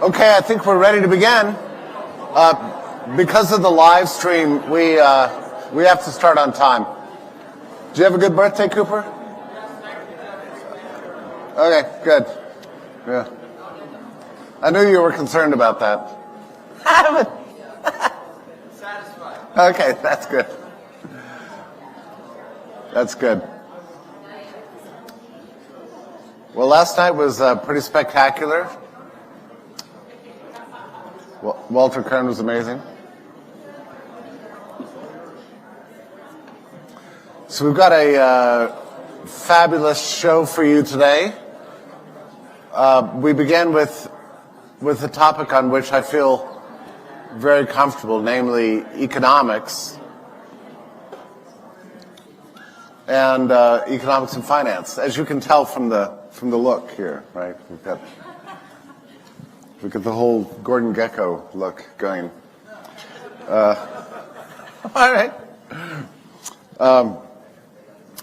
Okay, I think we're ready to begin. Because of the live stream, we have to start on time. Did you have a good birthday, Cooper? Okay, good. Yeah. I knew you were concerned about that. Satisfied. Okay, that's good. That's good. Well, last night was pretty spectacular. Walter Kern was amazing. So we've got a fabulous show for you today. We begin with a topic on which I feel very comfortable, namely economics and economics and finance. As you can tell from the look here, right? We've got the whole Gordon Gekko look going. All right.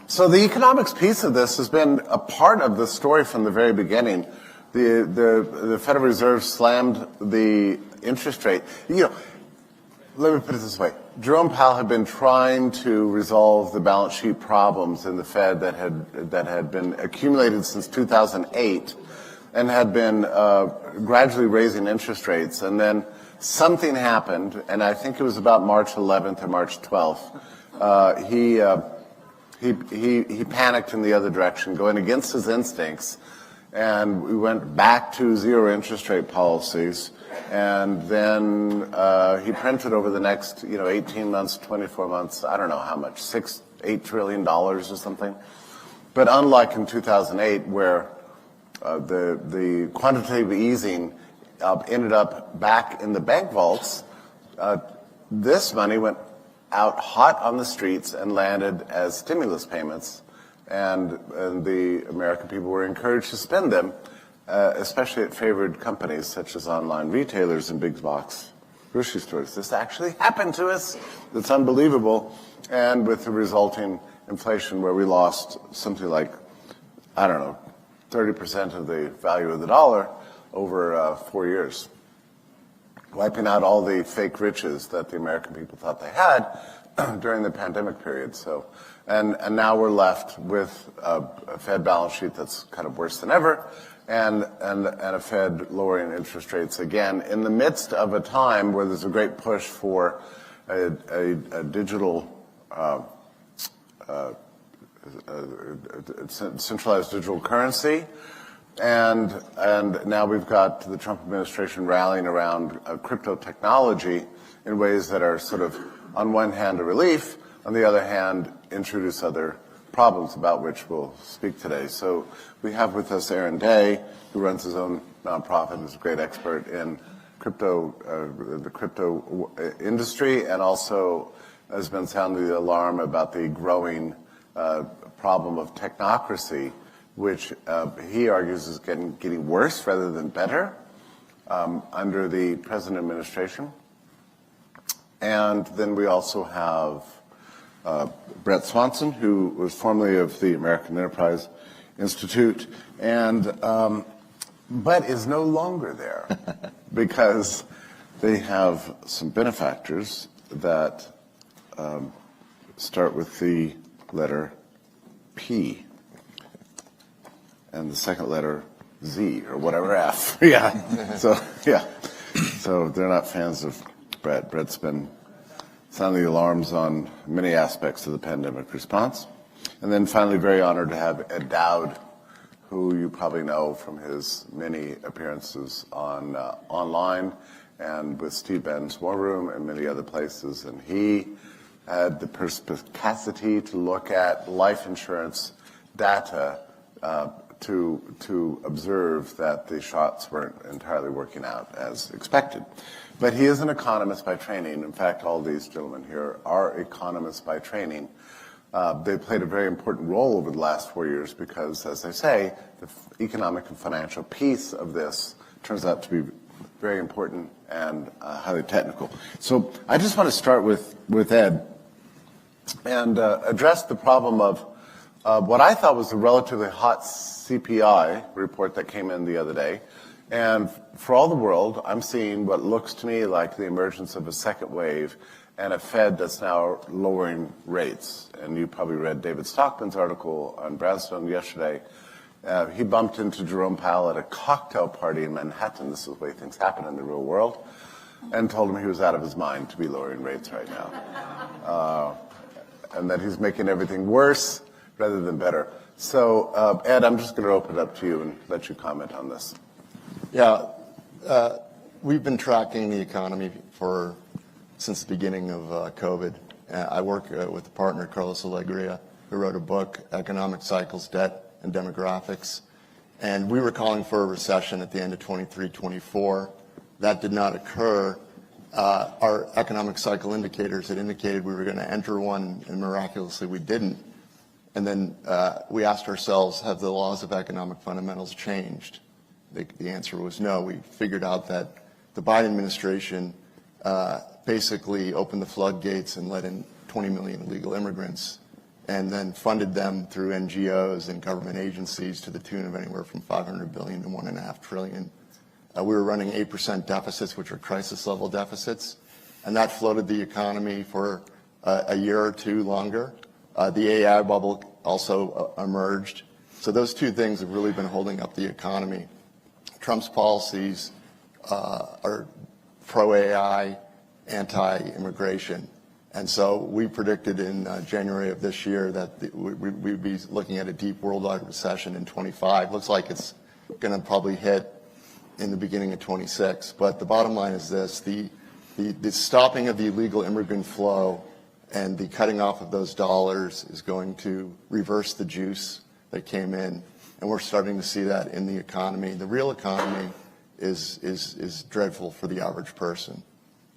So the economics piece of this has been a part of the story from the very beginning. The Federal Reserve slammed the interest rate. You know, let me put it this way. Jerome Powell had been trying to resolve the balance sheet problems in the Fed that had been accumulated since 2008 and had been gradually raising interest rates. And then something happened, and I think it was about March 11th or March 12th. He panicked in the other direction, going against his instincts, and we went back to zero interest rate policies. And then he printed over the next, 18 months, 24 months, I don't know how much, $8 trillion or something. But unlike in 2008, where the quantitative easing ended up back in the bank vaults, this money went out hot on the streets and landed as stimulus payments, and the American people were encouraged to spend them, especially at favored companies such as online retailers and big box grocery stores. This actually happened to us. It's unbelievable, and with the resulting inflation where we lost something like, 30% of the value of the dollar over 4 years, wiping out all the fake riches that the American people thought they had during the pandemic period. So, and now we're left with a Fed balance sheet that's kind of worse than ever, and a Fed lowering interest rates again in the midst of a time where there's a great push for a digital centralized digital currency, and now we've got the Trump administration rallying around crypto technology in ways that are sort of, on one hand, a relief, on the other hand, introduce other problems about which we'll speak today. So we have with us Aaron Day, who runs his own nonprofit, is a great expert in the crypto industry, and also has been sounding the alarm about the growing problem of technocracy, which he argues is getting worse rather than better under the present administration. And then we also have Brett Swanson, who was formerly of the American Enterprise Institute, but is no longer there because they have some benefactors that start with the letter P and the second letter Z or whatever F. Yeah. So they're not fans of Brett. Brett's been sounding the alarms on many aspects of the pandemic response. And then finally, very honored to have Ed Dowd, who you probably know from his many appearances on online and with Steve Bannon's War Room and many other places. And he had the perspicacity to look at life insurance data to observe that the shots weren't entirely working out as expected. But he is an economist by training. In fact, all these gentlemen here are economists by training. They played a very important role over the last 4 years because, as I say, the economic and financial piece of this turns out to be very important and highly technical. So I just want to start with Ed and address the problem of what I thought was a relatively hot CPI report that came in the other day. And for all the world, I'm seeing what looks to me like the emergence of a second wave and a Fed that's now lowering rates. And you probably read David Stockman's article on Bradstone yesterday. He bumped into Jerome Powell at a cocktail party in Manhattan. This is the way things happen in the real world. And told him he was out of his mind to be lowering rates right now. And that he's making everything worse rather than better. So, Ed, I'm just going to open it up to you and let you comment on this. Yeah, we've been tracking the economy since the beginning of COVID. I work with a partner, Carlos Alegria, who wrote a book, Economic Cycles, Debt, and Demographics. And we were calling for a recession at the end of 23-24. That did not occur. Our economic cycle indicators had indicated we were going to enter one, and miraculously we didn't. And then we asked ourselves, have the laws of economic fundamentals changed? The answer was no. We figured out that the Biden administration basically opened the floodgates and let in 20 million illegal immigrants and then funded them through NGOs and government agencies to the tune of anywhere from $500 billion to $1.5 trillion. We were running 8% deficits, which are crisis-level deficits, and that floated the economy for a year or two longer. The AI bubble also emerged. So those two things have really been holding up the economy. Trump's policies are pro-AI, anti-immigration. And so we predicted in January of this year that we'd be looking at a deep worldwide recession in 25. Looks like it's going to probably hit in the beginning of 26. But the bottom line is this, the stopping of the illegal immigrant flow and the cutting off of those dollars is going to reverse the juice that came in. And we're starting to see that in the economy. The real economy is dreadful for the average person.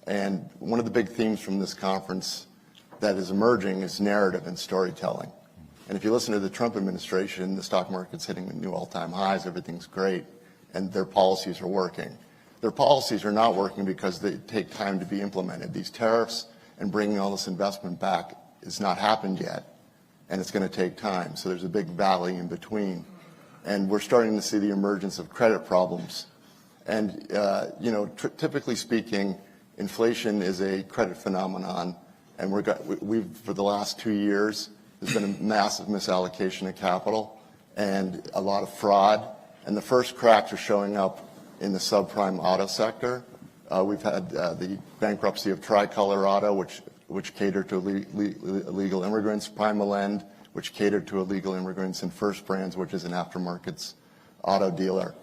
And one of the big themes from this conference that is emerging is narrative and storytelling. And if you listen to the Trump administration, the stock market's hitting new all-time highs, everything's great, and their policies are working. Their policies are not working because they take time to be implemented. These tariffs and bringing all this investment back has not happened yet, and it's going to take time. So there's a big valley in between. And we're starting to see the emergence of credit problems. And, typically speaking, inflation is a credit phenomenon, and we've for the last 2 years, there's been a massive misallocation of capital and a lot of fraud. And the first cracks are showing up in the subprime auto sector. We've had the bankruptcy of Tricolor Auto, which catered to illegal immigrants, Prima Lend, which catered to illegal immigrants, and First Brands, which is an aftermarkets auto dealer.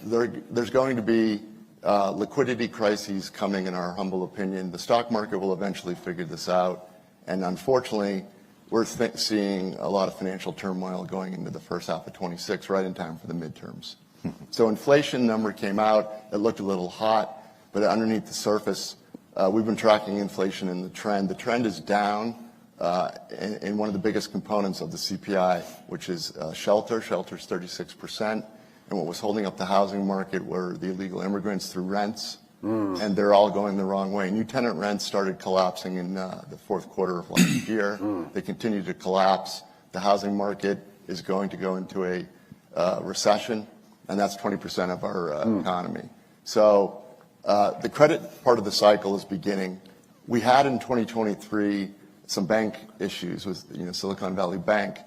There's going to be liquidity crises coming, in our humble opinion. The stock market will eventually figure this out. And unfortunately, we're seeing a lot of financial turmoil going into the first half of 26, right in time for the midterms. So inflation number came out. It looked a little hot, but underneath the surface, we've been tracking inflation and the trend. The trend is down in one of the biggest components of the CPI, which is shelter. Shelter's 36%. And what was holding up the housing market were the illegal immigrants through rents, and they're all going the wrong way. New tenant rents started collapsing in the fourth quarter of last year. They continue to collapse. The housing market is going to go into a recession, and that's 20% of our economy. So the credit part of the cycle is beginning. We had in 2023 some bank issues with Silicon Valley Bank,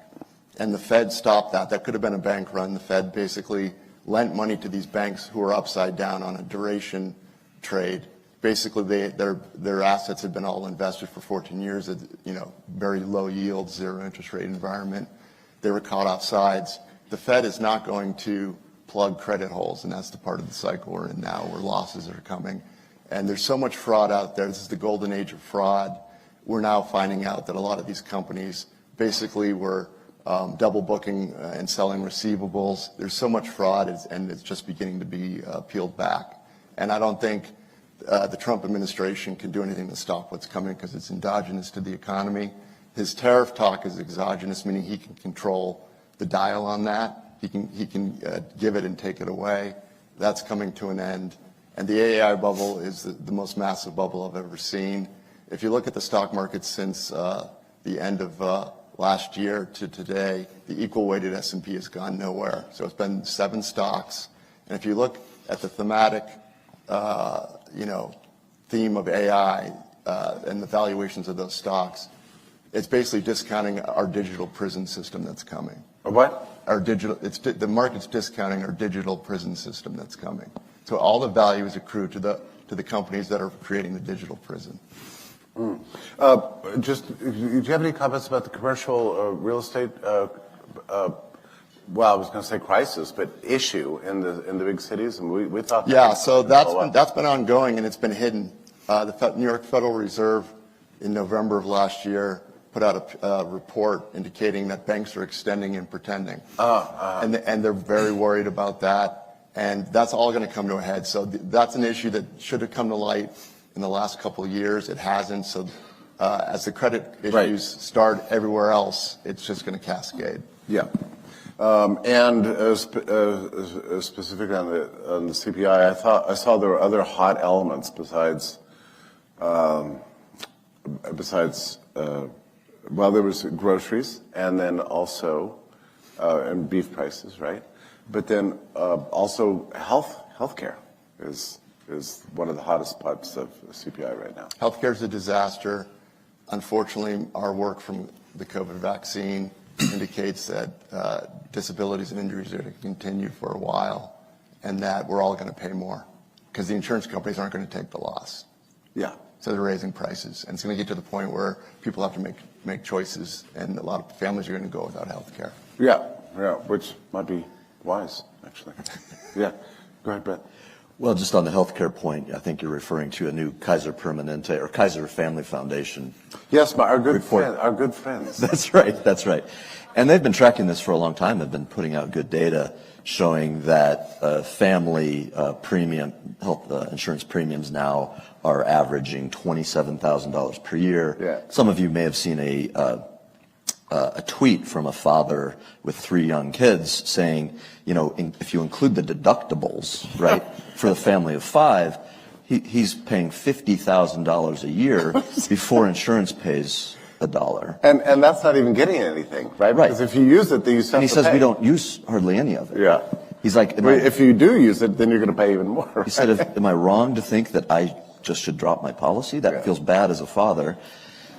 and the Fed stopped that. That could have been a bank run. The Fed basically lent money to these banks who were upside down on a duration trade. Basically, their assets had been all invested for 14 years at very low yield, zero interest rate environment. They were caught off sides. The Fed is not going to plug credit holes, and that's the part of the cycle we're in now, where losses are coming. And there's so much fraud out there. This is the golden age of fraud. We're now finding out that a lot of these companies basically were double booking and selling receivables. There's so much fraud, and it's just beginning to be peeled back. And I don't think the Trump administration can do anything to stop what's coming because it's endogenous to the economy. His tariff talk is exogenous, meaning he can control the dial on that. He can give it and take it away. That's coming to an end. And the AI bubble is the most massive bubble I've ever seen. If you look at the stock market since the end of last year to today, the equal weighted S&P has gone nowhere. So it's been 7 stocks. And if you look at the thematic, theme of AI and the valuations of those stocks, it's basically discounting our digital prison system that's coming. What? The market's discounting our digital prison system that's coming. So all the value is accrued to the companies that are creating the digital prison. Do you have any comments about the commercial real estate? Well, I was going to say crisis, but issue in the big cities, and we thought. Yeah, so that's been ongoing, and it's been hidden. The New York Federal Reserve in November of last year put out a report indicating that banks are extending and pretending, and they're very worried about that, and that's all going to come to a head. So that's an issue that should have come to light in the last couple of years. It hasn't. So as the credit issues start everywhere else, it's just going to cascade. Yeah. And specifically on the CPI, I saw there were other hot elements besides there was groceries, and then also and beef prices, right? But then also healthcare is one of the hottest parts of CPI right now. Healthcare is a disaster. Unfortunately, our work from the COVID vaccine indicates that disabilities and injuries are going to continue for a while, and that we're all going to pay more because the insurance companies aren't going to take the loss. Yeah. So they're raising prices, and it's going to get to the point where people have to make choices, and a lot of families are going to go without health care. Yeah, which might be wise, actually. Yeah. Go ahead, Brett. Well, just on the healthcare point, I think you're referring to a new Kaiser Permanente or Kaiser Family Foundation. Yes, our good friends. That's right. And they've been tracking this for a long time. They've been putting out good data showing that family health insurance premiums now are averaging $27,000 per year. Yeah. Some of you may have seen a tweet from a father with 3 young kids saying, if you include the deductibles, right, for the family of 5, he's paying $50,000 a year before insurance pays $1. And that's not even getting anything, right? Right. Because if you use it, then you still have to pay. And he says we don't use hardly any of it. Yeah. He's like, if you do use it, then you're going to pay even more. Right? He said, am I wrong to think that I just should drop my policy? That feels bad as a father.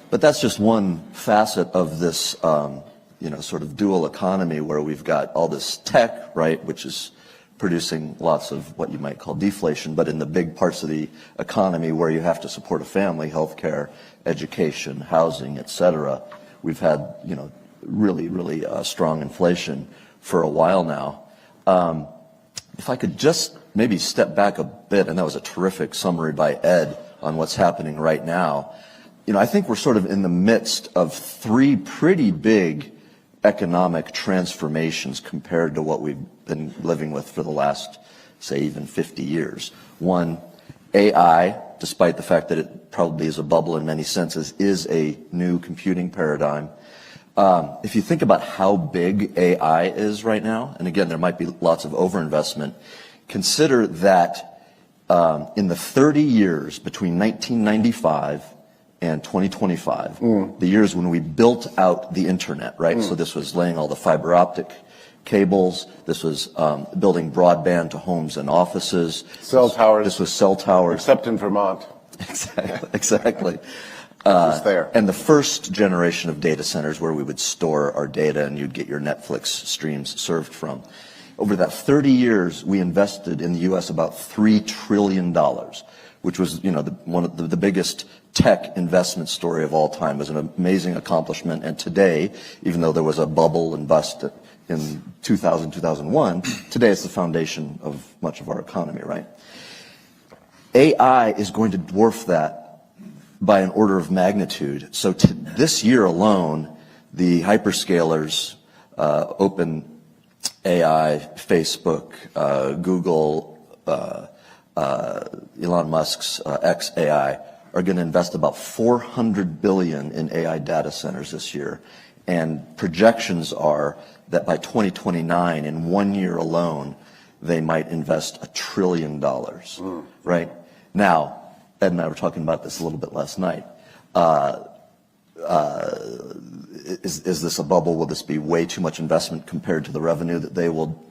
But that's just one facet of this, sort of dual economy where we've got all this tech, right, which is producing lots of what you might call deflation, but in the big parts of the economy where you have to support a family, healthcare, education, housing, et cetera, we've had, really, really strong inflation for a while now. If I could just maybe step back a bit, and that was a terrific summary by Ed on what's happening right now. I think we're sort of in the midst of 3 pretty big economic transformations compared to what we've been living with for the last, say, even 50 years. One, AI, despite the fact that it probably is a bubble in many senses, is a new computing paradigm. If you think about how big AI is right now, and again, there might be lots of overinvestment, consider that in the 30 years between 1995 and 2025, the years when we built out the internet, right? So this was laying all the fiber optic cables. This was building broadband to homes and offices. Cell towers. This was cell towers. Except in Vermont. Exactly. There. And the first generation of data centers where we would store our data and you'd get your Netflix streams served from. Over that 30 years, we invested in the U.S. about $3 trillion, which was, one of the biggest tech investment story of all time. It was an amazing accomplishment. And today, even though there was a bubble and bust in 2000, 2001, today it's the foundation of much of our economy, right? AI is going to dwarf that by an order of magnitude. So this year alone, the hyperscalers, OpenAI, Facebook, Google, Elon Musk's XAI are going to invest about $400 billion in AI data centers this year. And projections are that by 2029, in 1 year alone, they might invest $1 trillion, right? Now, Ed and I were talking about this a little bit last night. is this a bubble? Will this be way too much investment compared to the revenue that they will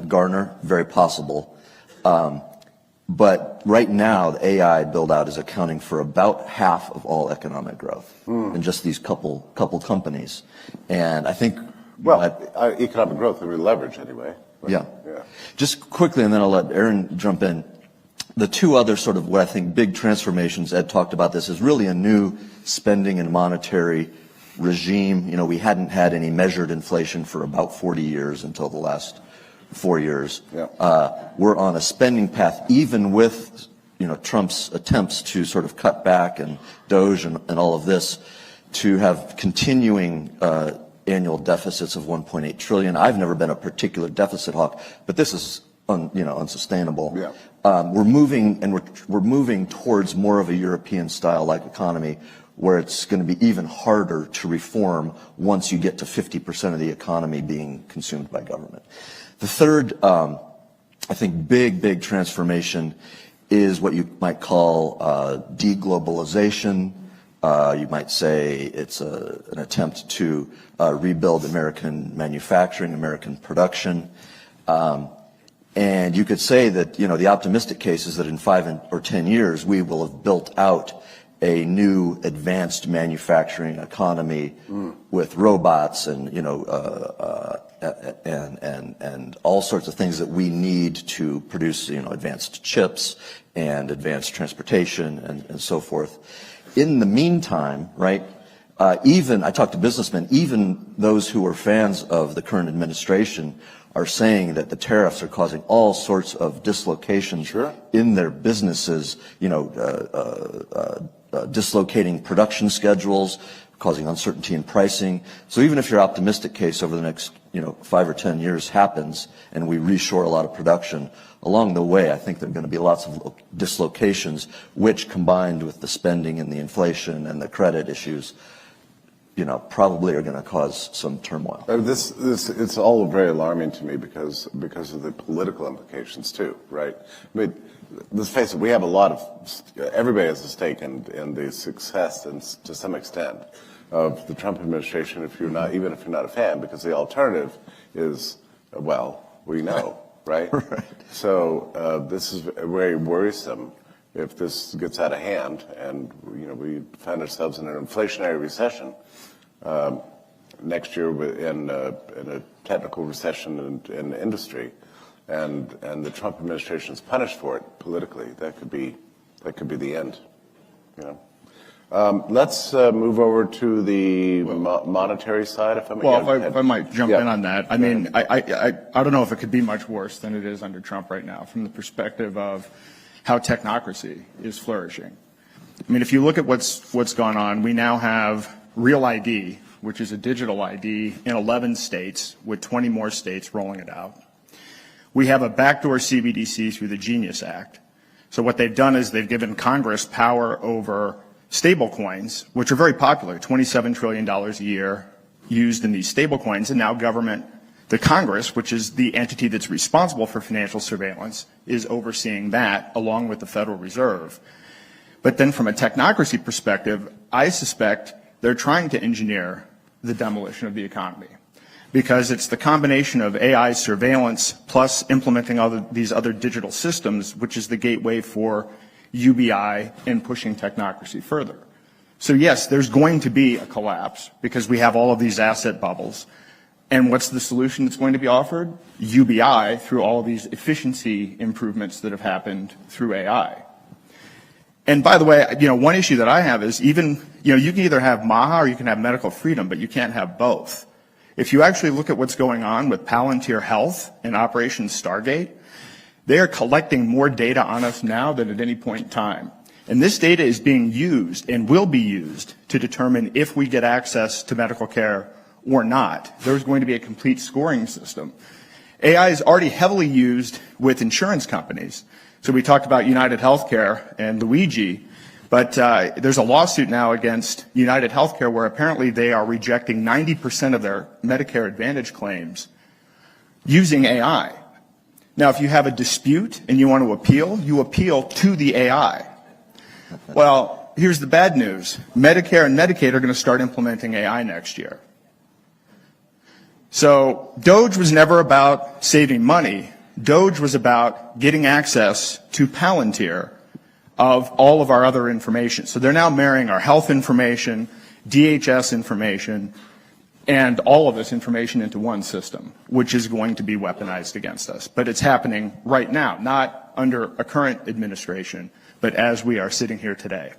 garner? Very possible. But right now, the AI build-out is accounting for about half of all economic growth in just these couple companies. And I think... Well, economic growth, we leverage anyway. Right? Yeah. Just quickly, and then I'll let Aaron jump in. The two other sort of what I think big transformations, Ed talked about this, is really a new spending and monetary regime. You know, we hadn't had any measured inflation for about 40 years until the last 4 years. We're on a spending path, even with, you know, Trump's attempts to sort of cut back and Doge and all of this, to have continuing annual deficits of 1.8 trillion. I've never been a particular deficit hawk, but this is unsustainable. We're moving towards more of a European style like economy, where it's going to be even harder to reform once you get to 50% of the economy being consumed by government. The third, I think, big transformation is what you might call deglobalization. You might say it's an attempt to rebuild American manufacturing, American production. And you could say that, you know, the optimistic case is that in 5 or 10 years, we will have built out a new advanced manufacturing economy with robots and, you know, and all sorts of things that we need to produce, you know, advanced chips and advanced transportation and so forth. In the meantime, right, even, I talked to businessmen, even those who are fans of the current administration are saying that the tariffs are causing all sorts of dislocations in their businesses, you know, dislocating production schedules, causing uncertainty in pricing. So even if your optimistic case over the next, you know, 5 or 10 years happens and we reshore a lot of production, along the way, I think there are going to be lots of dislocations, which combined with the spending and the inflation and the credit issues, you know, probably are going to cause some turmoil. It's all very alarming to me because of the political implications too, right? I mean, let's face it, we have a lot of, everybody has a stake in the success, and to some extent, of the Trump administration, even if you're not a fan, because the alternative is, well, we know, right? So this is very worrisome if this gets out of hand and, you know, we find ourselves in an inflationary recession next year in a technical recession in industry, and the Trump administration is punished for it politically. That could be the end. You know. Let's move over to the monetary side, if I may. Well, if I might jump in on that. I mean, I don't know if it could be much worse than it is under Trump right now, from the perspective of how technocracy is flourishing. I mean, if you look at what's gone on, we now have Real ID, which is a digital ID in 11 states, with 20 more states rolling it out. We have a backdoor CBDC through the Genius Act. So what they've done is they've given Congress power over stablecoins, which are very popular, $27 trillion a year used in these stablecoins, and now government, the Congress, which is the entity that's responsible for financial surveillance, is overseeing that along with the Federal Reserve. But then from a technocracy perspective, I suspect they're trying to engineer the demolition of the economy, because it's the combination of AI surveillance plus implementing all these other digital systems, which is the gateway for UBI and pushing technocracy further. So yes, there's going to be a collapse because we have all of these asset bubbles. And what's the solution that's going to be offered? UBI through all of these efficiency improvements that have happened through AI. And by the way, you know, one issue that I have is even, you know, you can either have MAHA or you can have medical freedom, but you can't have both. If you actually look at what's going on with Palantir Health and Operation Stargate, they are collecting more data on us now than at any point in time. And this data is being used and will be used to determine if we get access to medical care or not. There's going to be a complete scoring system. AI is already heavily used with insurance companies. So we talked about United Healthcare and Luigi, but there's a lawsuit now against United Healthcare where apparently they are rejecting 90% of their Medicare Advantage claims using AI. Now, if you have a dispute and you want to appeal, you appeal to the AI. Well, here's the bad news. Medicare and Medicaid are going to start implementing AI next year. So Doge was never about saving money. Doge was about getting access to Palantir of all of our other information. So they're now marrying our health information, DHS information, and all of this information into one system, which is going to be weaponized against us. But it's happening right now, not under a current administration, but as we are sitting here today.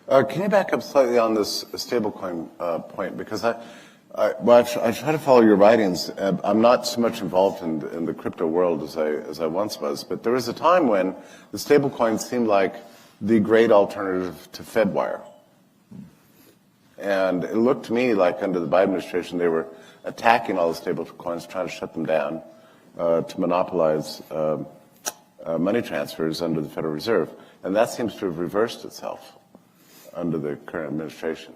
Can you back up slightly on this stablecoin point? Because I try to follow your writings. I'm not so much involved in the crypto world as I once was, but there was a time when the stablecoins seemed like the great alternative to FedWire. And it looked to me like under the Biden administration they were attacking all the stablecoins, trying to shut them down to monopolize money transfers under the Federal Reserve. And that seems to have reversed itself under the current administration.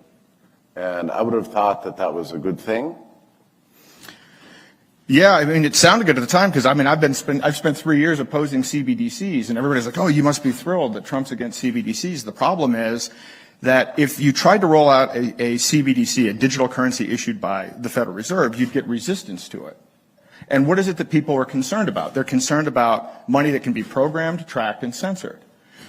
And I would have thought that that was a good thing. Yeah, I mean, it sounded good at the time because, I mean, I've spent 3 years opposing CBDCs, and everybody's like, oh, you must be thrilled that Trump's against CBDCs. The problem is that if you tried to roll out a CBDC, a digital currency issued by the Federal Reserve, you'd get resistance to it. And what is it that people are concerned about? They're concerned about money that can be programmed, tracked, and censored.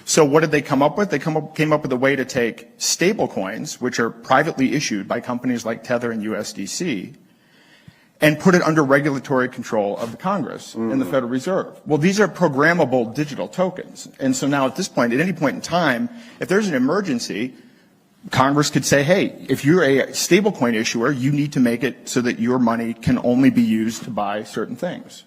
So what did they come up with? They came up with a way to take stable coins, which are privately issued by companies like Tether and USDC, and put it under regulatory control of the Congress and the Federal Reserve. Well, these are programmable digital tokens. And so now at this point, at any point in time, if there's an emergency, Congress could say, hey, if you're a stablecoin issuer, you need to make it so that your money can only be used to buy certain things.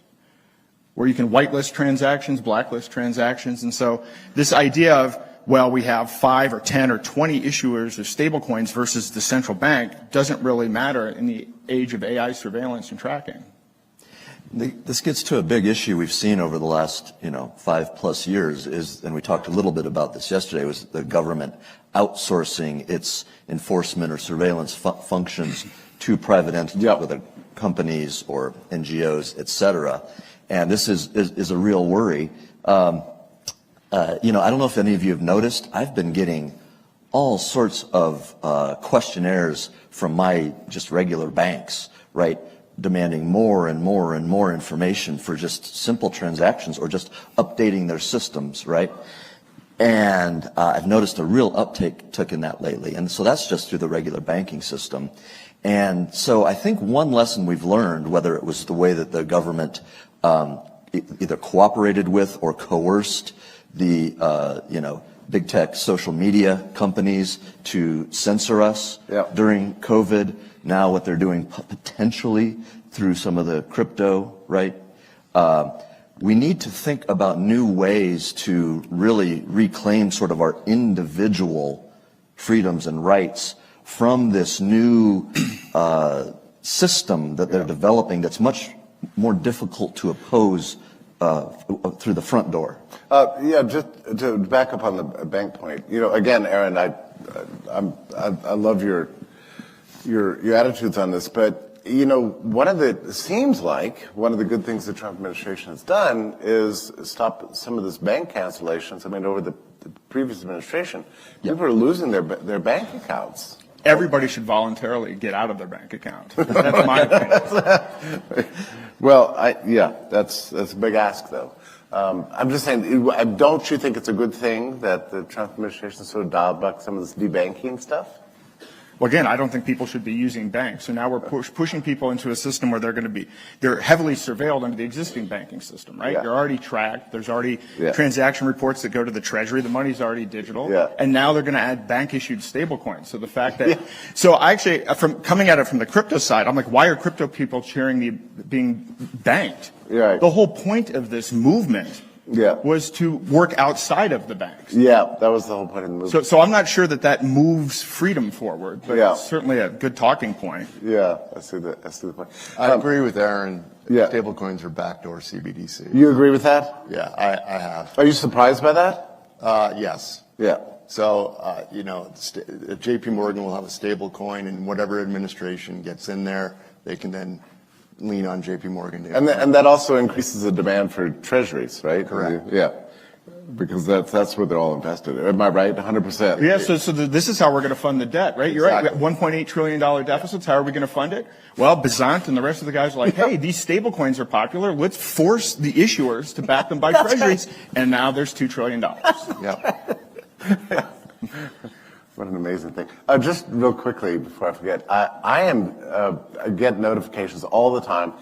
Where you can whitelist transactions, blacklist transactions. And so this idea of, well, we have 5 or 10 or 20 issuers of stablecoins versus the central bank doesn't really matter in the age of AI surveillance and tracking. This gets to a big issue we've seen over the last, 5+ years is, and we talked a little bit about this yesterday, was the government outsourcing its enforcement or surveillance functions to private entities, whether companies or NGOs, et cetera. And this is a real worry. I don't know if any of you have noticed, I've been getting all sorts of questionnaires from my just regular banks, right, demanding more and more and more information for just simple transactions or just updating their systems, right? And I've noticed a real uptick in that lately. And so that's just through the regular banking system. And so I think one lesson we've learned, whether it was the way that the government either cooperated with or coerced the, big tech social media companies to censor us during COVID. Now what they're doing potentially through some of the crypto, right? We need to think about new ways to really reclaim sort of our individual freedoms and rights from this new system that they're developing that's much more difficult to oppose through the front door. Just to back up on the bank point. Again, Aaron, I love your attitudes on this, but one of the good things the Trump administration has done is stop some of this bank cancellations. I mean, over the previous administration, people are losing their bank accounts. Everybody should voluntarily get out of their bank account. That's my opinion. Well, that's a big ask, though. I'm just saying, don't you think it's a good thing that the Trump administration sort of dialed back some of this debanking stuff? Well, again, I don't think people should be using banks. So now we're pushing people into a system where they're heavily surveilled under the existing banking system, right? Yeah. You're already tracked. There's already transaction reports that go to the Treasury. The money's already digital. Yeah. And now they're going to add bank-issued stablecoins. So the fact that, so I actually, coming at it from the crypto side, I'm like, why are crypto people cheering being banked? Right. The whole point of this movement was to work outside of the banks. Yeah, that was the whole point of the movement. So I'm not sure that moves freedom forward, but it's certainly a good talking point. Yeah, I see the point. I agree with Aaron. Yeah. Stablecoins are backdoor CBDC. You agree with that? Yeah, I have. Are you surprised by that? Yes. Yeah. So, JP Morgan will have a stablecoin, and whatever administration gets in there, they can then lean on JP Morgan. And that also increases the demand for treasuries, right? Correct. Yeah. because that's where they're all invested. Am I right? 100%. Yeah, so this is how we're going to fund the debt, right? You're right. We have $1.8 trillion deficits. How are we going to fund it? Well, Bazant and the rest of the guys are like, hey, these stable coins are popular. Let's force the issuers to back them by treasuries. And now there's $2 trillion. Yeah. What an amazing thing. Just real quickly before I forget, I get notifications all the time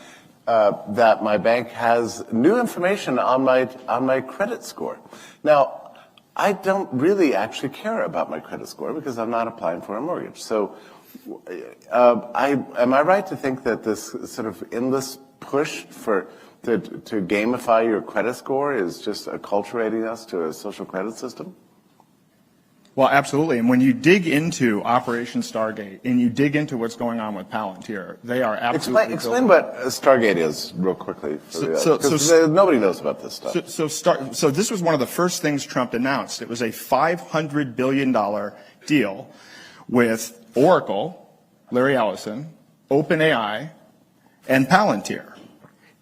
that my bank has new information on my credit score. Now, I don't really actually care about my credit score because I'm not applying for a mortgage. So, am I right to think that this sort of endless push to gamify your credit score is just acculturating us to a social credit system? Well, absolutely. And when you dig into Operation Stargate and you dig into what's going on with Palantir, they are absolutely... Explain what Stargate is real quickly. Nobody knows about this stuff. So this was one of the first things Trump announced. It was a $500 billion deal with Oracle, Larry Ellison, OpenAI, and Palantir.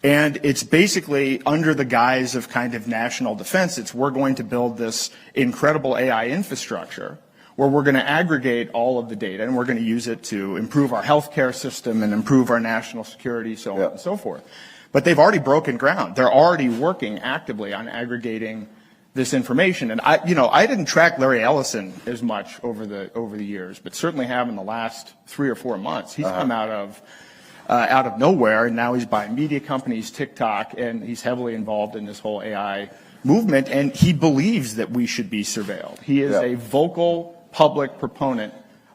And it's basically under the guise of kind of national defense. We're going to build this incredible AI infrastructure where we're going to aggregate all of the data and we're going to use it to improve our healthcare system and improve our national security, so on and so forth. But they've already broken ground. They're already working actively on aggregating this information. And I didn't track Larry Ellison as much over the years, but certainly have in the last 3 or 4 months. He's come out of nowhere, and now he's buying media companies, TikTok, and he's heavily involved in this whole AI movement, and he believes that we should be surveilled. He is a vocal public proponent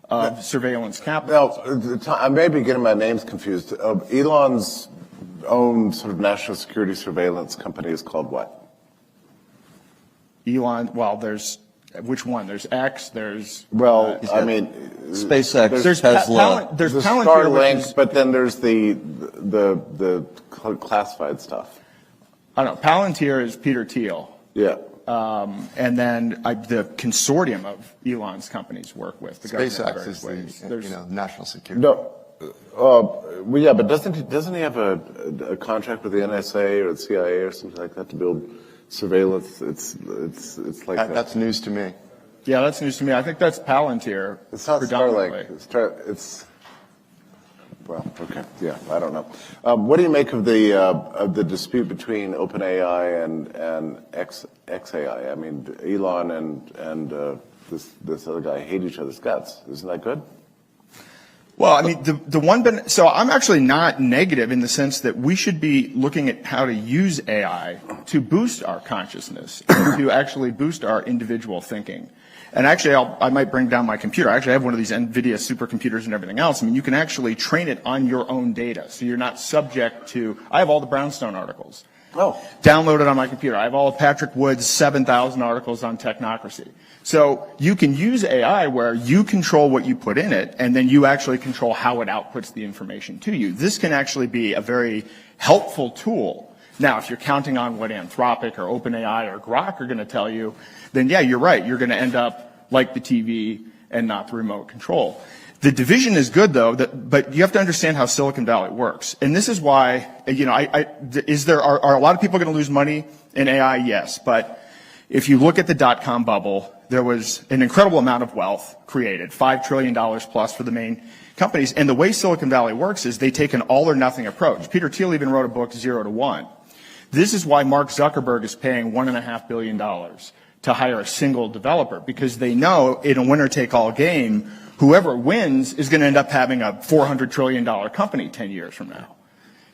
of surveillance capitalism. Now, I may be getting my names confused. Elon's own sort of national security surveillance company is called what? Elon, well, there's... Which one? There's X, there's... Well, I mean... SpaceX, there's Tesla. There's the Palantir, Starlink, but then there's the classified stuff. I don't know. Palantir is Peter Thiel. Yeah. And then the consortium of Elon's companies work with the SpaceX is the national security. No. Well, yeah, but doesn't he have a contract with the NSA or the CIA or something like that to build surveillance? It's like that. That's news to me. Yeah, that's news to me. I think that's Palantir. It's not predominantly. Starlink. It's well, okay, yeah, I don't know. What do you make of the dispute between OpenAI and XAI? I mean, Elon and this other guy hate each other's guts. Isn't that good? Well, I mean, so I'm actually not negative in the sense that we should be looking at how to use AI to boost our consciousness, and to actually boost our individual thinking. And actually, I might bring down my computer. I actually have one of these NVIDIA supercomputers and everything else. I mean, you can actually train it on your own data, so you're not subject to, I have all the Brownstone articles. Downloaded on my computer. I have all of Patrick Wood's 7,000 articles on technocracy. So you can use AI where you control what you put in it, and then you actually control how it outputs the information to you. This can actually be a very helpful tool. Now, if you're counting on what Anthropic or OpenAI or Grok are going to tell you, then yeah, you're right. You're going to end up like the TV and not the remote control. The division is good, though, but you have to understand how Silicon Valley works. And this is why, are a lot of people going to lose money in AI? Yes. But if you look at the dot-com bubble, there was an incredible amount of wealth created, $5 trillion plus for the main companies. And the way Silicon Valley works is they take an all-or-nothing approach. Peter Thiel even wrote a book, 0 to 1. This is why Mark Zuckerberg is paying $1.5 billion to hire a single developer, because they know in a winner-take-all game, whoever wins is going to end up having a $400 trillion company 10 years from now.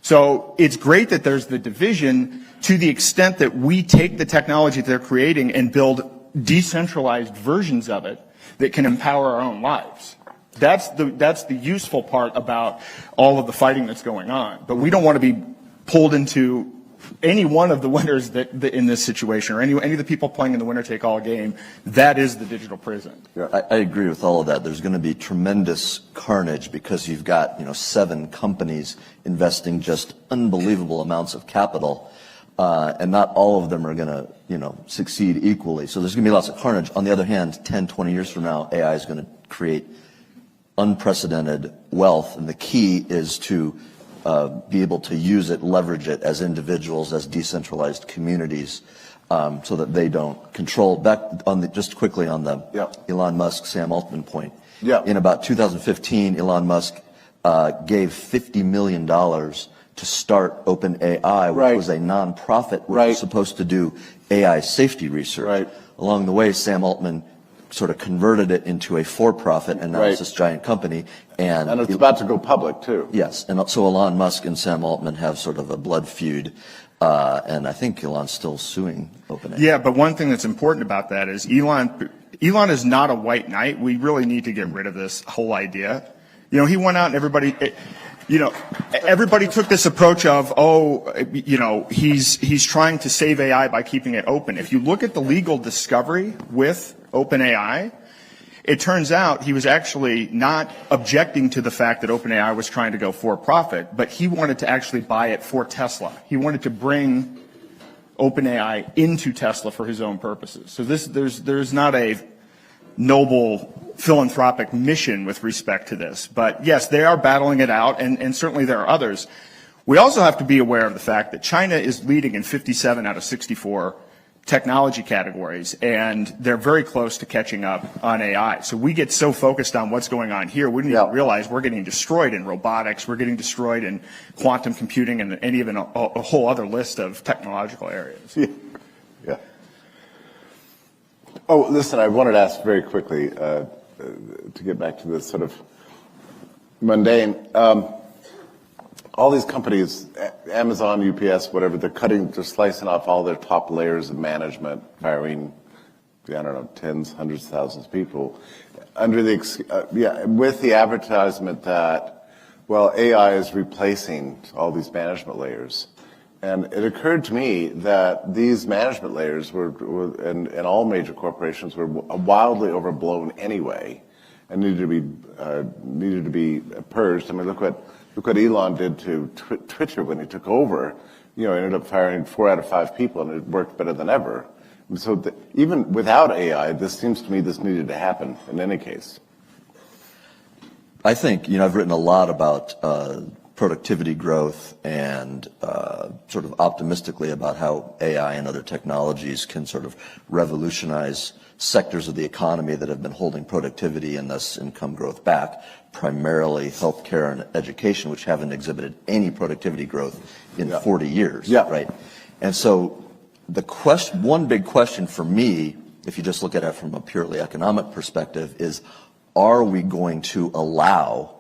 So it's great that there's the division to the extent that we take the technology that they're creating and build decentralized versions of it that can empower our own lives. That's the useful part about all of the fighting that's going on. But we don't want to be pulled into any one of the winners that in this situation, or any of the people playing in the winner-take-all game. That is the digital prison. Yeah, I agree with all of that. There's going to be tremendous carnage because you've got 7 companies investing just unbelievable amounts of capital, and not all of them are going to succeed equally. So there's going to be lots of carnage. On the other hand, 10, 20 years from now, AI is going to create unprecedented wealth, and the key is to be able to use it, leverage it as individuals, as decentralized communities, so that they don't control. Back on just quickly on the Elon Musk, Sam Altman point. In about 2015, Elon Musk gave $50 million to start OpenAI, which was a nonprofit which was supposed to do AI safety research. Along the way, Sam Altman sort of converted it into a for-profit, and now it's this giant company. And it's about to go public, too. Yes, and so Elon Musk and Sam Altman have sort of a blood feud, and I think Elon's still suing OpenAI. Yeah, but one thing that's important about that is Elon is not a white knight. We really need to get rid of this whole idea. You know, he went out and everybody took this approach of, he's trying to save AI by keeping it open. If you look at the legal discovery with OpenAI, it turns out he was actually not objecting to the fact that OpenAI was trying to go for profit, but he wanted to actually buy it for Tesla. He wanted to bring OpenAI into Tesla for his own purposes. So there's not a noble philanthropic mission with respect to this. But yes, they are battling it out, and certainly there are others. We also have to be aware of the fact that China is leading in 57 out of 64 technology categories, and they're very close to catching up on AI. So we get so focused on what's going on here, we don't even realize we're getting destroyed in robotics, we're getting destroyed in quantum computing, and even a whole other list of technological areas. Oh, listen, I wanted to ask very quickly, to get back to this sort of mundane. All these companies, Amazon, UPS, whatever, they're slicing off all their top layers of management, firing, tens, hundreds of thousands of people, under with the advertisement that, well, AI is replacing all these management layers. And it occurred to me that these management layers and all major corporations were wildly overblown anyway, and needed to be purged. I mean, look what Elon did to Twitter when he took over. He ended up firing 4 out of 5 people, and it worked better than ever. And so even without AI, this seems to me this needed to happen in any case. I think, I've written a lot about productivity growth and sort of optimistically about how AI and other technologies can sort of revolutionize sectors of the economy that have been holding productivity and thus income growth back, primarily healthcare and education, which haven't exhibited any productivity growth in 40 years, right? And so one big question for me, if you just look at it from a purely economic perspective, is are we going to allow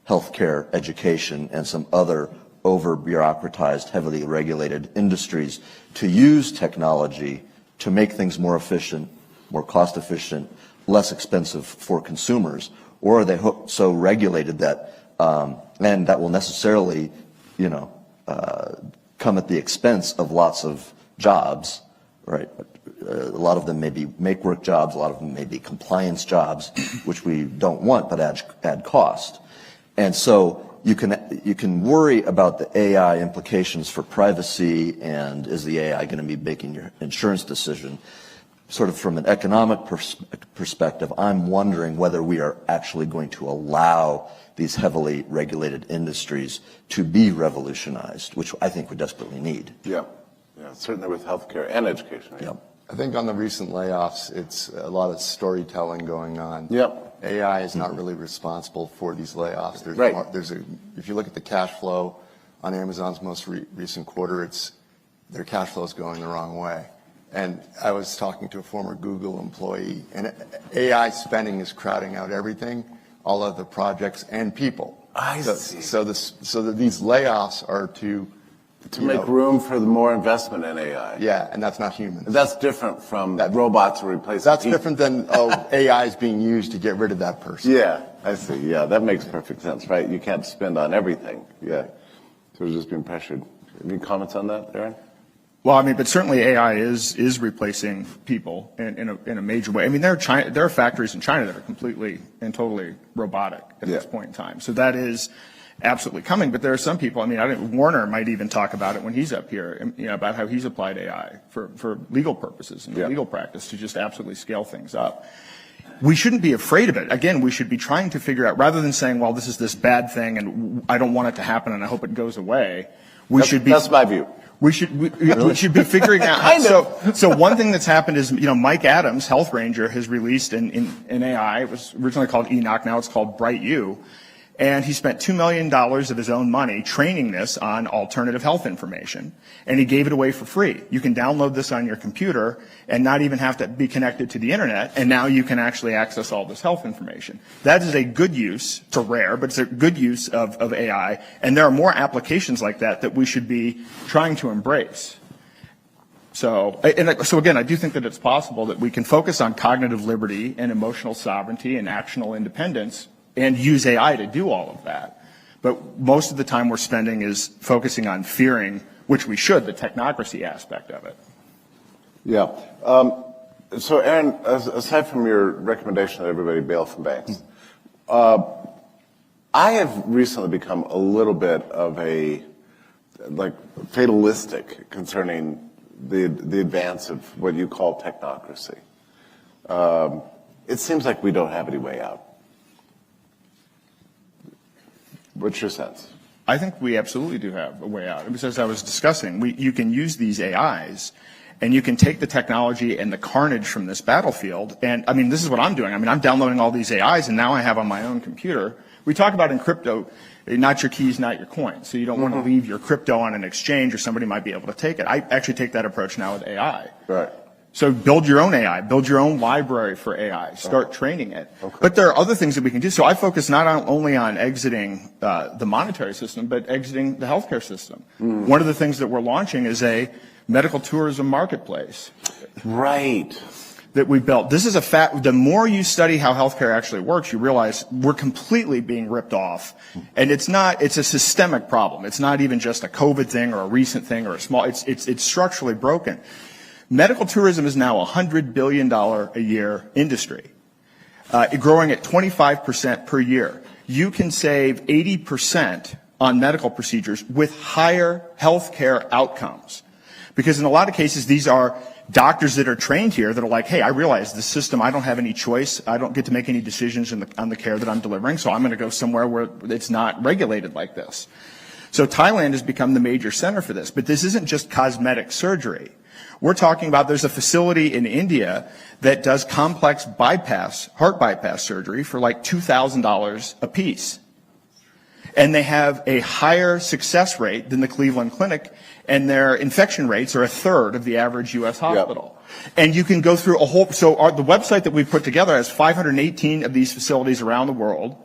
healthcare, education, and some other over-bureaucratized, heavily regulated industries to use technology to make things more efficient, more cost-efficient, less expensive for consumers? Or are they so regulated that, and that will necessarily, come at the expense of lots of jobs, right? A lot of them may be make-work jobs, a lot of them may be compliance jobs, which we don't want, but add cost. And so you can worry about the AI implications for privacy, and is the AI going to be making your insurance decision? Sort of from an economic perspective, I'm wondering whether we are actually going to allow these heavily regulated industries to be revolutionized, which I think we desperately need. Yeah, certainly with healthcare and education. I think on the recent layoffs, it's a lot of storytelling going on. AI is not really responsible for these layoffs. If you look at the cash flow on Amazon's most recent quarter, their cash flow is going the wrong way. And I was talking to a former Google employee, and AI spending is crowding out everything, all of the projects and people. So these layoffs are to make room for the more investment in AI. Yeah, and that's not human. That's different from robots replacing That's people. different than, AI is being used to get rid of that person. Yeah, I see. Yeah, that makes perfect sense, right? You can't spend on everything. Yeah. So we're just being pressured. Any comments on that, Aaron? Well, I mean, but certainly AI is replacing people in a major way. I mean, there are factories in China that are completely and totally robotic at this point in time. So that is absolutely coming. But there are some people, I mean, Warner might even talk about it when he's up here, about how he's applied AI for legal purposes and legal practice to just absolutely scale things up. We shouldn't be afraid of it. Again, we should be trying to figure out, rather than saying, well, this is this bad thing and I don't want it to happen and I hope it goes away, That's my view. We should be figuring out. So one thing that's happened is, Mike Adams, Health Ranger, has released an AI. It was originally called Enoch. Now it's called Bright U. And he spent $2 million of his own money training this on alternative health information. And he gave it away for free. You can download this on your computer and not even have to be connected to the internet. And now you can actually access all this health information. That is a good use. It's a rare, but it's a good use of AI. And there are more applications like that we should be trying to embrace. So again, I do think that it's possible that we can focus on cognitive liberty and emotional sovereignty and actional independence and use AI to do all of that. But most of the time we're spending is focusing on fearing, which we should, the technocracy aspect of it. Yeah. So Aaron, aside from your recommendation that everybody bail from banks, I have recently become a little bit of a, fatalistic concerning the advance of what you call technocracy. It seems like we don't have any way out. What's your sense? I think we absolutely do have a way out. Because as I was discussing, you can use these AIs and you can take the technology and the carnage from this battlefield. And I mean, this is what I'm doing. I mean, I'm downloading all these AIs and now I have on my own computer. We talk about in crypto, not your keys, not your coins. So you don't want to leave your crypto on an exchange or somebody might be able to take it. I actually take that approach now with AI. Right. So build your own AI, build your own library for AI, start training it. Okay. But there are other things that we can do. So I focus not only on exiting the monetary system, but exiting the healthcare system. One of the things that we're launching is a medical tourism marketplace. Right. That we built. This is a fact. The more you study how healthcare actually works, you realize we're completely being ripped off. And it's a systemic problem. It's not even just a COVID thing or a recent thing or it's structurally broken. Medical tourism is now a $100 billion a year industry, growing at 25% per year. You can save 80% on medical procedures with higher healthcare outcomes. Because in a lot of cases, these are doctors that are trained here that are like, hey, I realize the system, I don't have any choice. I don't get to make any decisions on the care that I'm delivering, so I'm going to go somewhere where it's not regulated like this. So Thailand has become the major center for this. But this isn't just cosmetic surgery. We're talking about there's a facility in India that does complex heart bypass surgery for like $2,000 a piece. And they have a higher success rate than the Cleveland Clinic, and their infection rates are a third of the average U.S. hospital. Yep. And you can go through the website that we put together has 518 of these facilities around the world.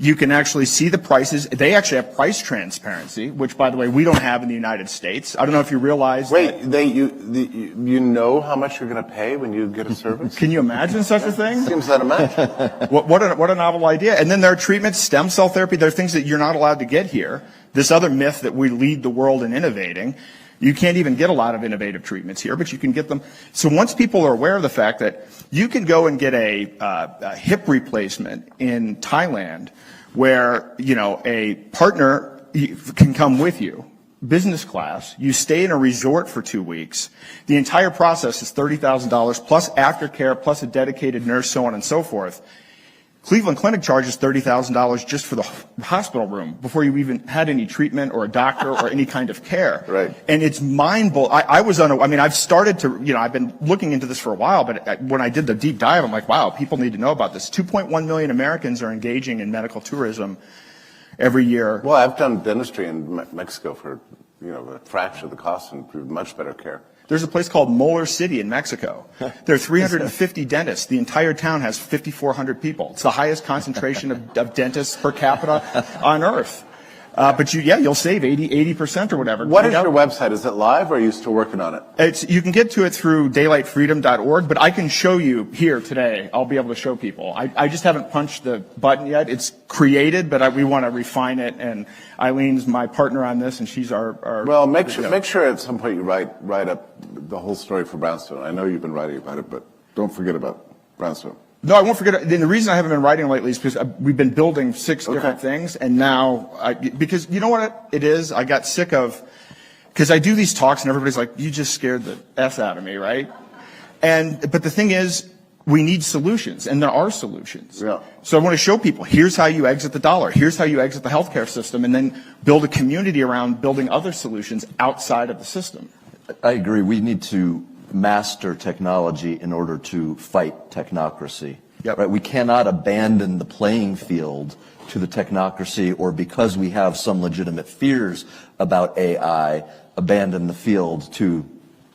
You can actually see the prices. They actually have price transparency, which, by the way, we don't have in the United States. I don't know if you realize. Wait, you know how much you're going to pay when you get a service? Can you imagine such a thing? Seems that much. What a novel idea. And then there are treatments, stem cell therapy. There are things that you're not allowed to get here. This other myth that we lead the world in innovating. You can't even get a lot of innovative treatments here, but you can get them. So once people are aware of the fact that you can go and get a hip replacement in Thailand where, a partner can come with you, business class, you stay in a resort for 2 weeks. The entire process is $30,000 plus aftercare plus a dedicated nurse, so on and so forth. Cleveland Clinic charges $30,000 just for the hospital room before you even had any treatment or a doctor or any kind of care. Right. And it's mind-blowing. I've started to, I've been looking into this for a while, but when I did the deep dive, I'm like, wow, people need to know about this. 2.1 million Americans are engaging in medical tourism every year. Well, I've done dentistry in Mexico for, a fraction of the cost and much better care. There's a place called Molar City in Mexico. There are 350 dentists. The entire town has 5,400 people. It's the highest concentration of dentists per capita on Earth. But you'll save 80% or whatever. What is your website? Is it live or are you still working on it? You can get to it through daylightfreedom.org, but I can show you here today. I'll be able to show people. I just haven't punched the button yet. It's created, but we want to refine it. And Eileen's my partner on this, and she's our Well, make sure at some point you write up the whole story for Brownstone. I know you've been writing about it, but don't forget about Brownstone. No, I won't forget it. And the reason I haven't been writing lately is because we've been building 6 different things, and now because you know what it is? I got sick of, because I do these talks and everybody's like, you just scared the S out of me, right? But the thing is, we need solutions, and there are solutions. Yeah. So I want to show people, here's how you exit the dollar, here's how you exit the healthcare system, and then build a community around building other solutions outside of the system. I agree. We need to master technology in order to fight technocracy. Yep. Right? We cannot abandon the playing field to the technocracy, or because we have some legitimate fears about AI, abandon the field to,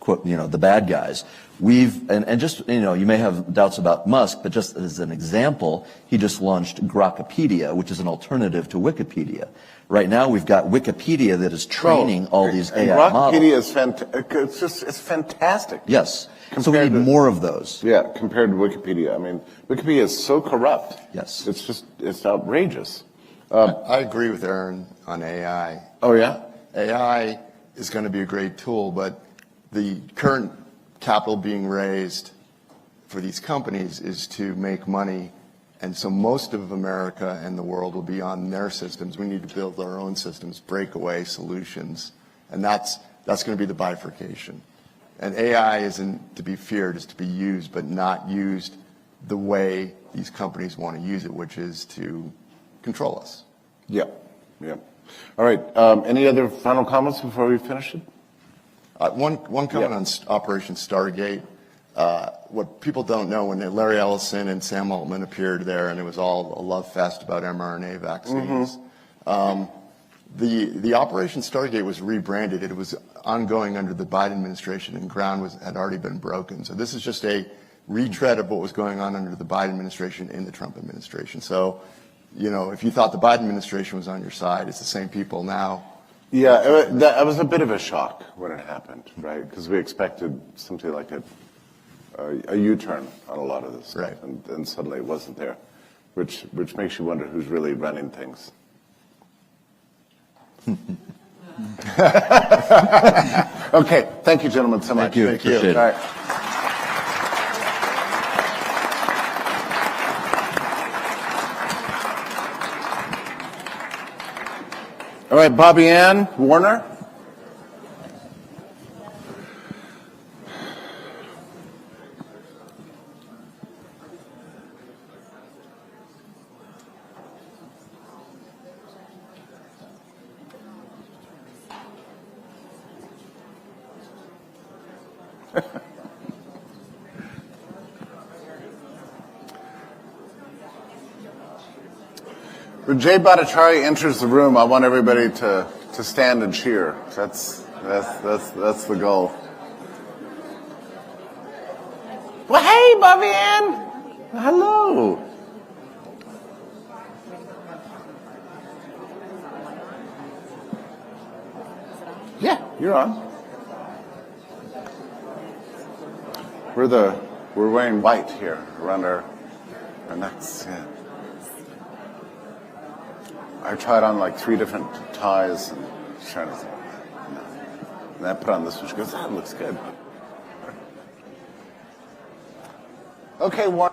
quote, the bad guys. And just, you may have doubts about Musk, but just as an example, he just launched Grokpedia, which is an alternative to Wikipedia. Right now, we've got Wikipedia that is training all these AI models. Grokpedia is it's fantastic. Yes. So we need more of those. Yeah, compared to Wikipedia. I mean, Wikipedia is so corrupt. Yes. It's outrageous. I agree with Aaron on AI. Oh, yeah? AI is going to be a great tool, but the current capital being raised for these companies is to make money, and so most of America and the world will be on their systems. We need to build our own systems, breakaway solutions, and that's going to be the bifurcation. And AI isn't to be feared, it's to be used, but not used the way these companies want to use it, which is to control us. Yeah, yeah. All right, any other final comments before we finish it? One comment on Operation Stargate. What people don't know, when Larry Ellison and Sam Altman appeared there, and it was all a love fest about mRNA vaccines, the Operation Stargate was rebranded. It was ongoing under the Biden administration, and ground had already been broken. So this is just a retread of what was going on under the Biden administration in the Trump administration. So, if you thought the Biden administration was on your side, it's the same people now. Yeah, that was a bit of a shock when it happened, right? Because we expected something like a U-turn on a lot of this stuff, right. and suddenly it wasn't there, which makes you wonder who's really running things. Okay, thank you, gentlemen, so much. Thank you. Thank you. Appreciate it. All right. All right, Bobby Ann Warner. When Jay Bhattacharya enters the room, I want everybody to stand and cheer. That's the goal. Well, hey, Bobby Ann. Hello. Yeah, you're on. We're wearing white here around our necks. Yeah. I tried on like 3 different ties and trying to. And I put on this one. She goes, "That looks good." Okay, one.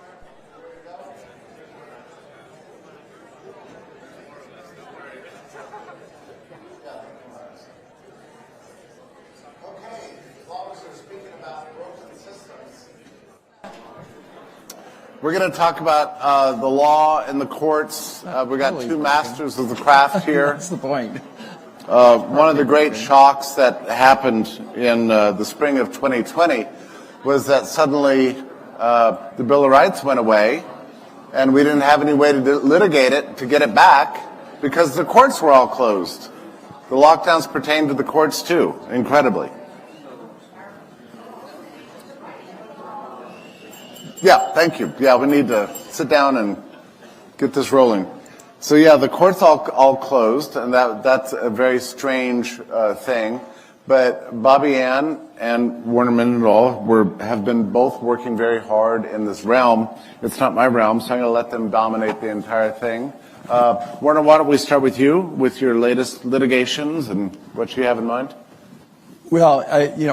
We're going to talk about the law and the courts. We've got 2 masters of the craft here. That's the point. One of the great shocks that happened in the spring of 2020 was that suddenly the Bill of Rights went away, and we didn't have any way to litigate it, to get it back, because the courts were all closed. The lockdowns pertained to the courts too, incredibly. Yeah, thank you. Yeah, we need to sit down and get this rolling. So yeah, the courts all closed, and that's a very strange thing. But Bobby Ann and Warner Mendenhall have been both working very hard in this realm. It's not my realm, so I'm going to let them dominate the entire thing. Warner, why don't we start with you, with your latest litigations and what you have in mind? Well,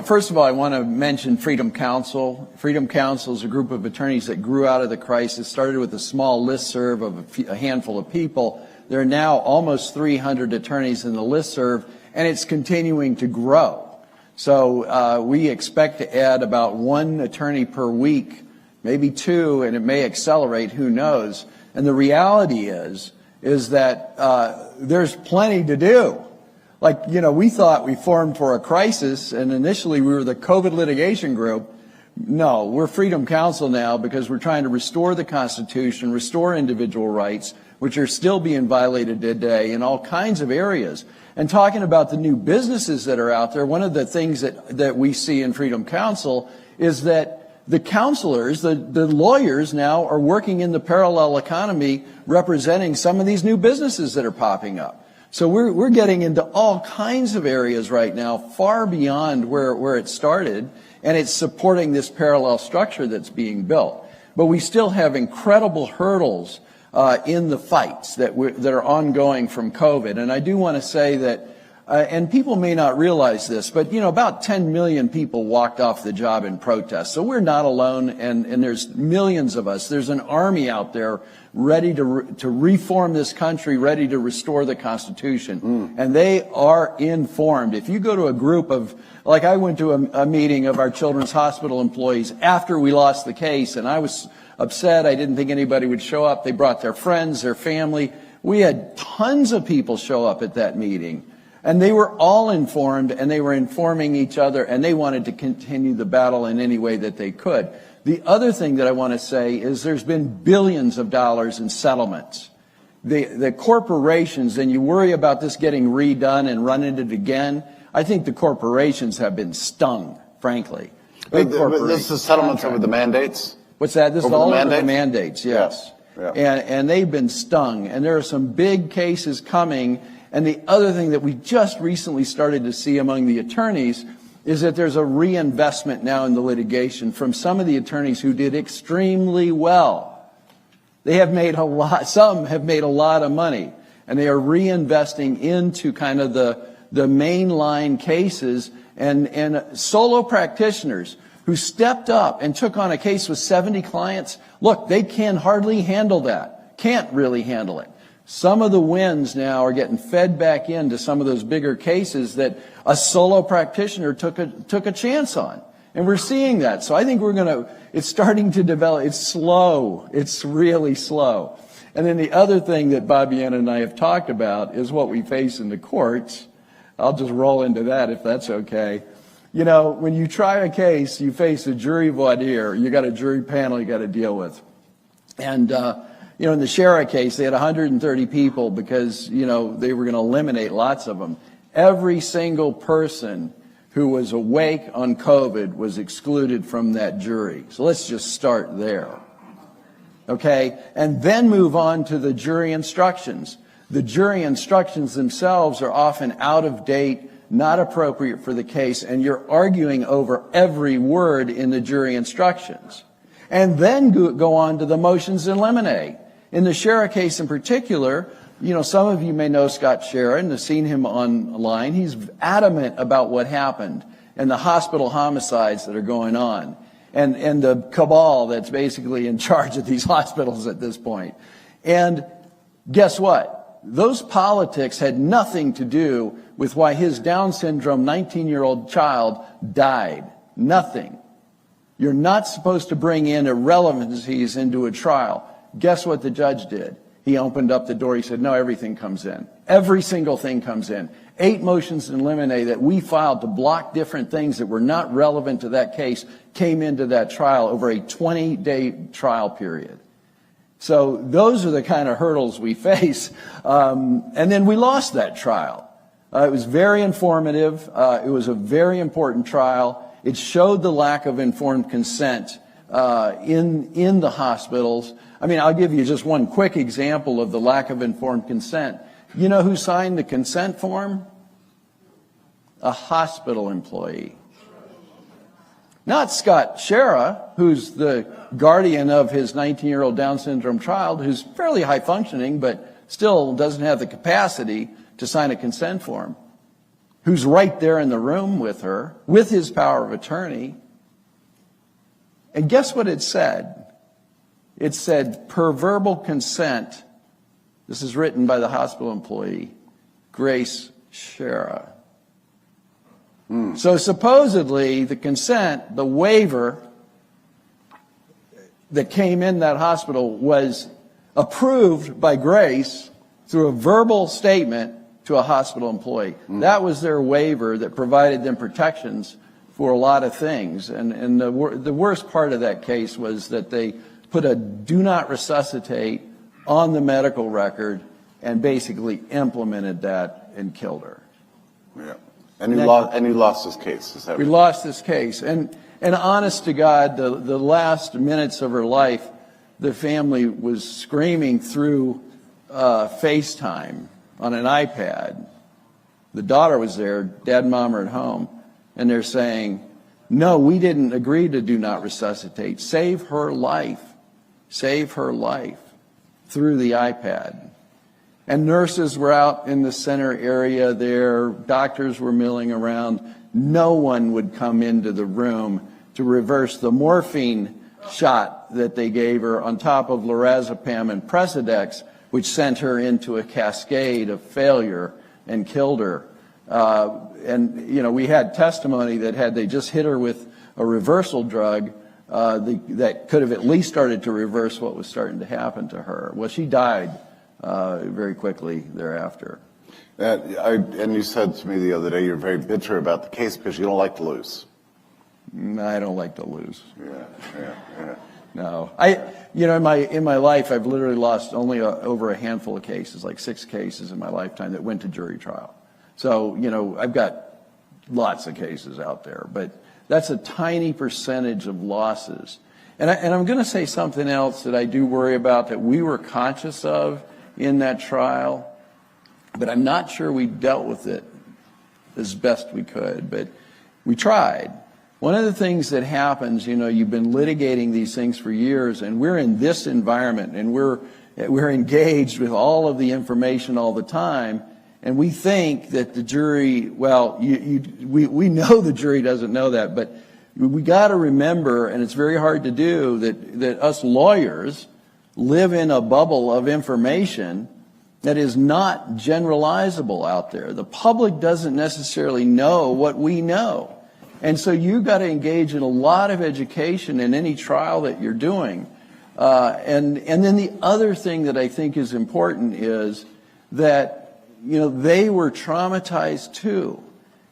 first of all, I want to mention Freedom Council. Freedom Council is a group of attorneys that grew out of the crisis, started with a small listserv of a handful of people. There are now almost 300 attorneys in the listserv, and it's continuing to grow. So we expect to add about 1 attorney per week maybe 2, and it may accelerate, who knows. And the reality is that there's plenty to do. Like, we thought we formed for a crisis, and initially we were the COVID litigation group. No, we're Freedom Council now because we're trying to restore the Constitution, restore individual rights, which are still being violated today in all kinds of areas. And talking about the new businesses that are out there, one of the things that we see in Freedom Council is that the counselors, the lawyers now are working in the parallel economy representing some of these new businesses that are popping up. So we're getting into all kinds of areas right now, far beyond where it started, and it's supporting this parallel structure that's being built. But we still have incredible hurdles in the fights that are ongoing from COVID. And I do want to say that, and people may not realize this, but about 10 million people walked off the job in protest. So we're not alone, and there's millions of us. There's an army out there ready to reform this country, ready to restore the Constitution. And they are informed. If you go to a group of, like I went to a meeting of our Children's Hospital employees after we lost the case, and I was upset. I didn't think anybody would show up. They brought their friends, their family. We had tons of people show up at that meeting. And they were all informed, and they were informing each other, and they wanted to continue the battle in any way that they could. The other thing that I want to say is there's been billions of dollars in settlements. The corporations, and you worry about this getting redone and running it again, I think the corporations have been stung, frankly. Big corporations. This is settlements over the mandates? What's that? This is all over the mandates, yes. Yeah. And they've been stung. And there are some big cases coming. And the other thing that we just recently started to see among the attorneys is that there's a reinvestment now in the litigation from some of the attorneys who did extremely well. They have made a lot, some have made a lot of money, and they are reinvesting into kind of the mainline cases, and solo practitioners who stepped up and took on a case with 70 clients. Look, they can hardly handle that, can't really handle it. Some of the wins now are getting fed back into some of those bigger cases that a solo practitioner took a chance on. And we're seeing that. So I think it's starting to develop. It's slow. It's really slow. And then the other thing that Bobiana and I have talked about is what we face in the courts. I'll just roll into that if that's okay. When you try a case, you face a jury voir dire. You got a jury panel you got to deal with. And, in the Shera case, they had 130 people because, they were going to eliminate lots of them. Every single person who was awake on COVID was excluded from that jury. So let's just start there. Okay? And then move on to the jury instructions. The jury instructions themselves are often out of date, not appropriate for the case, and you're arguing over every word in the jury instructions. And then go on to the motions in limine. In the Shera case in particular, some of you may know Scott Shera and have seen him online. He's adamant about what happened and the hospital homicides that are going on and the cabal that's basically in charge of these hospitals at this point. And guess what? Those politics had nothing to do with why his Down syndrome 19-year-old child died. Nothing. You're not supposed to bring in irrelevancies into a trial. Guess what the judge did? He opened up the door. He said, no, everything comes in. Every single thing comes in. 8 motions in limine that we filed to block different things that were not relevant to that case came into that trial over a 20-day trial period. So those are the kind of hurdles we face. And then we lost that trial. It was very informative. It was a very important trial. It showed the lack of informed consent in the hospitals. I'll give you just one quick example of the lack of informed consent. You know who signed the consent form? A hospital employee. Not Scott Shera, who's the guardian of his 19-year-old Down syndrome child, who's fairly high functioning, but still doesn't have the capacity to sign a consent form, who's right there in the room with her, with his power of attorney. And guess what it said? It said, per verbal consent, this is written by the hospital employee, Grace Shera. So supposedly the consent, the waiver, that came in that hospital was approved by Grace through a verbal statement to a hospital employee. That was their waiver that provided them protections for a lot of things. And the worst part of that case was that they put a do not resuscitate on the medical record and basically implemented that and killed her. Yeah. And you lost this case, is that We right? lost this case. And honest to God, the last minutes of her life, the family was screaming through FaceTime on an iPad. The daughter was there, dad and mom are at home, and they're saying, no, we didn't agree to do not resuscitate. Save her life. Save her life through the iPad. And nurses were out in the center area there. Doctors were milling around. No one would come into the room to reverse the morphine shot that they gave her on top of lorazepam and Presidex, which sent her into a cascade of failure and killed her. And, you know, we had testimony that had they just hit her with a reversal drug, that could have at least started to reverse what was starting to happen to her. Well, she died very quickly thereafter. And you said to me the other day you're very bitter about the case because you don't like to lose. I don't like to lose. Yeah. No, you know, in my life, I've literally lost only over a handful of cases, like 6 cases in my lifetime that went to jury trial. So, you know, I've got lots of cases out there, but that's a tiny percentage of losses. And I'm going to say something else that I do worry about that we were conscious of in that trial, but I'm not sure we dealt with it as best we could, but we tried. One of the things that happens, you know, you've been litigating these things for years, and we're in this environment, and we're engaged with all of the information all the time, and we think that the jury, well, we know the jury doesn't know that, but we got to remember, and it's very hard to do, that us lawyers live in a bubble of information that is not generalizable out there. The public doesn't necessarily know what we know. And so you've got to engage in a lot of education in any trial that you're doing. And then the other thing that I think is important is that, you know, they were traumatized too.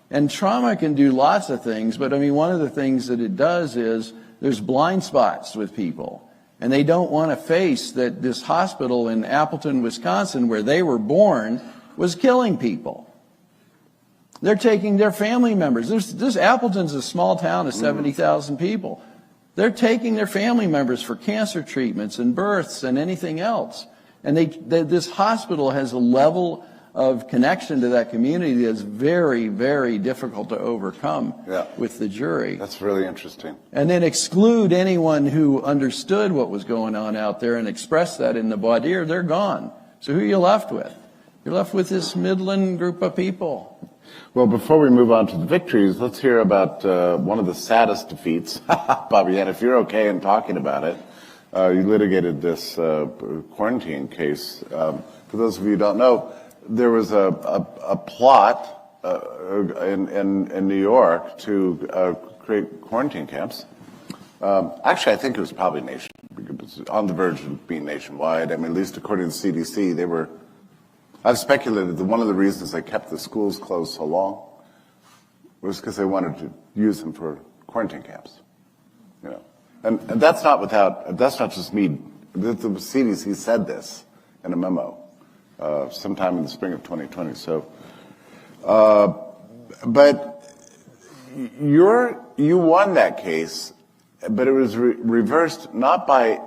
And trauma can do lots of things, but I mean, one of the things that it does is there's blind spots with people. And they don't want to face that this hospital in Appleton, Wisconsin, where they were born, was killing people. They're taking their family members. Appleton's a small town of 70,000 people. They're taking their family members for cancer treatments and births and anything else. And this hospital has a level of connection to that community that's very, very difficult to overcome with the jury. That's really interesting. And then exclude anyone who understood what was going on out there and expressed that in the voir dire. They're gone. So who are you left with? You're left with this Midland group of people. Well, before we move on to the victories, let's hear about one of the saddest defeats. Bobby, and if you're okay in talking about it, you litigated this quarantine case. For those of you who don't know, there was a plot in New York to create quarantine camps. Actually, I think it was probably it was on the verge of being nationwide. I mean, at least according to the CDC, I've speculated that one of the reasons they kept the schools closed so long was because they wanted to use them for quarantine camps. You know, and that's not just me. The CDC said this in a memo sometime in the spring of 2020. So, but you won that case, but it was reversed not by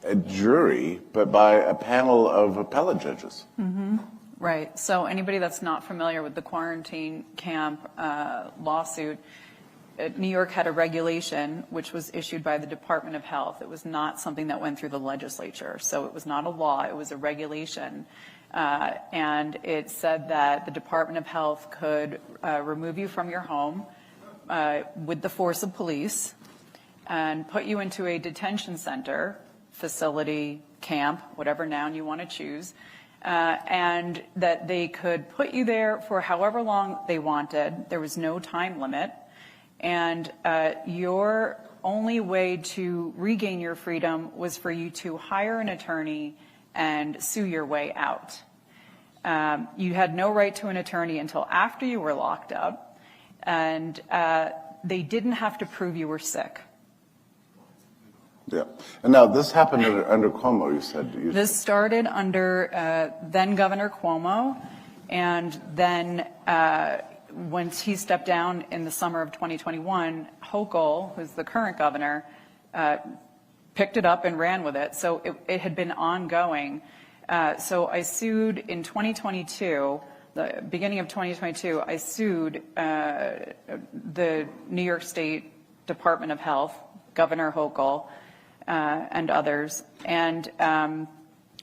a jury, but by a panel of appellate judges. Mm-hmm. Right. So anybody that's not familiar with the quarantine camp lawsuit, New York had a regulation which was issued by the Department of Health. It was not something that went through the legislature. So it was not a law. It was a regulation. And it said that the Department of Health could remove you from your home with the force of police and put you into a detention center, facility, camp, whatever noun you want to choose, and that they could put you there for however long they wanted. There was no time limit. And your only way to regain your freedom was for you to hire an attorney and sue your way out. You had no right to an attorney until after you were locked up, and they didn't have to prove you were sick. Yeah. And now this happened under Cuomo, you said. This started under then Governor Cuomo, and then once he stepped down in the summer of 2021, Hochul, who's the current governor, picked it up and ran with it. So it had been ongoing. So I sued in 2022, the beginning of 2022, I sued the New York State Department of Health, Governor Hochul, and others. And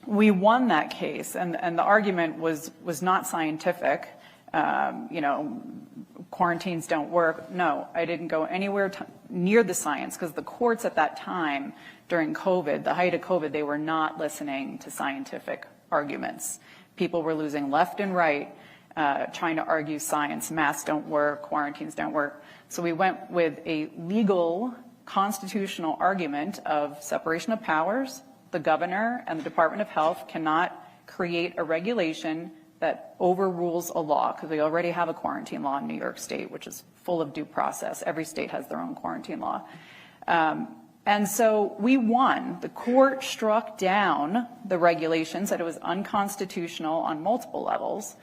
we won that case. And the argument was not scientific. Quarantines don't work. No, I didn't go anywhere near the science, because the courts at that time during COVID, the height of COVID, they were not listening to scientific arguments. People were losing left and right, trying to argue science. Masks don't work, quarantines don't work. So we went with a legal constitutional argument of separation of powers. The governor and the Department of Health cannot create a regulation that overrules a law, because we already have a quarantine law in New York State, which is full of due process. Every state has their own quarantine law. And so we won. The court struck down the regulations, that it was unconstitutional on multiple levels.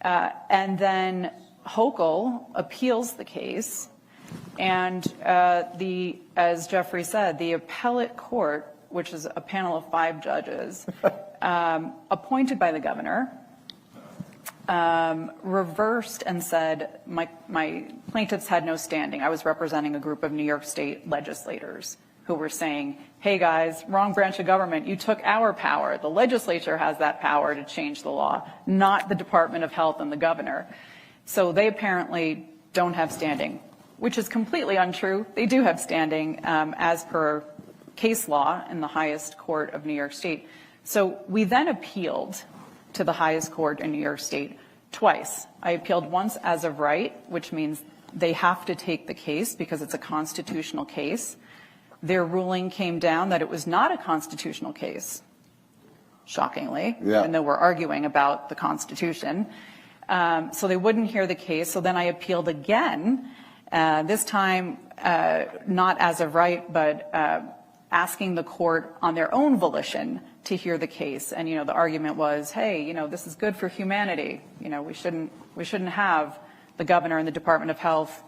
And then Hochul appeals the case. And as Jeffrey said, the appellate court, which is a panel of 5 judges, appointed by the governor, reversed and said my plaintiffs had no standing. I was representing a group of New York State legislators who were saying, hey guys, wrong branch of government, you took our power. The legislature has that power to change the law, not the Department of Health and the governor. So they apparently don't have standing, which is completely untrue. They do have standing as per case law in the highest court of New York State. So we then appealed to the highest court in New York State twice. I appealed once as of right, which means they have to take the case because it's a constitutional case. Their ruling came down that it was not a constitutional case, shockingly, even though we're arguing about the Constitution. So they wouldn't hear the case. So then I appealed again, this time not as of right, but asking the court on their own volition to hear the case. And, the argument was, hey, this is good for humanity. We shouldn't have the governor and the Department of Health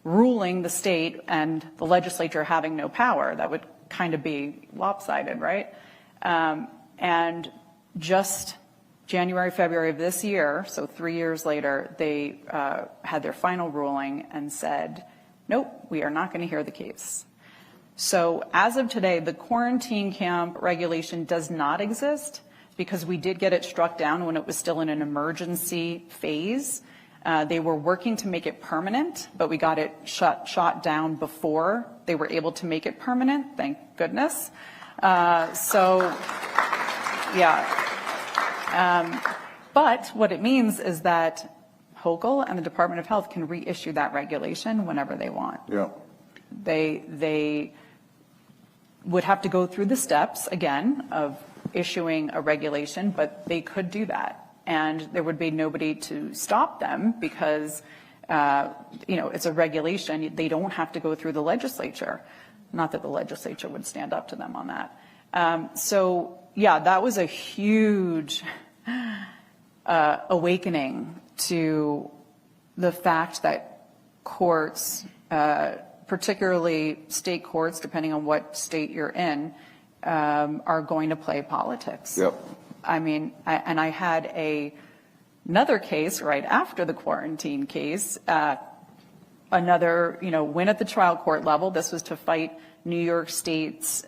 ruling the state and the legislature having no power. That would kind of be lopsided, right? And just January, February of this year, so 3 years later, they had their final ruling and said, nope, we are not going to hear the case. So as of today, the quarantine camp regulation does not exist because we did get it struck down when it was still in an emergency phase. They were working to make it permanent, but we got it shot down before they were able to make it permanent, thank goodness. But what it means is that Hochul and the Department of Health can reissue that regulation whenever they want. Yeah. They would have to go through the steps, again, of issuing a regulation, but they could do that. And there would be nobody to stop them because, it's a regulation. They don't have to go through the legislature. Not that the legislature would stand up to them on that. That was a huge awakening to the fact that courts, particularly state courts, depending on what state you're in, are going to play politics. Yep. I mean, I had another case right after the quarantine case, another, win at the trial court level. This was to fight New York State's,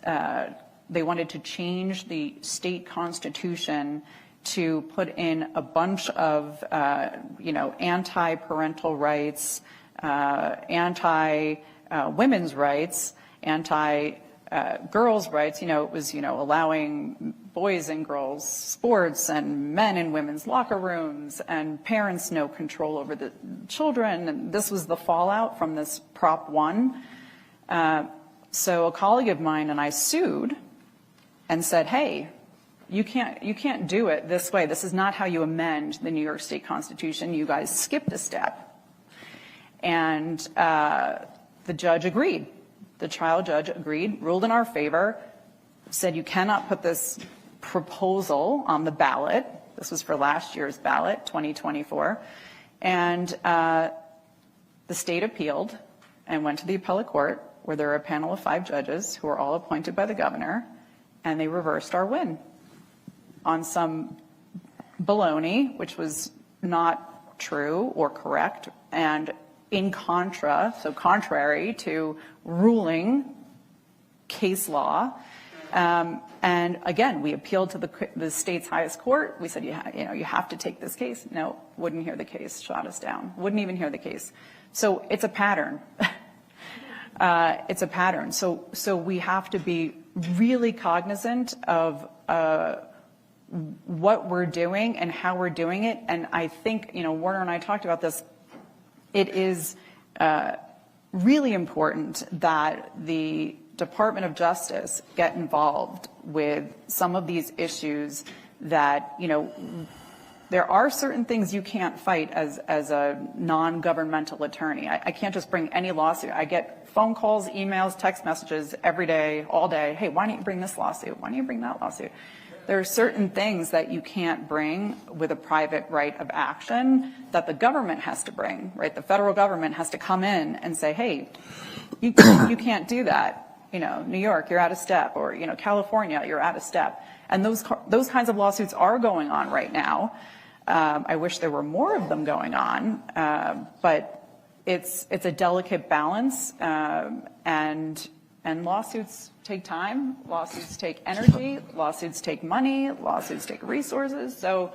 they wanted to change the state constitution to put in a bunch of, anti-parental rights, anti-women's rights, girls' rights, it was, allowing boys and girls sports and men and women's locker rooms and parents no control over the children. And this was the fallout from this Prop 1. So a colleague of mine and I sued and said, hey, you can't do it this way. This is not how you amend the New York State Constitution. You guys skipped a step. And the judge agreed. The trial judge agreed, ruled in our favor, said you cannot put this proposal on the ballot. This was for last year's ballot, 2024. And the state appealed and went to the appellate court, where there are a panel of 5 judges who are all appointed by the governor, and they reversed our win on some baloney, which was not true or correct, and contrary to ruling case law. And again, we appealed to the state's highest court. We said, you have to take this case. No, wouldn't hear the case, shot us down. Wouldn't even hear the case. So it's a pattern. It's a pattern. So we have to be really cognizant of what we're doing and how we're doing it. And I think, Warner and I talked about this. It is really important that the Department of Justice get involved with some of these issues that, there are certain things you can't fight as a non-governmental attorney. I can't just bring any lawsuit. I get phone calls, emails, text messages every day, all day. Hey, why don't you bring this lawsuit? Why don't you bring that lawsuit? There are certain things that you can't bring with a private right of action that the government has to bring, right? The federal government has to come in and say, hey, you can't do that. New York, you're out of step, or, California, you're out of step. And those kinds of lawsuits are going on right now. I wish there were more of them going on, but it's a delicate balance, and lawsuits take time, lawsuits take energy, lawsuits take money, lawsuits take resources. So,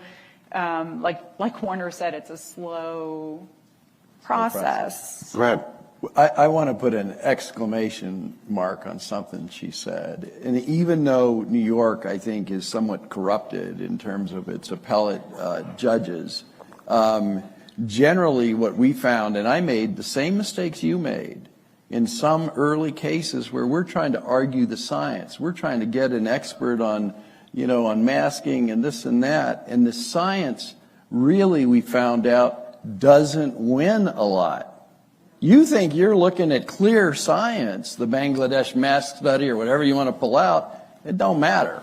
like Warner said, it's a slow process. Go ahead. I want to put an exclamation mark on something she said. And even though New York, I think, is somewhat corrupted in terms of its appellate judges, generally what we found, and I made the same mistakes you made, in some early cases where we're trying to argue the science. We're trying to get an expert on, on masking and this and that. And the science really, we found out, doesn't win a lot. You think you're looking at clear science, the Bangladesh mask study or whatever you want to pull out, it don't matter.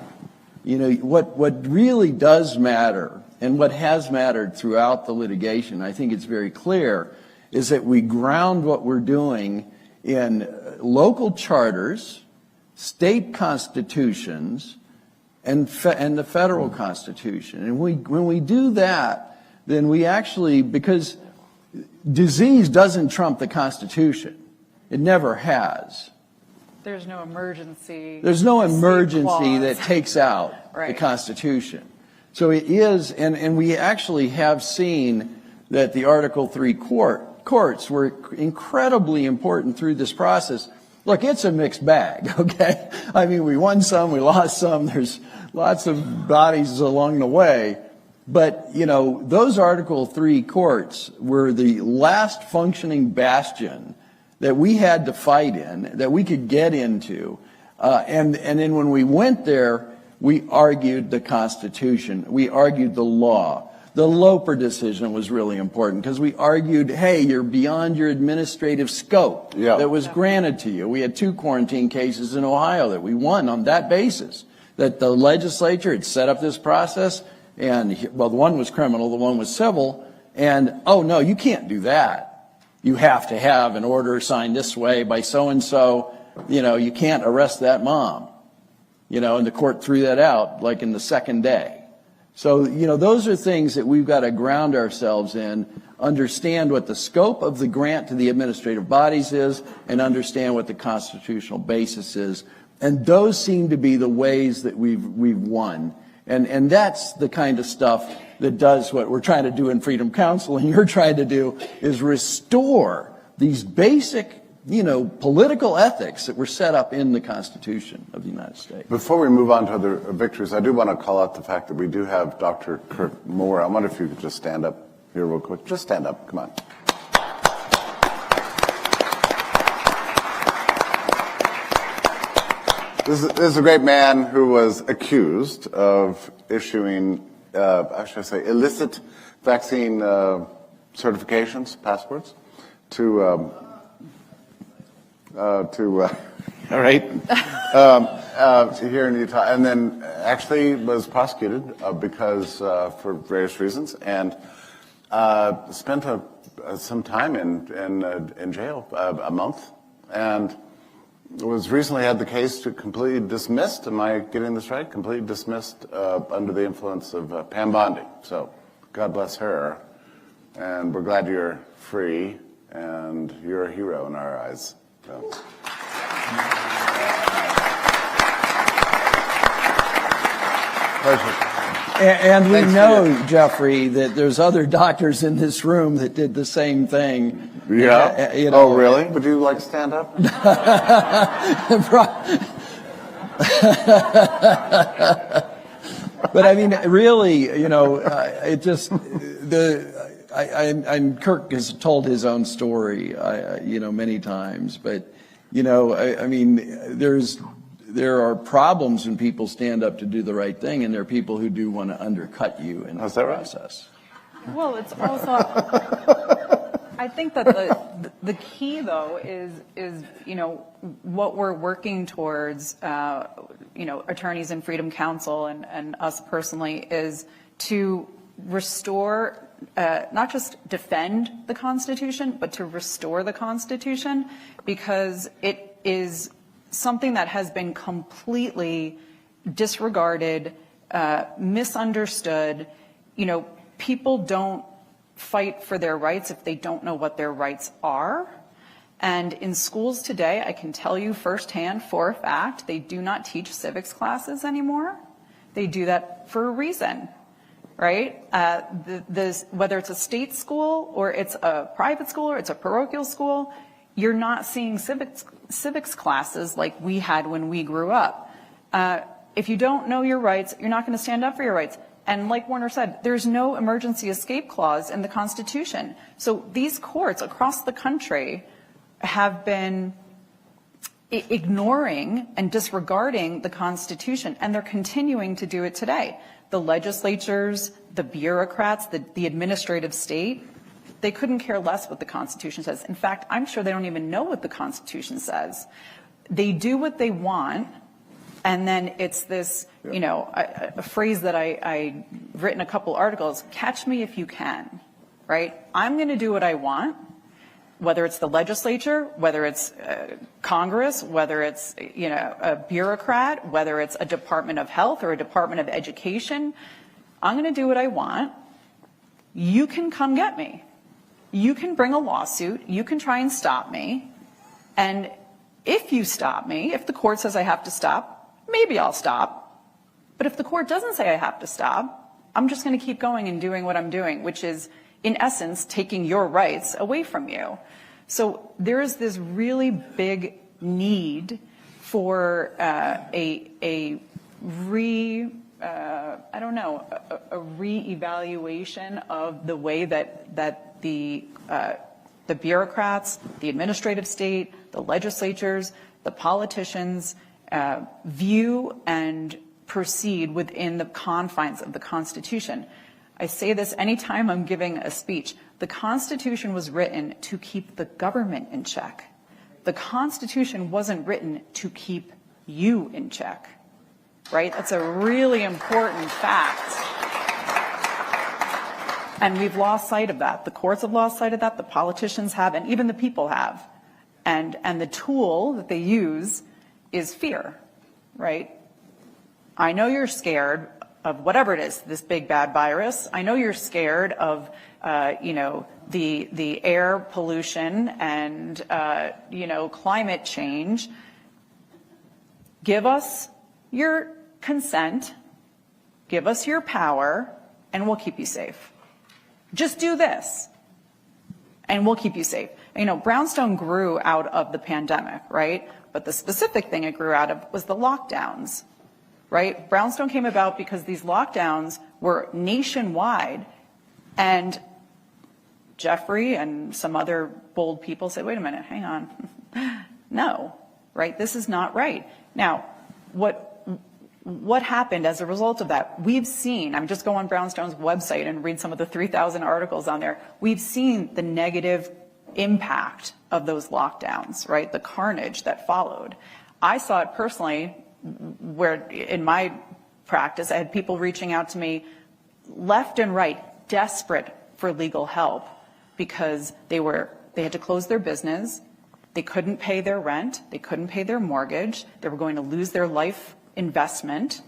What really does matter, and what has mattered throughout the litigation, I think it's very clear, is that we ground what we're doing in local charters, state constitutions, and the federal constitution. And when we do that, then we actually, because disease doesn't trump the Constitution. It never has. There's no emergency. There's no emergency clause that takes out right. the Constitution. So it is, and we actually have seen that the Article 3 courts were incredibly important through this process. Look, it's a mixed bag, okay? I mean, we won some, we lost some, there's lots of bodies along the way. But, those Article 3 courts were the last functioning bastion that we had to fight in, that we could get into. And then when we went there, we argued the Constitution. We argued the law. The Loper decision was really important because we argued, hey, you're beyond your administrative scope that was granted to you. We had 2 quarantine cases in Ohio that we won on that basis, that the legislature had set up this process. And, well, the one was criminal, the one was civil, and, oh, no, you can't do that. You have to have an order signed this way by so-and-so. You can't arrest that mom. And the court threw that out, like in the second day. So, those are things that we've got to ground ourselves in, understand what the scope of the grant to the administrative bodies is, and understand what the constitutional basis is. And those seem to be the ways that we've won. And that's the kind of stuff that does what we're trying to do in Freedom Council and you're trying to do, is restore these basic political ethics that were set up in the Constitution of the United States. Before we move on to other victories, I do want to call out the fact that we do have Dr. Kirk Moore. I wonder if you could just stand up here real quick. Just stand up. Come on. This is a great man who was accused of issuing, how should I say, illicit vaccine certifications, passports, to all right, here in Utah, and then actually was prosecuted because for various reasons, and spent some time in jail, a month, and was recently had the case completely dismissed. Am I getting this right? Completely dismissed under the influence of Pam Bondi. So God bless her, and we're glad you're free, and you're a hero in our eyes. So. Pleasure. And we know, Jeffrey, that there's other doctors in this room that did the same thing. Yeah. Oh, really? Would you like to stand up? But I mean, really, it just Kirk has told his own story, many times. But I mean, there are problems when people stand up to do the right thing, and there are people who do want to undercut you in the process. Well, it's also, I think that the key, though, is what we're working towards, attorneys in Freedom Council and us personally, is to restore, not just defend the Constitution, but to restore the Constitution, because it is something that has been completely disregarded, misunderstood. People don't fight for their rights if they don't know what their rights are. And in schools today, I can tell you firsthand, for a fact, they do not teach civics classes anymore. They do that for a reason, right? Whether it's a state school or it's a private school or it's a parochial school, you're not seeing civics classes like we had when we grew up. If you don't know your rights, you're not going to stand up for your rights. And like Warner said, there's no emergency escape clause in the Constitution. So these courts across the country have been ignoring and disregarding the Constitution, and they're continuing to do it today. The legislatures, the bureaucrats, the administrative state, they couldn't care less what the Constitution says. In fact, I'm sure they don't even know what the Constitution says. They do what they want, and then it's this, a phrase that I've written a couple articles, catch me if you can, right? I'm going to do what I want, whether it's the legislature, whether it's Congress, whether it's, a bureaucrat, whether it's a Department of Health or a Department of Education. I'm going to do what I want. You can come get me. You can bring a lawsuit, you can try and stop me, and if you stop me, if the court says I have to stop, maybe I'll stop. But if the court doesn't say I have to stop, I'm just going to keep going and doing what I'm doing, which is, in essence, taking your rights away from you. So there is this really big need for a re-evaluation of the way that the bureaucrats, the administrative state, the legislatures, the politicians view and proceed within the confines of the Constitution. I say this anytime I'm giving a speech. The Constitution was written to keep the government in check. The Constitution wasn't written to keep you in check, right? That's a really important fact. And we've lost sight of that. The courts have lost sight of that, the politicians have, and even the people have. And the tool that they use is fear, right? I know you're scared of whatever it is, this big bad virus. I know you're scared of, the air pollution and, climate change. Give us your consent, give us your power, and we'll keep you safe. Just do this, and we'll keep you safe. Brownstone grew out of the pandemic, right? But the specific thing it grew out of was the lockdowns, right? Brownstone came about because these lockdowns were nationwide, and Jeffrey and some other bold people said, wait a minute, hang on. No, right? This is not right. Now, what happened as a result of that? We've seen, just go on Brownstone's website and read some of the 3,000 articles on there. We've seen the negative impact of those lockdowns, right? The carnage that followed. I saw it personally where in my practice, I had people reaching out to me left and right, desperate for legal help because they had to close their business. They couldn't pay their rent. They couldn't pay their mortgage. They were going to lose their life investment.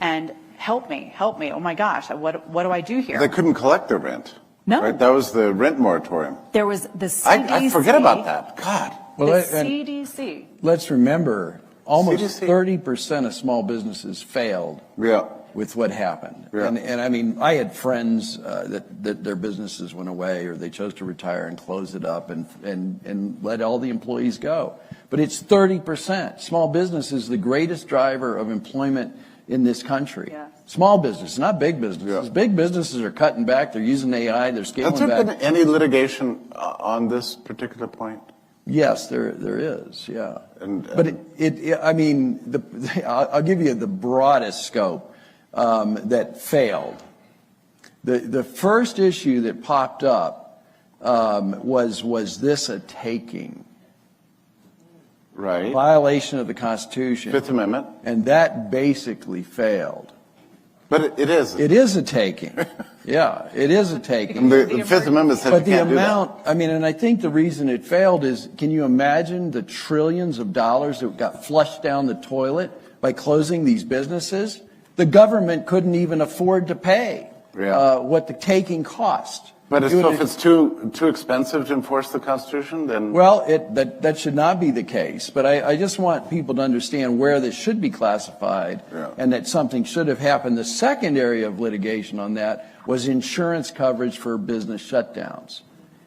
And help me. Oh my gosh, what do I do here? They couldn't collect their rent. No. Right? That was the rent moratorium. There was the CDC. I forget about that. God. The CDC. Let's remember, almost CDC. 30% of small businesses failed. Yeah. With what happened. Yeah. And I had friends that their businesses went away or they chose to retire and close it up and let all the employees go. But it's 30%. Small business is the greatest driver of employment in this country. Yes. Small business, not big businesses. Yeah. Big businesses are cutting back. They're using AI. They're scaling Has there back. been any litigation on this particular point? Yes, there is. Yeah. But I'll give you the broadest scope. That failed. The first issue that popped up was this a taking? Right. Violation of the Constitution. Fifth Amendment. And that basically failed. But it is. It is a taking. Yeah, it is a taking. The Fifth Amendment says But you the can't amount, do that. and I think the reason it failed is, can you imagine the trillions of dollars that got flushed down the toilet by closing these businesses? The government couldn't even afford to pay what the taking cost. But if it's too expensive to enforce the Constitution, then... Well, that should not be the case. But I just want people to understand where this should be classified and that something should have happened. The second area of litigation on that was insurance coverage for business shutdowns.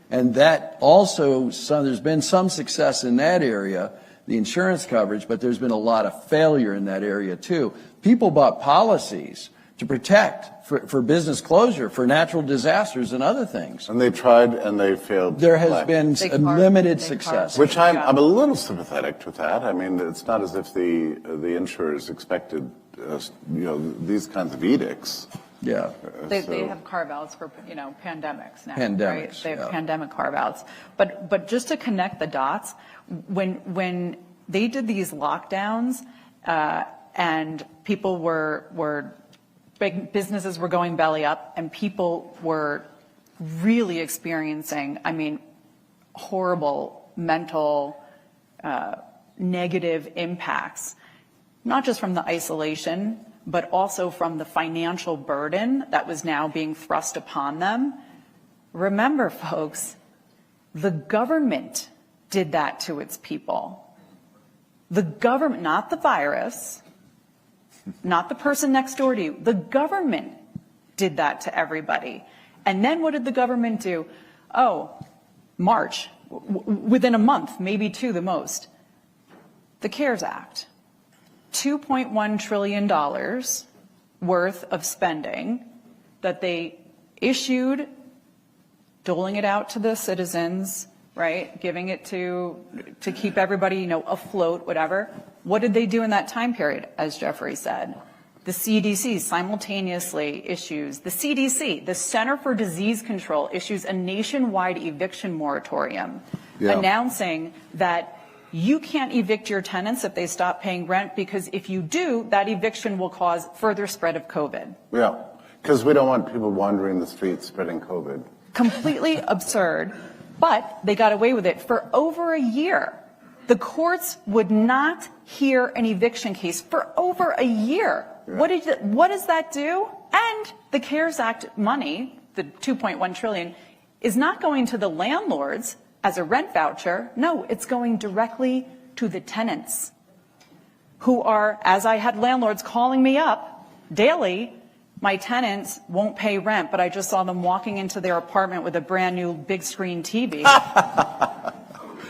And that also, there's been some success in that area, the insurance coverage, but there's been a lot of failure in that area too. People bought policies to protect for business closure, for natural disasters and other things. And they tried and they failed. There has been a limited success. Which I'm a little sympathetic with that. I mean, it's not as if the insurers expected, these kinds of edicts. Yeah. They have carve-outs for, pandemics now. Pandemics, right? They have pandemic carve-outs. But just to connect the dots, when they did these lockdowns and people were big businesses were going belly up and people were really experiencing, horrible mental negative impacts, not just from the isolation, but also from the financial burden that was now being thrust upon them. Remember, folks, the government did that to its people. The government, not the virus, not the person next door to you, the government did that to everybody. And then what did the government do? March, within a month, maybe two the most, the CARES Act. $2.1 trillion worth of spending that they issued, doling it out to the citizens, right? Giving it to keep everybody, afloat, whatever. What did they do in that time period, as Jeffrey said? The CDC simultaneously issues, the CDC, the Center for Disease Control, issues a nationwide eviction moratorium, announcing that you can't evict your tenants if they stop paying rent, because if you do, that eviction will cause further spread of COVID. Yeah, because we don't want people wandering the streets spreading COVID. Completely absurd, but they got away with it for over a year. The courts would not hear an eviction case for over a year. Yeah. What does that do? And the CARES Act money, the $2.1 trillion, is not going to the landlords as a rent voucher. No, it's going directly to the tenants who are, as I had landlords calling me up daily, my tenants won't pay rent, but I just saw them walking into their apartment with a brand new big screen TV.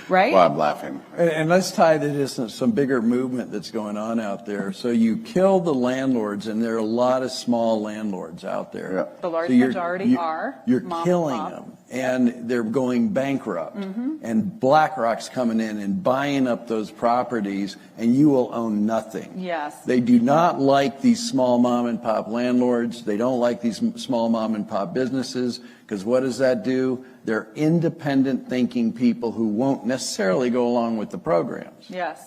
right? Well, I'm laughing. And let's tie this to some bigger movement that's going on out there. So you kill the landlords, and there are a lot of small landlords out there. Yeah. The large So majority are You're mom and killing pop. them, and they're going bankrupt. And BlackRock's coming in and buying up those properties, and you will own nothing. Yes. They do not like these small mom and pop landlords. They don't like these small mom and pop businesses, because what does that do? They're independent thinking people who won't necessarily go along with the programs. Yes.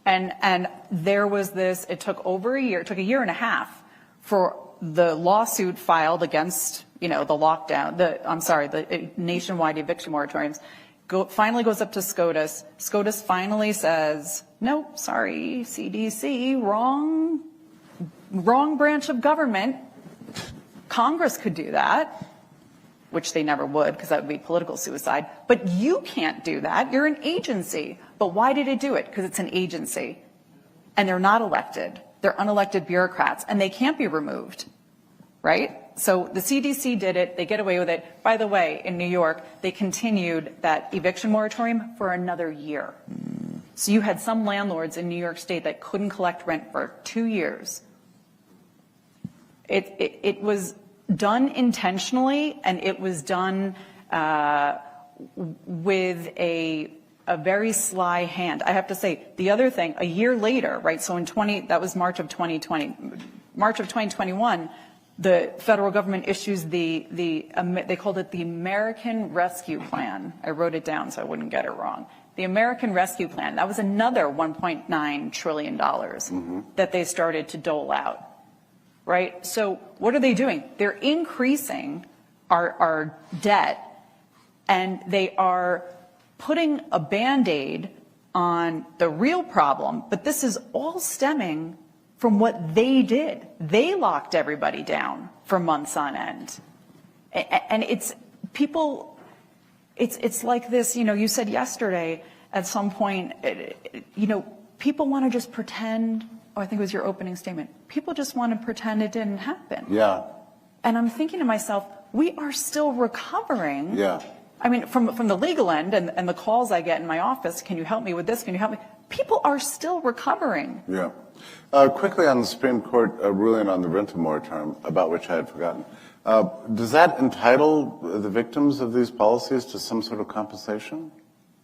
And there was this, it took over a year, it took a year and a half for the lawsuit filed against, the lockdown, the nationwide eviction moratoriums, finally goes up to SCOTUS. SCOTUS finally says, nope, sorry, CDC, wrong branch of government. Congress could do that, which they never would, because that would be political suicide. But you can't do that. You're an agency. But why did it do it? Because it's an agency. And they're not elected. They're unelected bureaucrats, and they can't be removed, right? So the CDC did it. They get away with it. By the way, in New York, they continued that eviction moratorium for another year. So you had some landlords in New York State that couldn't collect rent for 2 years. It was done intentionally, and it was done with a very sly hand. I have to say, the other thing, a year later, right, so that was March of 2020. March of 2021, the federal government issues they called it the American Rescue Plan. I wrote it down so I wouldn't get it wrong. The American Rescue Plan, that was another $1.9 trillion that they started to dole out. Right? So what are they doing? They're increasing our debt, and they are putting a Band-Aid on the real problem. But this is all stemming from what they did. They locked everybody down for months on end. And it's like this, you said yesterday at some point, people want to just pretend. Oh, I think it was your opening statement. People just want to pretend it didn't happen. Yeah. And I'm thinking to myself, we are still recovering. Yeah. I mean, from the legal end and the calls I get in my office, can you help me with this? Can you help me? People are still recovering. Yeah. Quickly on the Supreme Court ruling on the rental moratorium, about which I had forgotten. Does that entitle the victims of these policies to some sort of compensation?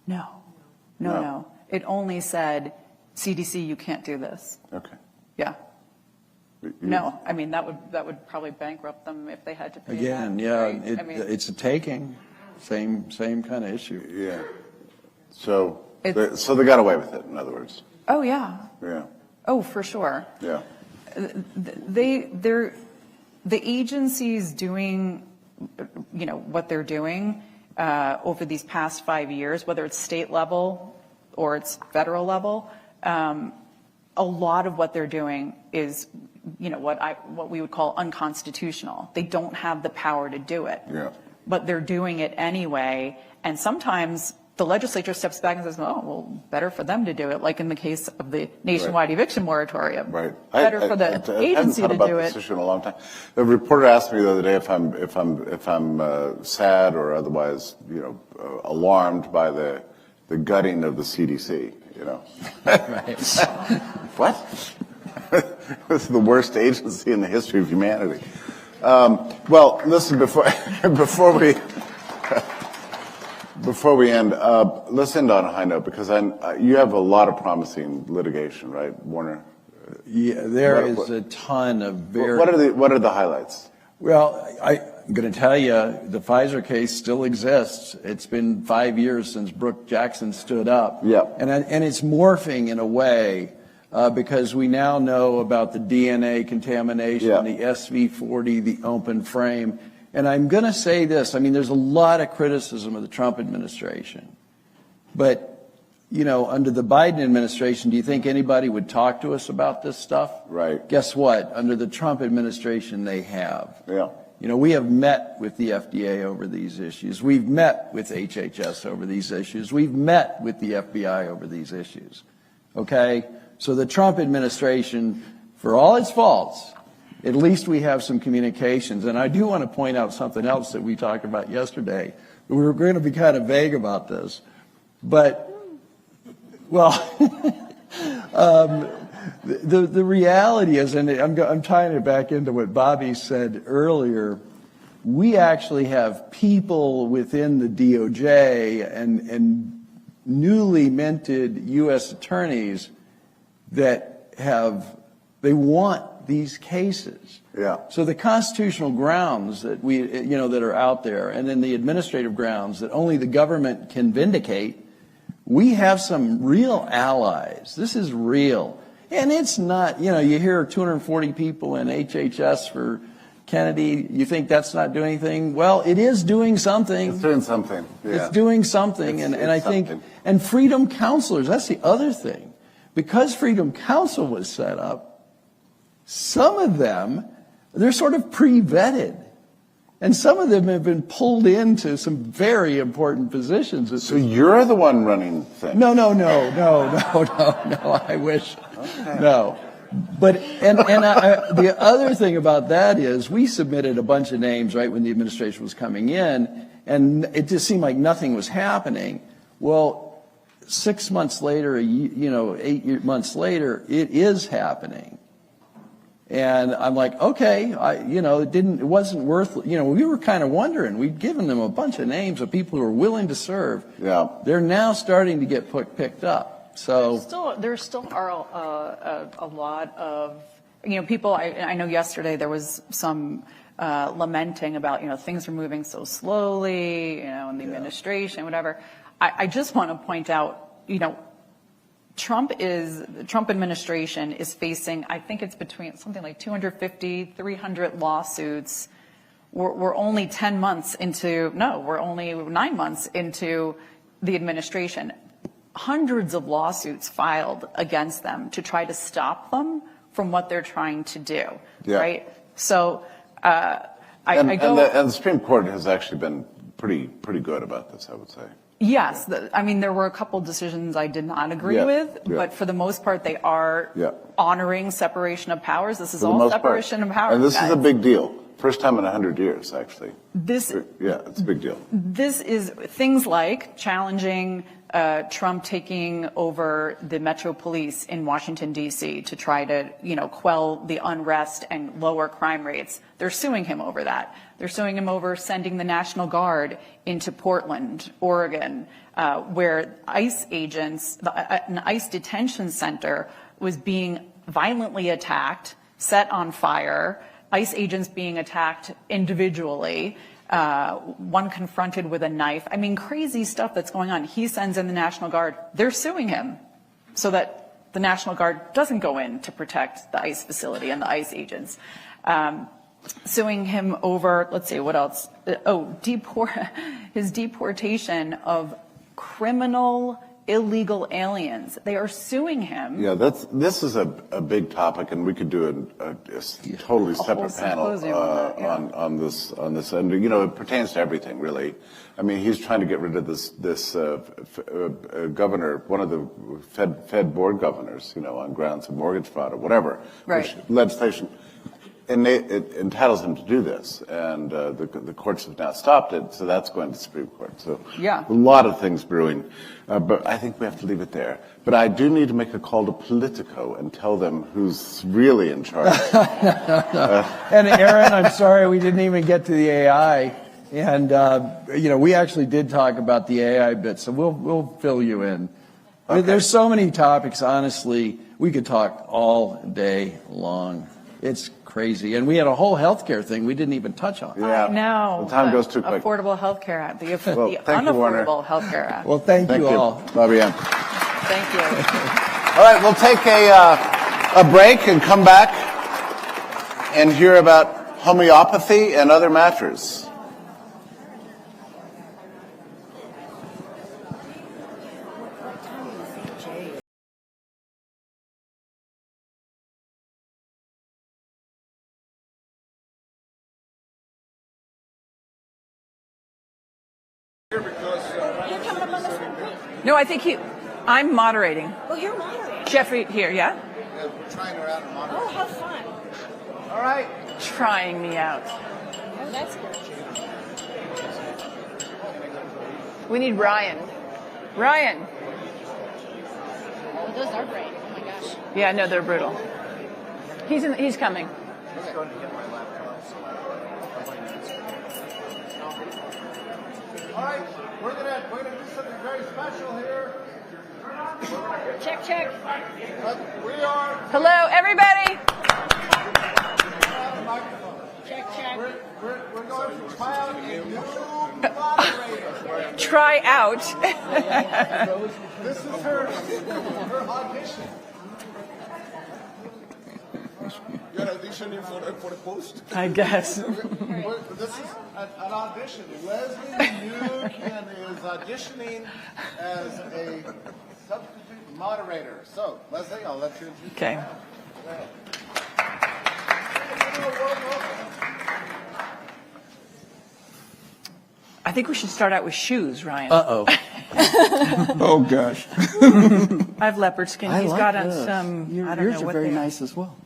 No. It only said, CDC, you can't do this. Okay. Yeah. No, I mean, that would probably bankrupt them if they had to pay Again, that, yeah, right? it's a taking. Same kind of issue. Yeah. So they got away with it, in other words. Oh, yeah. Yeah. Oh, for sure. Yeah. The agencies doing, what they're doing over these past 5 years, whether it's state level or it's federal level, a lot of what they're doing is, what we would call unconstitutional. They don't have the power to do it. Yeah. But they're doing it anyway. And sometimes the legislature steps back and says, oh, well, better for them to do it, like in the case of the nationwide eviction moratorium. Right. Better for the agency to do I haven't thought about it. this issue in a long time. The reporter asked me the other day if I'm sad or otherwise, alarmed by the gutting of the CDC. Right. What? This is the worst agency in the history of humanity. Well, listen, before we end, let's end on a high note, because you have a lot of promising litigation, right, Warner? Yeah, there is a ton of very. What are the highlights? Well, I'm going to tell you, the Pfizer case still exists. It's been 5 years since Brooke Jackson stood up. Yeah. And it's morphing in a way because we now know about the DNA contamination, the SV40, the open frame. And I'm going to say this. I mean, there's a lot of criticism of the Trump administration. But, under the Biden administration, do you think anybody would talk to us about this stuff? Right. Guess what? Under the Trump administration, they have. Yeah. We have met with the FDA over these issues. We've met with HHS over these issues. We've met with the FBI over these issues. Okay? So the Trump administration, for all its faults, at least we have some communications. And I do want to point out something else that we talked about yesterday. We were going to be kind of vague about this. But Well, the reality is, and I'm tying it back into what Bobby said earlier, we actually have people within the DOJ and newly minted U.S. attorneys that they want these cases. Yeah. So the constitutional grounds that that are out there, and then the administrative grounds that only the government can vindicate, we have some real allies. This is real. And it's not, you hear 240 people in HHS for Kennedy. You think that's not doing anything? Well, it is doing something. It's doing something. Yeah. It's doing something. And I think, and freedom counselors, that's the other thing. Because Freedom Council was set up, some of them, they're sort of pre-vetted. And some of them have been pulled into some very important positions. So you're the one running things? No, I wish. Okay. No. But, the other thing about that is we submitted a bunch of names right when the administration was coming in, and it just seemed like nothing was happening. Well, 6 months later, 8 months later, it is happening. And I'm like, okay, it wasn't worth, we were kind of wondering. We'd given them a bunch of names of people who were willing to serve. Yeah. They're now starting to get picked up. So there still are a lot of, people, I know yesterday there was some lamenting about, things are moving so slowly, in the administration, whatever. I just want to point out, Trump administration is facing, I think it's between something like 250, 300 lawsuits. We're only 10 months into, we're only 9 months into the administration. Hundreds of lawsuits filed against them to try to stop them from what they're trying to do, right? So and the Supreme Court has actually been pretty good about this, I would say. Yes, there were a couple decisions I did not agree with, but for the most part, they are honoring separation of powers. This is all separation of powers. And this is a big deal. First time in 100 years, actually. It's a big deal. This is things like challenging Trump taking over the Metro Police in Washington, D.C. to try to, quell the unrest and lower crime rates. They're suing him over that. They're suing him over sending the National Guard into Portland, Oregon, where ICE agents, an ICE detention center was being violently attacked, set on fire, ICE agents being attacked individually, one confronted with a knife. Crazy stuff that's going on. He sends in the National Guard. They're suing him so that the National Guard doesn't go in to protect the ICE facility and the ICE agents. Suing him over, let's see, what else? His deportation of criminal illegal aliens. They are suing him. Yeah, this is a big topic, and we could do a totally separate panel on this, and it pertains to everything, really. He's trying to get rid of this governor, one of the Fed board governors, on grounds of mortgage fraud or whatever, right. Legislation. And it entitles him to do this, and the courts have now stopped it, so that's going to the Supreme Court. So a lot of things brewing, but I think we have to leave it there. But I do need to make a call to Politico and tell them who's really in charge. And Aaron, I'm sorry we didn't even get to the AI, and we actually did talk about the AI bit, so we'll fill you in. Okay. There's so many topics. Honestly, we could talk all day long. It's crazy. And we had a whole healthcare thing we didn't even touch on. Yeah. I know. The time goes too quick. Affordable Health Care Act. The Unaffordable Health Care Act. Well, thank you all. Bobby Ann. Thank you. All right, we'll take a break and come back and hear about homeopathy and other matters. No, I think I'm moderating. Oh, you're moderating. Jeffrey, here, yeah? We're trying her out. Oh, how fun. All right. Trying me out. Oh, that's good. We need Ryan. Ryan. Oh, those are great. Oh my gosh. Yeah, no, they're brutal. He's coming. All right, we're gonna do something very special here. Check, check. We are. Hello, everybody. Check, check. We're going to try out a new moderator. Try out. This is her audition. You're auditioning for a post? I guess. This is an audition. Leslie Newcan is auditioning as a substitute moderator. So, Leslie, I'll let you introduce Okay. yourself. Go ahead. I think we should start out with shoes, Ryan. Uh-oh. Oh, gosh. I have leopard skin. He's got on some, I don't know Yours are what very they are. nice as well.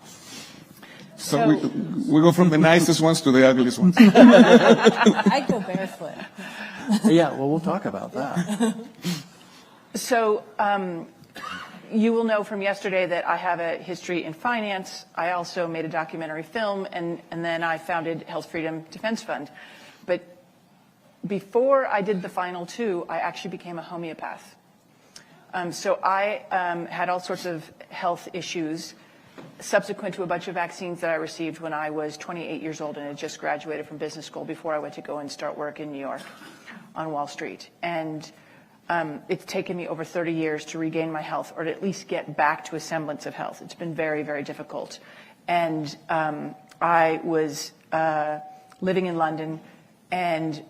So we go from the nicest ones to the ugliest ones. I'd go barefoot. Yeah, well, we'll talk about that. So you will know from yesterday that I have a history in finance. I also made a documentary film, and then I founded Health Freedom Defense Fund. But before I did the final two, I actually became a homeopath. So I had all sorts of health issues subsequent to a bunch of vaccines that I received when I was 28 years old and had just graduated from business school before I went to go and start work in New York on Wall Street. And it's taken me over 30 years to regain my health, or to at least get back to a semblance of health. It's been very, very difficult. And I was living in London and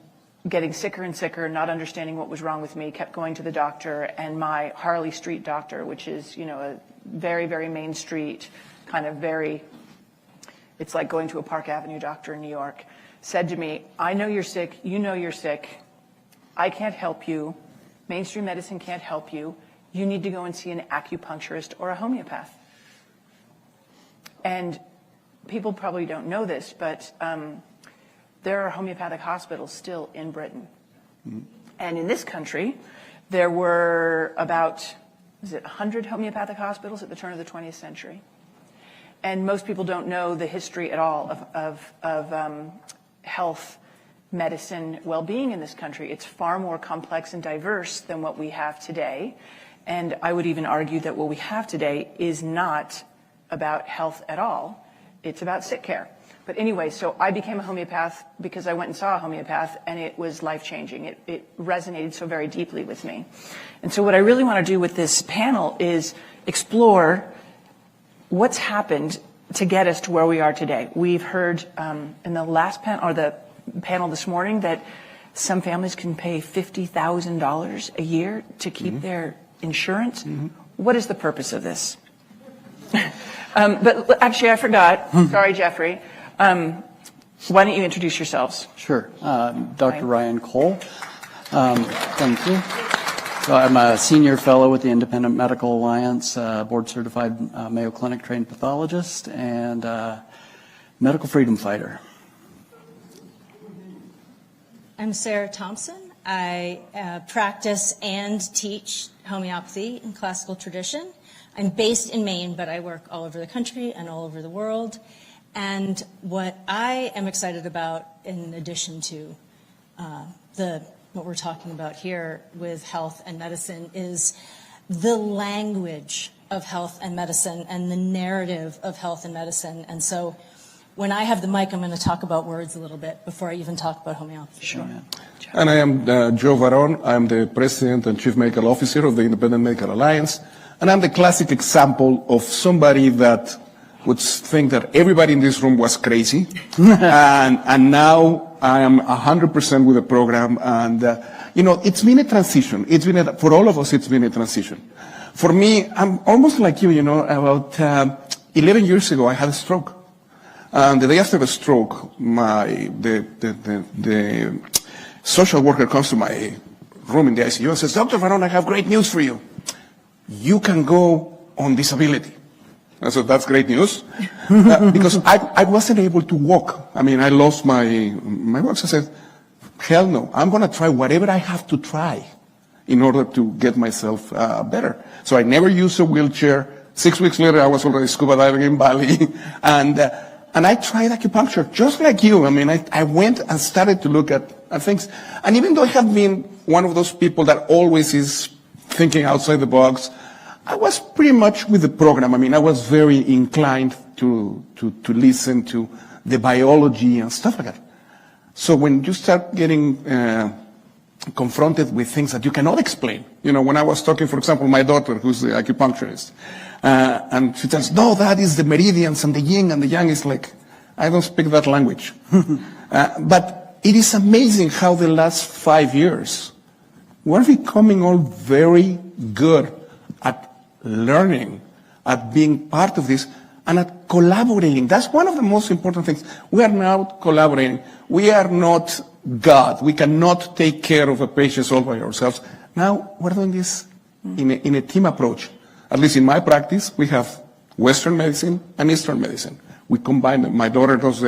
getting sicker and sicker, not understanding what was wrong with me, kept going to the doctor, and my Harley Street doctor, which is, you know, a very, very main street, kind of very, it's like going to a Park Avenue doctor in New York, said to me, I know you're sick, you know you're sick, I can't help you, mainstream medicine can't help you, you need to go and see an acupuncturist or a homeopath. And people probably don't know this, but there are homeopathic hospitals still in Britain. Mm-hmm. And in this country, there were about, 100 homeopathic hospitals at the turn of the 20th century. And most people don't know the history at all of health, medicine, well-being in this country. It's far more complex and diverse than what we have today. And I would even argue that what we have today is not about health at all. It's about sick care. But anyway, so I became a homeopath because I went and saw a homeopath, and it was life-changing. It resonated so very deeply with me. And so what I really want to do with this panel is explore what's happened to get us to where we are today. We've heard in the last panel, or the panel this morning, that some families can pay $50,000 a year to keep their insurance. Mm-hmm. What is the purpose of this? But actually, I forgot. Sorry, Jeffrey. Why don't you introduce yourselves? Sure. Dr. Ryan Cole. Thank you. So I'm a senior fellow with the Independent Medical Alliance, board-certified Mayo Clinic-trained pathologist, and medical freedom fighter. I'm Sarah Thompson. I practice and teach homeopathy in classical tradition. I'm based in Maine, but I work all over the country and all over the world. And what I am excited about, in addition to what we're talking about here with health and medicine, is the language of health and medicine and the narrative of health and medicine. And so when I have the mic, I'm going to talk about words a little bit before I even talk about homeopathy. Sure. And I am Joe Varon. I'm the President and Chief Medical Officer of the Independent Medical Alliance. And I'm the classic example of somebody that would think that everybody in this room was crazy. and now I am 100% with the program. And, it's been a transition. For all of us, it's been a transition. For me, I'm almost like you, about 11 years ago, I had a stroke. And the day after the stroke, the social worker comes to my room in the ICU and says, Dr. Varon, I have great news for you. You can go on disability. And so that's great news, because I wasn't able to walk. I mean, I lost my walk. So I said, hell no, I'm going to try whatever I have to try in order to get myself better. So I never used a wheelchair. 6 weeks later, I was already scuba diving in Bali. And I tried acupuncture, just like you. I mean, I went and started to look at things. And even though I have been one of those people that always is thinking outside the box, I was pretty much with the program. I mean, I was very inclined to listen to the biology and stuff like that. So when you start getting confronted with things that you cannot explain, you know, when I was talking, for example, my daughter, who's the acupuncturist, and she says, no, that is the meridians and the yin and the yang. Is like, I don't speak that language. But it is amazing how the last 5 years, we're becoming all very good at learning, at being part of this, and at collaborating. That's one of the most important things. We are now collaborating. We are not God. We cannot take care of a patient all by ourselves. Now we're doing this in a team approach. At least in my practice, we have Western medicine and Eastern medicine. We combine them. My daughter does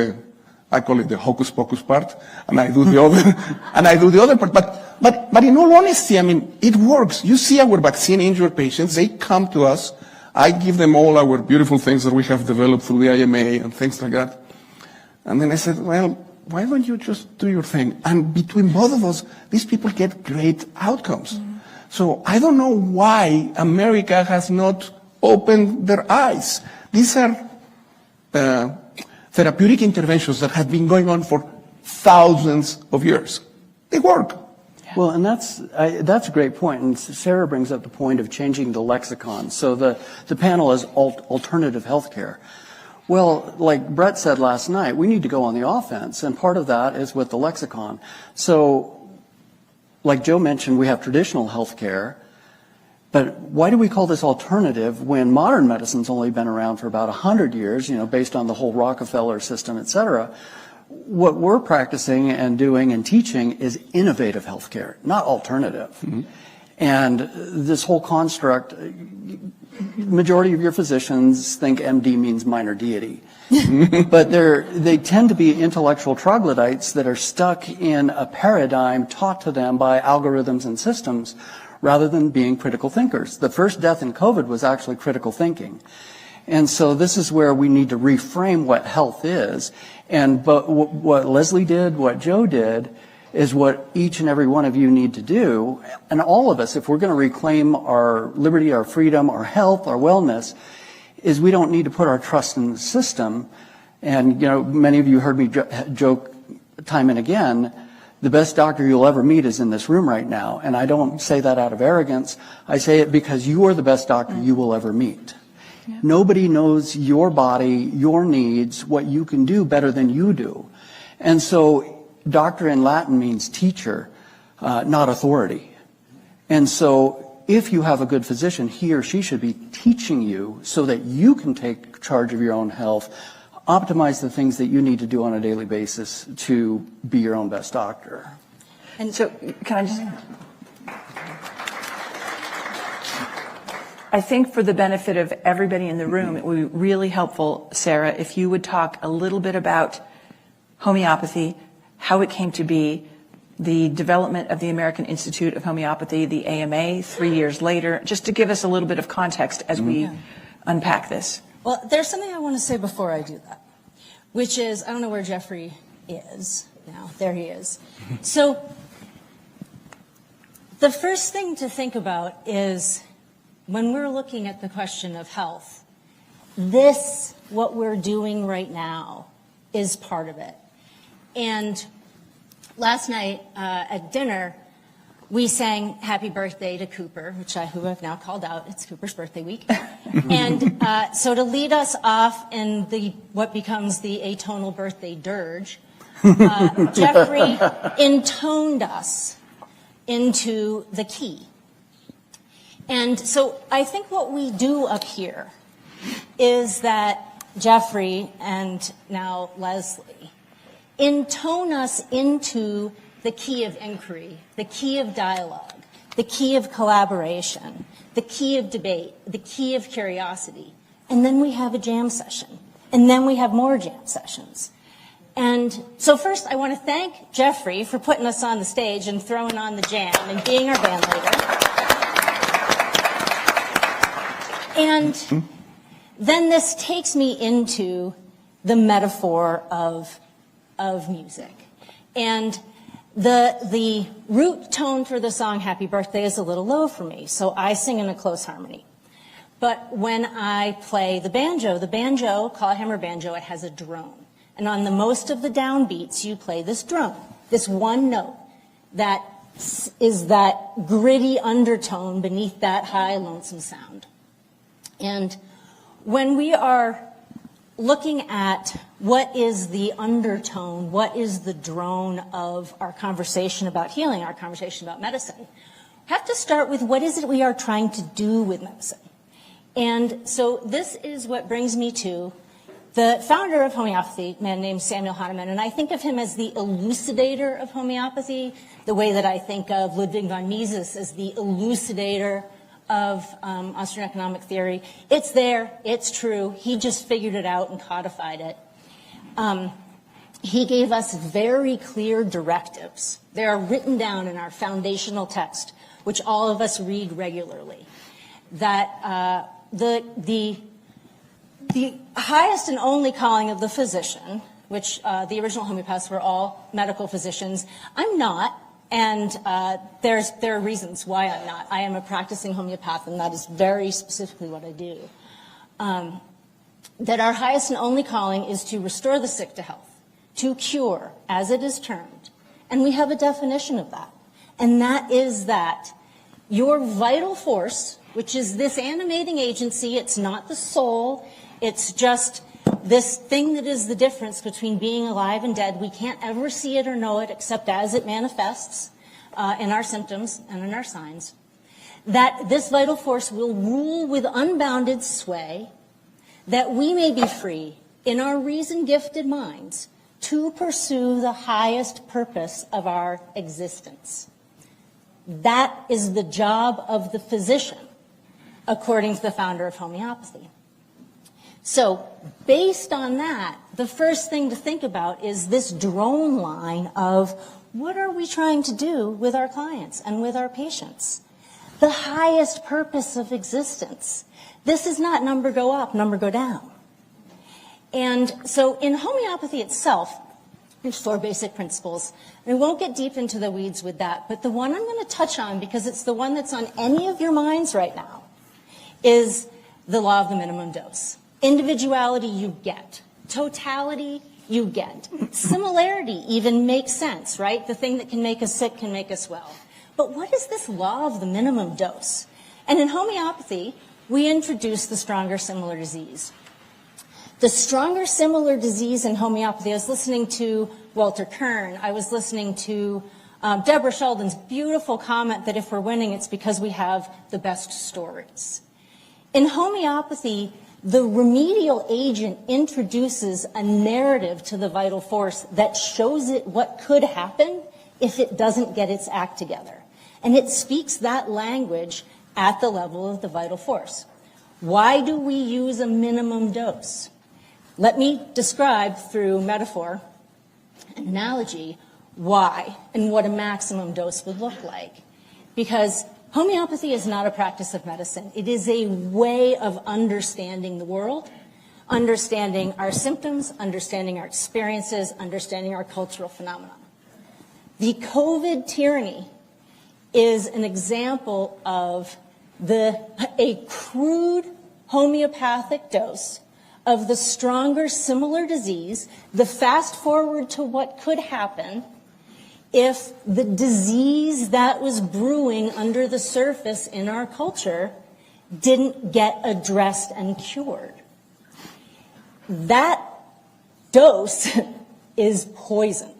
I call it the hocus pocus part, and I do the other, part. But in all honesty, I mean, it works. You see our vaccine injured patients, they come to us. I give them all our beautiful things that we have developed through the IMA and things like that. And then I said, well, why don't you just do your thing? And between both of us, these people get great outcomes. Mm-hmm. So I don't know why America has not opened their eyes. These are therapeutic interventions that have been going on for thousands of years. They work. Well, and that's a great point, and Sarah brings up the point of changing the lexicon. So the panel is alternative healthcare. Well, like Brett said last night, we need to go on the offense, and part of that is with the lexicon. So, like Joe mentioned, we have traditional healthcare, but why do we call this alternative when modern medicine's only been around for about 100 years, you know, based on the whole Rockefeller system, et cetera? What we're practicing and doing and teaching is innovative healthcare, not alternative. Mm-hmm. And this whole construct, majority of your physicians think MD means minor deity. But they tend to be intellectual troglodytes that are stuck in a paradigm taught to them by algorithms and systems rather than being critical thinkers. The first death in COVID was actually critical thinking. And so this is where we need to reframe what health is. But what Leslie did, what Joe did, is what each and every one of you need to do. And all of us, if we're going to reclaim our liberty, our freedom, our health, our wellness, is we don't need to put our trust in the system. And, you know, many of you heard me joke time and again, the best doctor you'll ever meet is in this room right now. And I don't say that out of arrogance. I say it because you are the best doctor you will ever meet. Yeah. Nobody knows your body, your needs, what you can do better than you do. And so doctor in Latin means teacher, not authority. And so if you have a good physician, he or she should be teaching you so that you can take charge of your own health, optimize the things that you need to do on a daily basis to be your own best doctor. And so can I just... I think for the benefit of everybody in the room, it would be really helpful, Sarah, if you would talk a little bit about homeopathy, how it came to be, the development of the American Institute of Homeopathy, the AMA, 3 years later, just to give us a little bit of context as we unpack this. Well, there's something I want to say before I do that, which is, I don't know where Jeffrey is now. There he is. So the first thing to think about is when we're looking at the question of health, what we're doing right now, is part of it. And last night at dinner, we sang Happy Birthday to Cooper, who I've now called out. It's Cooper's birthday week. And so to lead us off in what becomes the atonal birthday dirge, Jeffrey intoned us into the key. And so I think what we do up here is that Jeffrey and now Leslie intone us into the key of inquiry, the key of dialogue, the key of collaboration, the key of debate, the key of curiosity. And then we have a jam session. And then we have more jam sessions. And so first, I want to thank Jeffrey for putting us on the stage and throwing on the jam and being our band leader. And then this takes me into the metaphor of music. And the root tone for the song Happy Birthday is a little low for me, so I sing in a close harmony. But when I play the banjo, clawhammer banjo, it has a drone. And on the most of the downbeats, you play this drone, this one note that is that gritty undertone beneath that high, lonesome sound. And when we are looking at what is the undertone, what is the drone of our conversation about healing, our conversation about medicine, we have to start with what is it we are trying to do with medicine. And so this is what brings me to the founder of homeopathy, a man named Samuel Hahnemann, and I think of him as the elucidator of homeopathy, the way that I think of Ludwig von Mises as the elucidator of Austrian economic theory. It's there, it's true, he just figured it out and codified it. He gave us very clear directives. They are written down in our foundational text, which all of us read regularly, that the highest and only calling of the physician, which the original homeopaths were all medical physicians. I'm not, and there are reasons why I'm not. I am a practicing homeopath, and that is very specifically what I do. That our highest and only calling is to restore the sick to health, to cure, as it is termed. And we have a definition of that. And that is that your vital force, which is this animating agency, it's not the soul, it's just this thing that is the difference between being alive and dead. We can't ever see it or know it except as it manifests in our symptoms and in our signs. That this vital force will rule with unbounded sway, that we may be free in our reason-gifted minds to pursue the highest purpose of our existence. That is the job of the physician, according to the founder of homeopathy. So based on that, the first thing to think about is this drone line of what are we trying to do with our clients and with our patients? The highest purpose of existence. This is not number go up, number go down. And so in homeopathy itself, there's 4 basic principles. We won't get deep into the weeds with that, but the one I'm going to touch on, because it's the one that's on any of your minds right now, is the law of the minimum dose. Individuality, you get. Totality, you get. Similarity even makes sense, right? The thing that can make us sick can make us well. But what is this law of the minimum dose? And in homeopathy, we introduce the stronger similar disease. The stronger similar disease in homeopathy, I was listening to Walter Kern, I was listening to Deborah Sheldon's beautiful comment that if we're winning, it's because we have the best stories. In homeopathy, the remedial agent introduces a narrative to the vital force that shows it what could happen if it doesn't get its act together. And it speaks that language at the level of the vital force. Why do we use a minimum dose? Let me describe through metaphor and analogy why and what a maximum dose would look like. Because homeopathy is not a practice of medicine. It is a way of understanding the world, understanding our symptoms, understanding our experiences, understanding our cultural phenomena. The COVID tyranny is an example of a crude homeopathic dose of the stronger similar disease, the fast forward to what could happen if the disease that was brewing under the surface in our culture didn't get addressed and cured. That dose is poison.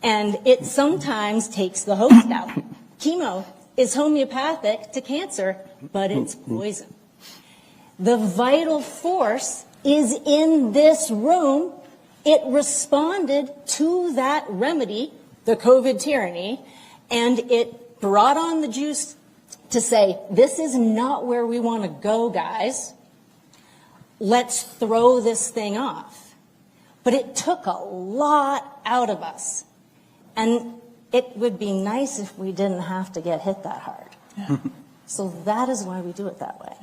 And it sometimes takes the host out. Chemo is homeopathic to cancer, but it's poison. The vital force is in this room. It responded to that remedy, the COVID tyranny, and it brought on the juice to say, this is not where we want to go, guys. Let's throw this thing off. But it took a lot out of us. And it would be nice if we didn't have to get hit that hard. Yeah. So that is why we do it that way.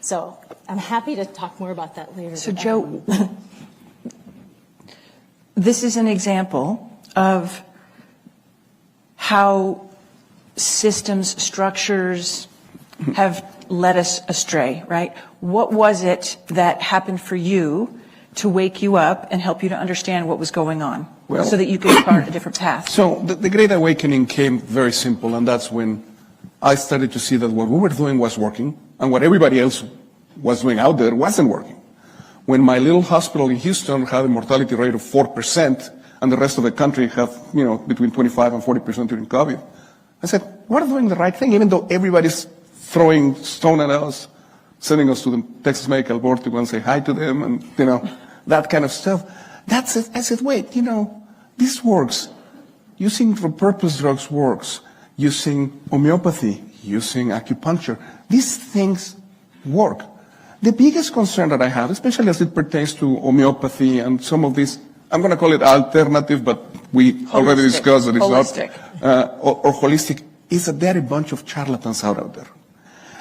So I'm happy to talk more about that later. So, Joe, this is an example of how systems, structures have led us astray, right? What was it that happened for you to wake you up and help you to understand what was going on so that you could chart a different path? So the Great Awakening came very simple, and that's when I started to see that what we were doing was working, and what everybody else was doing out there wasn't working. When my little hospital in Houston had a mortality rate of 4%, and the rest of the country have, between 25 and 40% during COVID, I said, we're doing the right thing, even though everybody's throwing stone at us, sending us to the Texas Medical Board to go and say hi to them, and, that kind of stuff. That's it. I said, wait, this works. Using repurposed drugs works. Using homeopathy, using acupuncture, these things work. The biggest concern that I have, especially as it pertains to homeopathy and some of these, I'm going to call it alternative, but we already discussed that it's holistic. not, or holistic, is that there are a bunch of charlatans out there.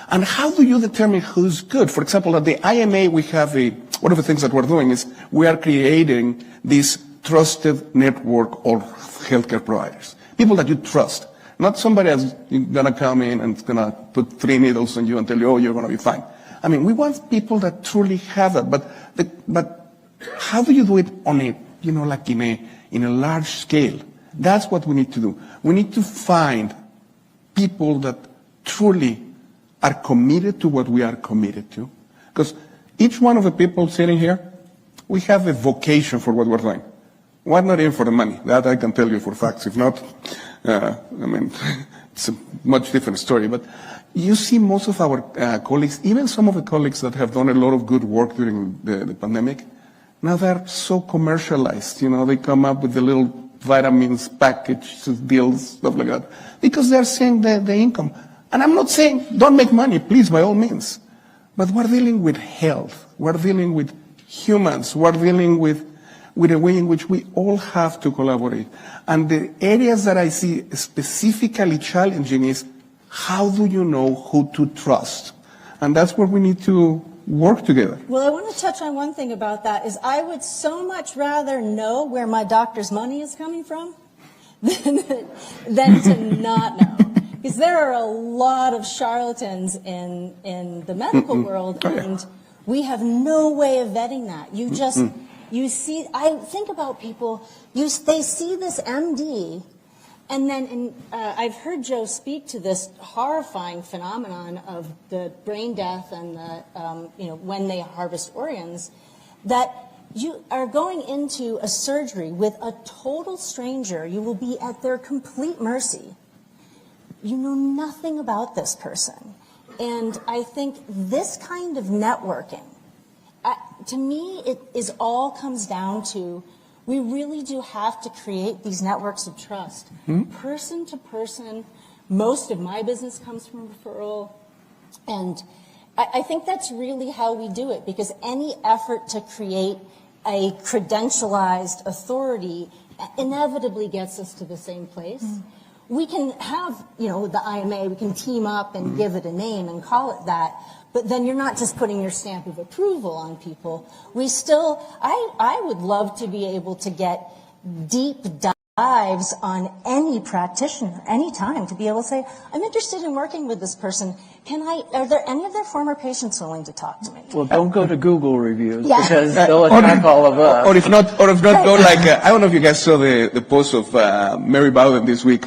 And how do you determine who's good? For example, at the IMA, we have one of the things that we're doing is we are creating this trusted network of healthcare providers. People that you trust. Not somebody that's going to come in and going to put 3 needles on you and tell you, oh, you're going to be fine. I mean, we want people that truly have that. But how do you do it on a, like in a large scale? That's what we need to do. We need to find people that truly are committed to what we are committed to. Because each one of the people sitting here, we have a vocation for what we're doing. We're not in for the money. That I can tell you for facts. If not, it's a much different story. But you see most of our colleagues, even some of the colleagues that have done a lot of good work during the pandemic, now they're so commercialized. They come up with the little vitamins, package deals, stuff like that, because they're seeing the income. And I'm not saying don't make money, please, by all means. But we're dealing with health. We're dealing with humans. We're dealing with a way in which we all have to collaborate. And the areas that I see specifically challenging is how do you know who to trust? And that's where we need to work together. Well, I want to touch on one thing about that is I would so much rather know where my doctor's money is coming from than to not know. Because there are a lot of charlatans in the medical world, and we have no way of vetting that. You see, I think about people, they see this MD, and then I've heard Joe speak to this horrifying phenomenon of the brain death and the, when they harvest organs, that you are going into a surgery with a total stranger. You will be at their complete mercy. You know nothing about this person. And I think this kind of networking, to me, it all comes down to we really do have to create these networks of trust. Person to person, most of my business comes from referral. And I think that's really how we do it, because any effort to create a credentialized authority inevitably gets us to the same place. We can have, the IMA, we can team up and give it a name and call it that, but then you're not just putting your stamp of approval on people. We still, I would love to be able to get deep dives on any practitioner, anytime, to be able to say, I'm interested in working with this person. Are there any of their former patients willing to talk to me? Well, don't go to Google reviews because they'll attack all of us. Or if not, go like, I don't know if you guys saw the post of Mary Bowden this week,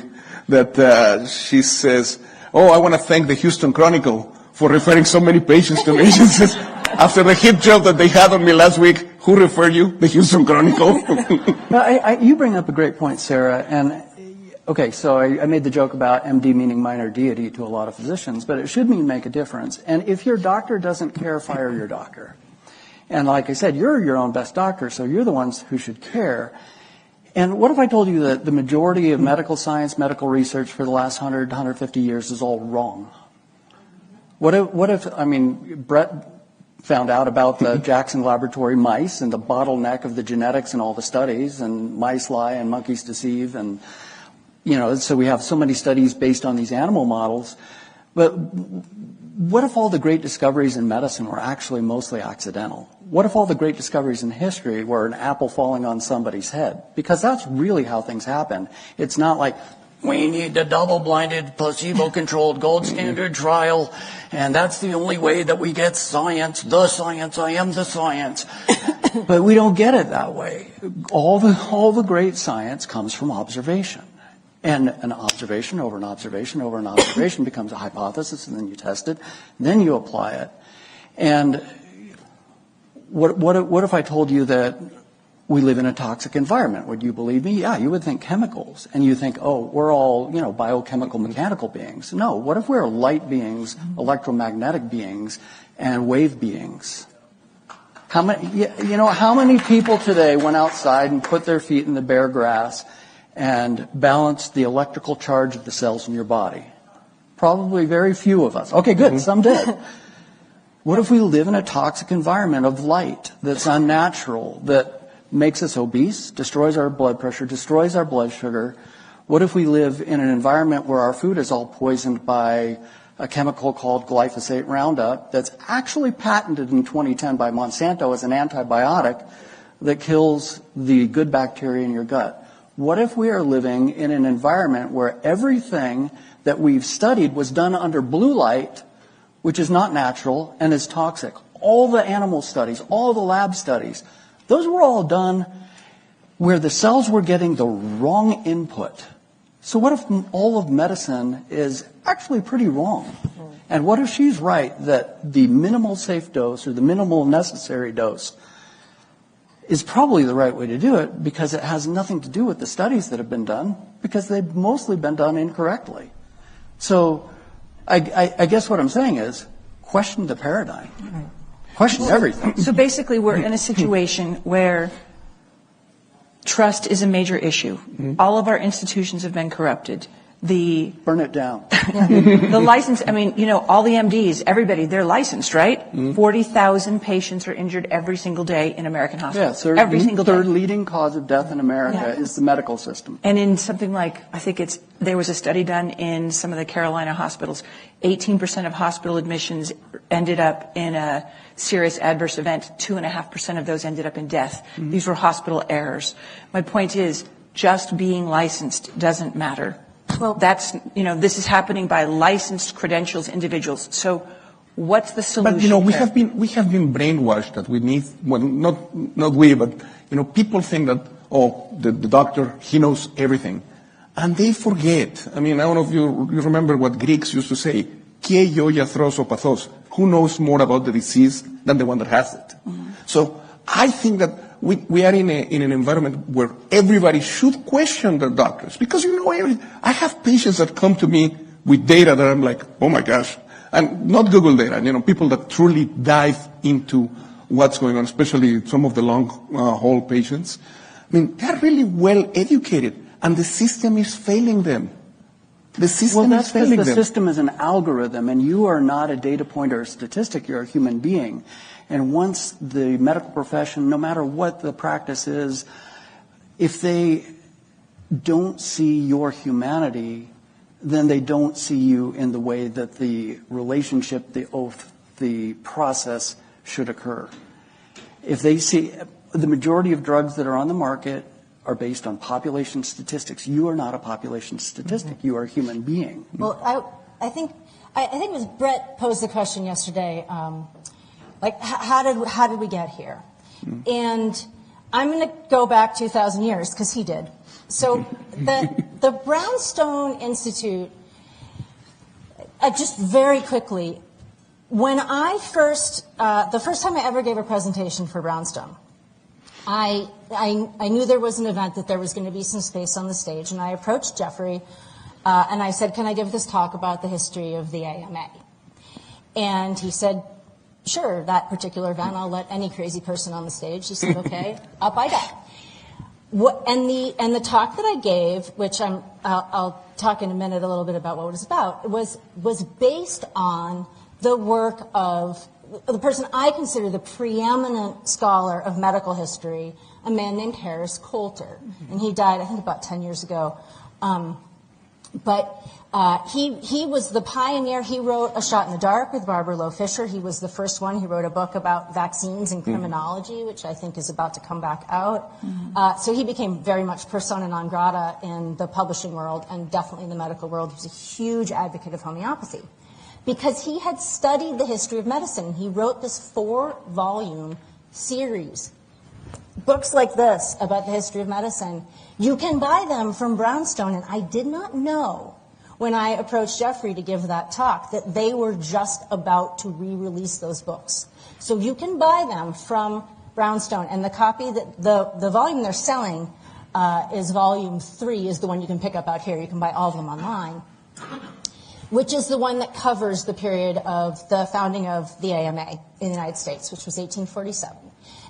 that she says, oh, I want to thank the Houston Chronicle for referring so many patients to me. She says, after the hit job that they had on me last week, who referred you? The Houston Chronicle. No, you bring up a great point, Sarah. And okay, so I made the joke about MD meaning minor deity to a lot of physicians, but it should mean make a difference. And if your doctor doesn't care, fire your doctor. And like I said, you're your own best doctor, so you're the ones who should care. And what if I told you that the majority of medical science, medical research for the last 100, 150 years is all wrong? What if Brett found out about the Jackson Laboratory mice and the bottleneck of the genetics and all the studies, and mice lie and monkeys deceive, and so we have so many studies based on these animal models. But what if all the great discoveries in medicine were actually mostly accidental? What if all the great discoveries in history were an apple falling on somebody's head? Because that's really how things happen. It's not like, we need the double-blinded, placebo-controlled gold standard trial, and that's the only way that we get science, I am the science. But we don't get it that way. All the great science comes from observation. And an observation over an observation over an observation becomes a hypothesis, and then you test it, and then you apply it. And what if I told you that we live in a toxic environment? Would you believe me? Yeah, you would think chemicals. And you think, oh, we're all, biochemical, mechanical beings. No, what if we're light beings, electromagnetic beings, and wave beings? How many people today went outside and put their feet in the bare grass and balanced the electrical charge of the cells in your body? Probably very few of us. Okay, good, some did. What if we live in a toxic environment of light that's unnatural, that makes us obese, destroys our blood pressure, destroys our blood sugar? What if we live in an environment where our food is all poisoned by a chemical called glyphosate Roundup that's actually patented in 2010 by Monsanto as an antibiotic that kills the good bacteria in your gut? What if we are living in an environment where everything that we've studied was done under blue light, which is not natural and is toxic? All the animal studies, all the lab studies, those were all done where the cells were getting the wrong input. So what if all of medicine is actually pretty wrong? And what if she's right that the minimal safe dose or the minimal necessary dose is probably the right way to do it, because it has nothing to do with the studies that have been done, because they've mostly been done incorrectly? So I guess what I'm saying is, question the paradigm. Question everything. So basically, we're in a situation where trust is a major issue. Mm-hmm. All of our institutions have been corrupted. Burn it down. The license, all the MDs, everybody, they're licensed, right? Mm-hmm. 40,000 patients are injured every single day in American hospitals. Yeah, every single day. Third leading cause of death in America is the medical system. And in something like, there was a study done in some of the Carolina hospitals, 18% of hospital admissions ended up in a serious adverse event. 2.5% of those ended up in death. Mm-hmm. These were hospital errors. My point is, just being licensed doesn't matter. Well, this is happening by licensed credentials individuals. So what's the solution? But, we have been brainwashed that we need, well, not we, but, people think that, the doctor, he knows everything. And they forget. I don't know if you remember what Greeks used to say, "Kie iathros o pathos," who knows more about the disease than the one that has it? Mm-hmm. So I think that we are in an environment where everybody should question their doctors, because I have patients that come to me with data that I'm like, oh my gosh, and not Google data, people that truly dive into what's going on, especially some of the long haul patients. They're really well educated, and the system is failing them. The system is failing them. The system is an algorithm, and you are not a data point or a statistic. You're a human being. And once the medical profession, no matter what the practice is, if they don't see your humanity, then they don't see you in the way that the relationship, the oath, the process should occur. If they see the majority of drugs that are on the market are based on population statistics, you are not a population statistic. Mm-hmm. You are a human being. Well, I think it was Brett posed the question yesterday. How did we get here? Mm-hmm. And I'm going to go back 2,000 years, because he did. So the Brownstone Institute, just very quickly, when the first time I ever gave a presentation for Brownstone, I knew there was an event, that there was going to be some space on the stage, and I approached Jeffrey, and I said, can I give this talk about the history of the AMA? And he said, sure, that particular event, I'll let any crazy person on the stage. He said, okay, up I got. And the talk that I gave, which I'll talk in a minute a little bit about what it was about, was based on the work of the person I consider the preeminent scholar of medical history, a man named Harris Coulter. And he died, I think, about 10 years ago. But he was the pioneer. He wrote A Shot in the Dark with Barbara Loe Fisher. He was the first one. He wrote a book about vaccines and criminology, which I think is about to come back out. So he became very much persona non grata in the publishing world and definitely in the medical world. He was a huge advocate of homeopathy because he had studied the history of medicine. He wrote this 4-volume series. Books like this about the history of medicine. You can buy them from Brownstone, and I did not know when I approached Jeffrey to give that talk that they were just about to re-release those books. So you can buy them from Brownstone, and the copy that the volume they're selling is volume 3, is the one you can pick up out here. You can buy all of them online, which is the one that covers the period of the founding of the AMA in the United States, which was 1847.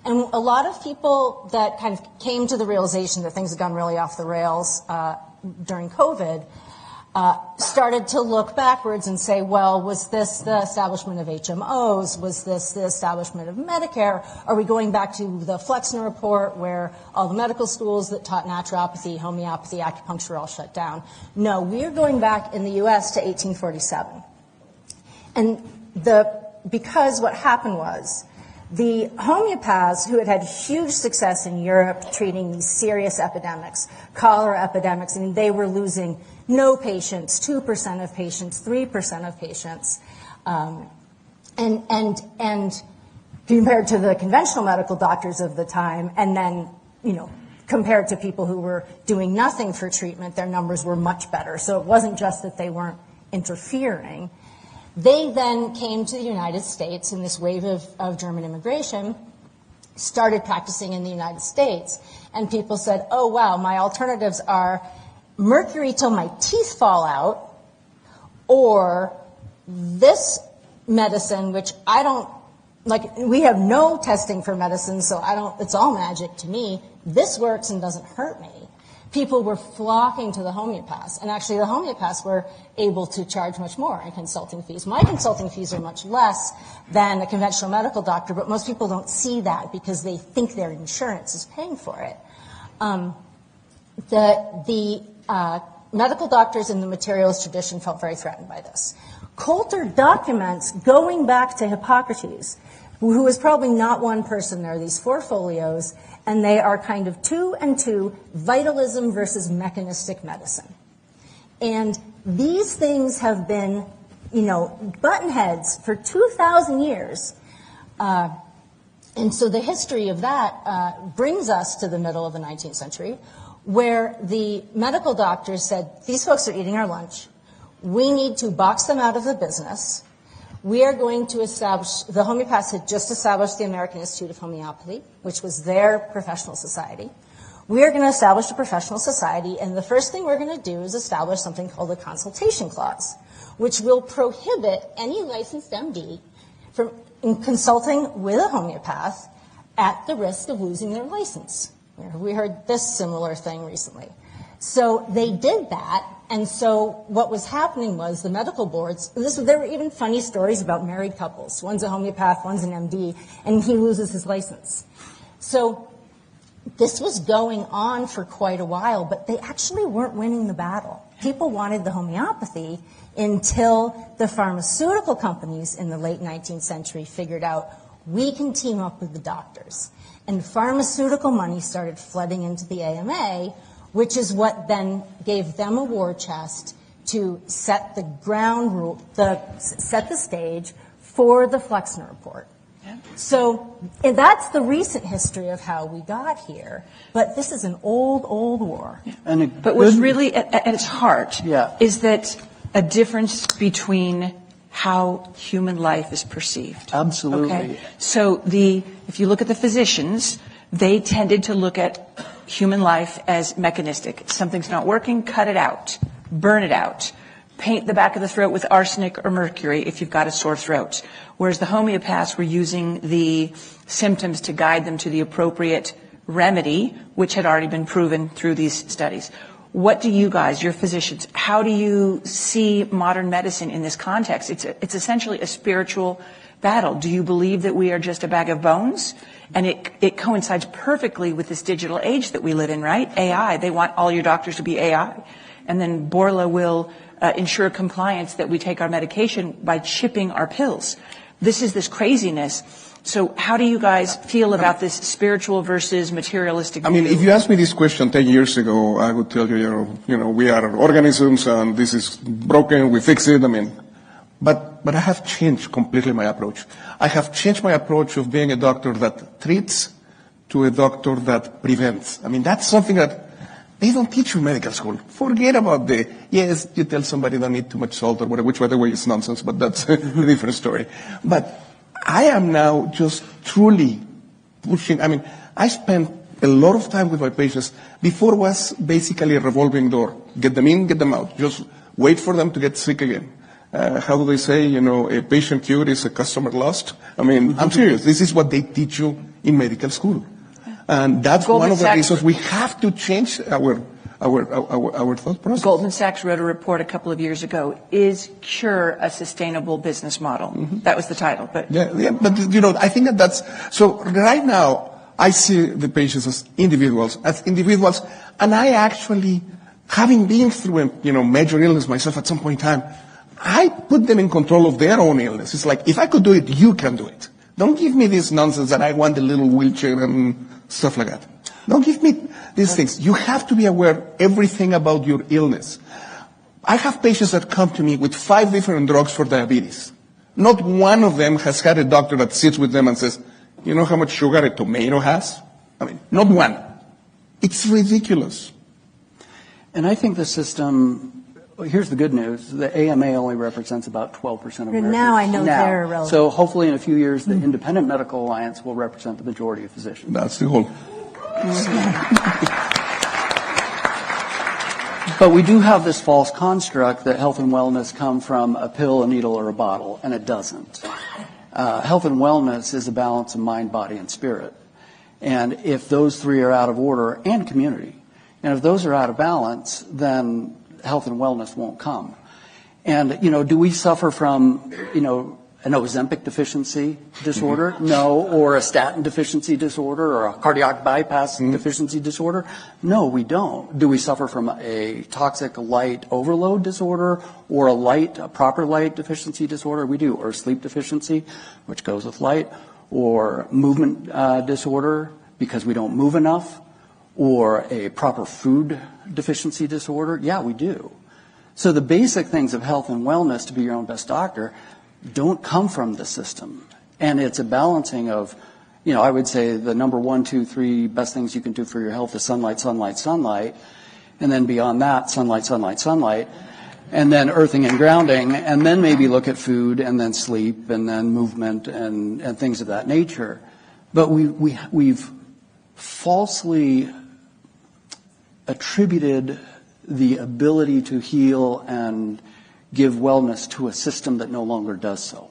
And a lot of people that kind of came to the realization that things had gone really off the rails during COVID started to look backwards and say, well, was this the establishment of HMOs? Was this the establishment of Medicare? Are we going back to the Flexner Report where all the medical schools that taught naturopathy, homeopathy, acupuncture all shut down? No, we're going back in the U.S. to 1847. And because what happened was, the homeopaths who had huge success in Europe treating these serious epidemics, cholera epidemics, I mean, they were losing no patients, 2% of patients, 3% of patients. And compared to the conventional medical doctors of the time, and then, compared to people who were doing nothing for treatment, their numbers were much better. So it wasn't just that they weren't interfering. They then came to the United States in this wave of German immigration, started practicing in the United States, and people said, oh, wow, my alternatives are mercury till my teeth fall out, or this medicine, which I don't, we have no testing for medicine, so it's all magic to me. This works and doesn't hurt me. People were flocking to the homeopaths, and actually the homeopaths were able to charge much more in consulting fees. My consulting fees are much less than a conventional medical doctor, but most people don't see that because they think their insurance is paying for it. The medical doctors in the materialist tradition felt very threatened by this. Coulter documents going back to Hippocrates, who was probably not one person. There are these 4 folios, and they are kind of 2 and 2, vitalism versus mechanistic medicine. And these things have been, button heads for 2,000 years. And so the history of that brings us to the middle of the 19th century, where the medical doctors said, these folks are eating our lunch. We need to box them out of the business. We are going to establish, the homeopaths had just established the American Institute of Homeopathy, which was their professional society. We are going to establish a professional society, and the first thing we're going to do is establish something called a consultation clause, which will prohibit any licensed MD from consulting with a homeopath at the risk of losing their license. We heard this similar thing recently. So they did that, and so what was happening was the medical boards, there were even funny stories about married couples. One's a homeopath, one's an MD, and he loses his license. So this was going on for quite a while, but they actually weren't winning the battle. People wanted the homeopathy until the pharmaceutical companies in the late 19th century figured out, we can team up with the doctors. And pharmaceutical money started flooding into the AMA, which is what then gave them a war chest to set the ground rule, set the stage for the Flexner Report. Yeah. So that's the recent history of how we got here. But this is an old, old war. Yeah. But what's really at its heart is that a difference between how human life is perceived. Absolutely. Okay? So if you look at the physicians, they tended to look at human life as mechanistic. Something's not working, cut it out, burn it out, paint the back of the throat with arsenic or mercury if you've got a sore throat. Whereas the homeopaths were using the symptoms to guide them to the appropriate remedy, which had already been proven through these studies. What do you guys, your physicians, how do you see modern medicine in this context? It's essentially a spiritual battle? Do you believe that we are just a bag of bones? And it coincides perfectly with this digital age that we live in, right? AI. They want all your doctors to be AI. And then Borla will ensure compliance that we take our medication by chipping our pills. This is this craziness. So how do you guys feel about this spiritual versus materialistic view? I mean, if you asked me this question 10 years ago, I would tell you, we are organisms and this is broken, we fix it. I mean, but I have changed completely my approach. I have changed my approach of being a doctor that treats to a doctor that prevents. I mean, that's something that they don't teach you in medical school. Forget about yes, you tell somebody don't eat too much salt or whatever, which by the way is nonsense, but that's a different story. But I am now just truly pushing. I mean, I spend a lot of time with my patients. Before was basically a revolving door. Get them in, get them out. Just wait for them to get sick again. How do they say, a patient cured is a customer lost? I mean, I'm serious. This is what they teach you in medical school. And that's one of the reasons we have to change our thought process. Goldman Sachs wrote a report a couple of years ago, Is Cure a Sustainable Business Model? Mm-hmm. That was the title. But but I think that's, so right now, I see the patients as individuals, and I actually, having been through a major illness myself at some point in time, I put them in control of their own illness. It's like, if I could do it, you can do it. Don't give me this nonsense that I want a little wheelchair and stuff like that. Don't give me these things. You have to be aware everything about your illness. I have patients that come to me with 5 different drugs for diabetes. Not one of them has had a doctor that sits with them and says, you know how much sugar a tomato has? I mean, not one. It's ridiculous. And I think the system, here's the good news, the AMA only represents about 12% of Americans. Now I know they're irrelevant. So hopefully in a few years, the Independent Medical Alliance will represent the majority of physicians. That's the whole. But we do have this false construct that health and wellness come from a pill, a needle, or a bottle, and it doesn't. Health and wellness is a balance of mind, body, and spirit. And if those three are out of order, and community, and if those are out of balance, then health and wellness won't come. And, do we suffer from, an Ozempic deficiency disorder? No. Or a statin deficiency disorder or a cardiac bypass deficiency disorder? No, we don't. Do we suffer from a toxic light overload disorder or a proper light deficiency disorder? We do. Or sleep deficiency, which goes with light, or movement disorder because we don't move enough, or a proper food deficiency disorder? Yeah, we do. So the basic things of health and wellness to be your own best doctor don't come from the system. And it's a balancing of, I would say the number 1, 2, 3 best things you can do for your health is sunlight, sunlight, sunlight. And then beyond that, sunlight, sunlight, sunlight. And then earthing and grounding. And then maybe look at food and then sleep and then movement and things of that nature. But we've falsely attributed the ability to heal and give wellness to a system that no longer does so.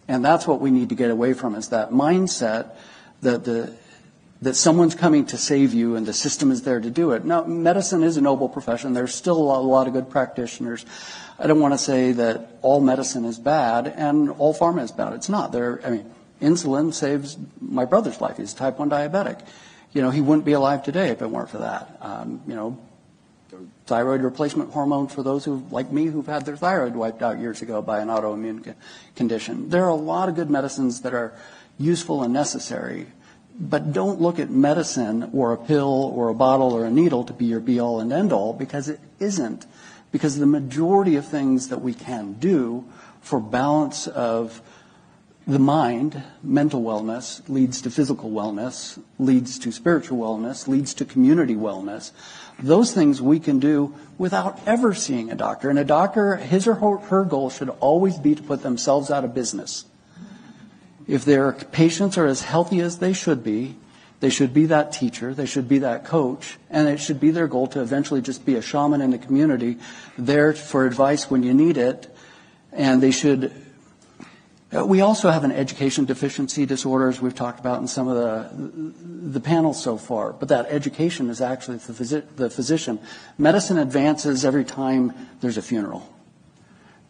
And that's what we need to get away from, is that mindset that someone's coming to save you and the system is there to do it. Now, medicine is a noble profession. There's still a lot of good practitioners. I don't want to say that all medicine is bad and all pharma is bad. It's not. Insulin saves my brother's life. He's type 1 diabetic. He wouldn't be alive today if it weren't for that. Thyroid replacement hormone for those like me, who've had their thyroid wiped out years ago by an autoimmune condition. There are a lot of good medicines that are useful and necessary, but don't look at medicine or a pill or a bottle or a needle to be your be-all and end-all, because it isn't. Because the majority of things that we can do for balance of the mind, mental wellness, leads to physical wellness, leads to spiritual wellness, leads to community wellness. Those things we can do without ever seeing a doctor. And a doctor, his or her goal should always be to put themselves out of business. If their patients are as healthy as they should be that teacher, they should be that coach, and it should be their goal to eventually just be a shaman in the community, there for advice when you need it. And they should. We also have an education deficiency disorders we've talked about in some of the panels so far, but that education is actually the physician. Medicine advances every time there's a funeral,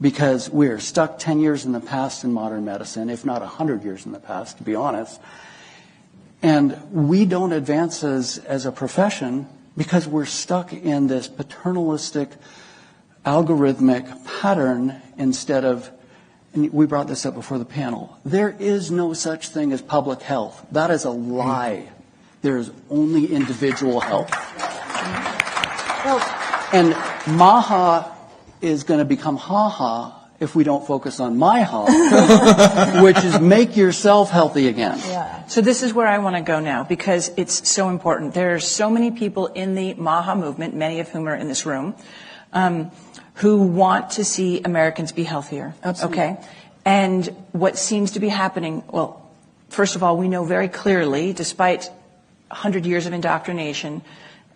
because we're stuck 10 years in the past in modern medicine, if not 100 years in the past, to be honest. And we don't advance as a profession because we're stuck in this paternalistic, algorithmic pattern instead of, and we brought this up before the panel, there is no such thing as public health. That is a lie. There is only individual health. And Maha is going to become ha-ha if we don't focus on my ha, which is make yourself healthy again. Yeah. So this is where I want to go now because it's so important. There are so many people in the MAHA movement, many of whom are in this room, who want to see Americans be healthier. Absolutely. Okay? And what seems to be happening, well, first of all, we know very clearly, despite 100 years of indoctrination,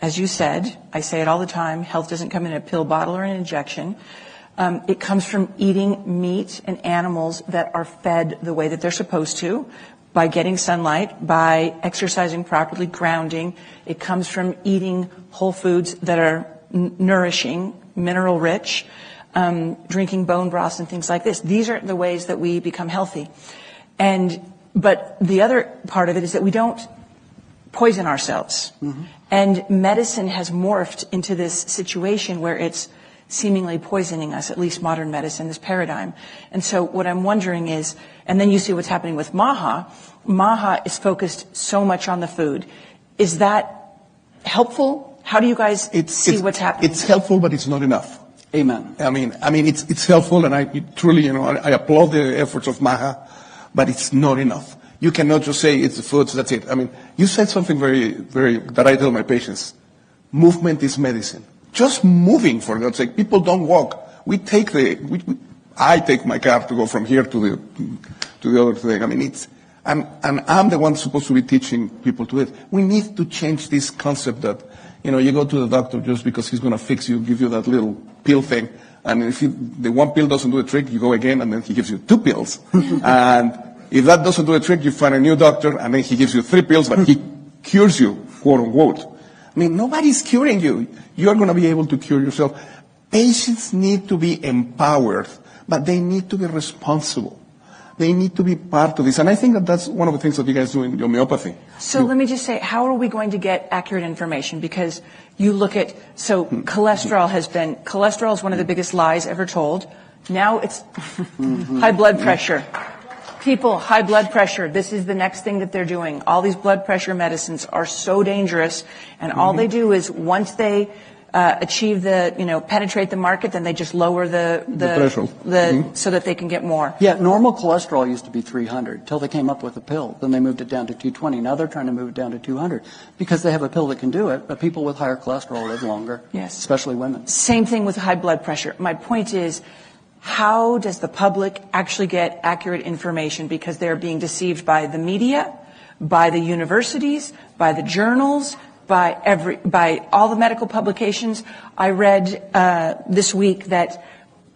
as you said, I say it all the time, health doesn't come in a pill bottle or an injection. It comes from eating meat and animals that are fed the way that they're supposed to, by getting sunlight, by exercising properly, grounding. It comes from eating whole foods that are nourishing, mineral rich, drinking bone broths and things like this. These are the ways that we become healthy. But the other part of it is that we don't poison ourselves. Mm-hmm. And medicine has morphed into this situation where it's seemingly poisoning us, at least modern medicine, this paradigm. And so what I'm wondering is, and then you see what's happening with MAHA. MAHA is focused so much on the food. Is that helpful? How do you guys see what's happening? It's helpful, but it's not enough. Amen. I mean, it's helpful, and I truly, I applaud the efforts of MAHA, but it's not enough. You cannot just say it's the foods, that's it. I mean, you said something very, very, that I tell my patients. Movement is medicine. Just moving, for God's sake. People don't walk. I take my car to go from here to the other thing. I mean, I'm the one supposed to be teaching people to it. We need to change this concept that, you go to the doctor just because he's going to fix you, give you that little pill thing. And if the one pill doesn't do the trick, you go again, and then he gives you 2 pills. And if that doesn't do the trick, you find a new doctor, and then he gives you 3 pills, but he cures you, quote unquote. I mean, nobody's curing you. You're going to be able to cure yourself. Patients need to be empowered, but they need to be responsible. They need to be part of this. And I think that that's one of the things that you guys do in homeopathy. So let me just say, how are we going to get accurate information? Because you look at, cholesterol is one of the biggest lies ever told. Now it's high blood pressure. People, high blood pressure, this is the next thing that they're doing. All these blood pressure medicines are so dangerous, and all they do is once they achieve penetrate the market, then they just lower the threshold. So that they can get more. Yeah, normal cholesterol used to be 300 till they came up with a pill. Then they moved it down to 220. Now they're trying to move it down to 200 because they have a pill that can do it, but people with higher cholesterol live longer, yes, especially women. Same thing with high blood pressure. My point is, how does the public actually get accurate information? Because they're being deceived by the media, by the universities, by the journals, by all the medical publications. I read this week that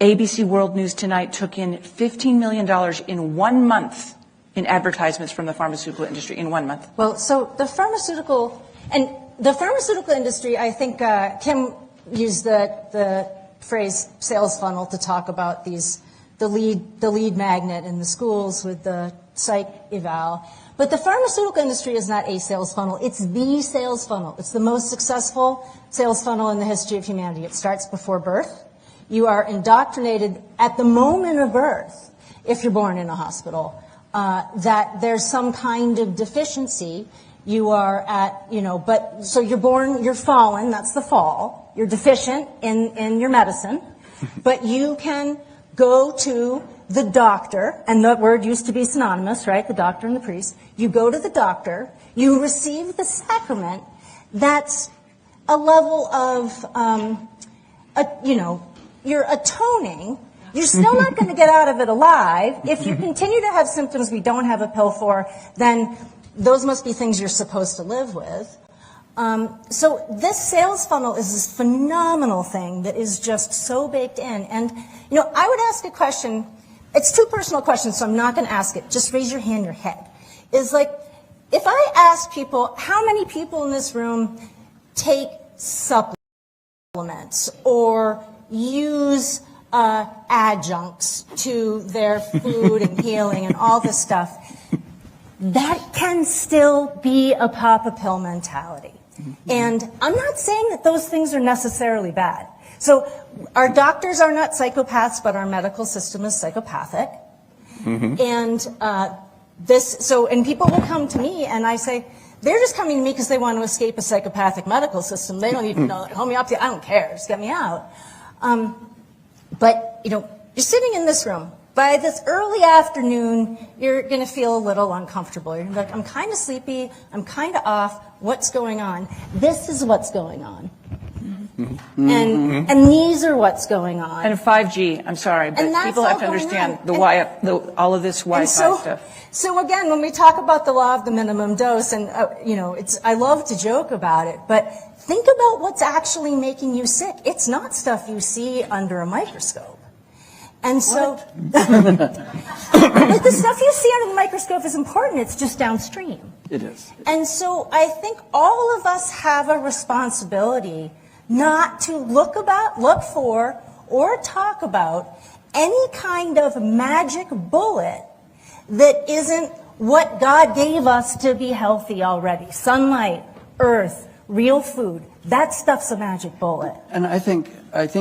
ABC World News Tonight took in $15 million in 1 month in advertisements from the pharmaceutical industry in 1 month. Well, so the pharmaceutical industry, I think Kim used the phrase sales funnel to talk about the lead magnet in the schools with the psych eval. But the pharmaceutical industry is not a sales funnel. It's the sales funnel. It's the most successful sales funnel in the history of humanity. It starts before birth. You are indoctrinated at the moment of birth, if you're born in a hospital, that there's some kind of deficiency. You are so you're born, you're fallen, that's the fall. You're deficient in your medicine, but you can go to the doctor, and that word used to be synonymous, right? The doctor and the priest. You go to the doctor, you receive the sacrament. That's a level of, you're atoning. You're still not going to get out of it alive. If you continue to have symptoms we don't have a pill for, then those must be things you're supposed to live with. So this sales funnel is this phenomenal thing that is just so baked in. And, I would ask a question. It's too personal a question, so I'm not going to ask it. Just raise your hand in your head. Is like, if I ask people, how many people in this room take supplements or use adjuncts to their food and healing and all this stuff, that can still be a pop a pill mentality. And I'm not saying that those things are necessarily bad. So our doctors are not psychopaths, but our medical system is psychopathic. And and people will come to me and I say, they're just coming to me because they want to escape a psychopathic medical system. They don't even know homeopathy. I don't care. Just get me out. But, you're sitting in this room. By this early afternoon, you're going to feel a little uncomfortable. You're going to be like, I'm kind of sleepy. I'm kind of off. What's going on? This is what's going on. And these are what's going on. And 5G, I'm sorry, but people have to understand all of this Wi-Fi stuff. So again, when we talk about the law of the minimum dose, and I love to joke about it, but think about what's actually making you sick. It's not stuff you see under a microscope. And so, like the stuff you see under the microscope is important. It's just downstream. It is. And so I think all of us have a responsibility not to look for, or talk about any kind of magic bullet that isn't what God gave us to be healthy already. Sunlight, earth, real food. That stuff's a magic bullet. And I think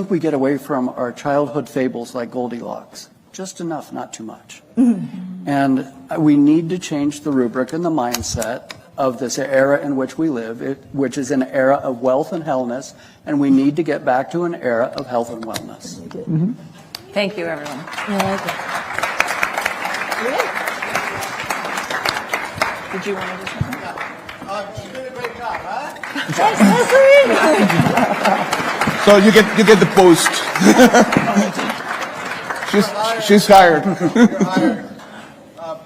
we get away from our childhood fables like Goldilocks. Just enough, not too much. And we need to change the rubric and the mindset of this era in which we live, which is an era of wealth and wellness, and we need to get back to an era of health and wellness. Thank you, everyone. Did you want to do something? She's doing a great job, huh? Thanks, Leslie. So you get the post. she's hired. You're hired.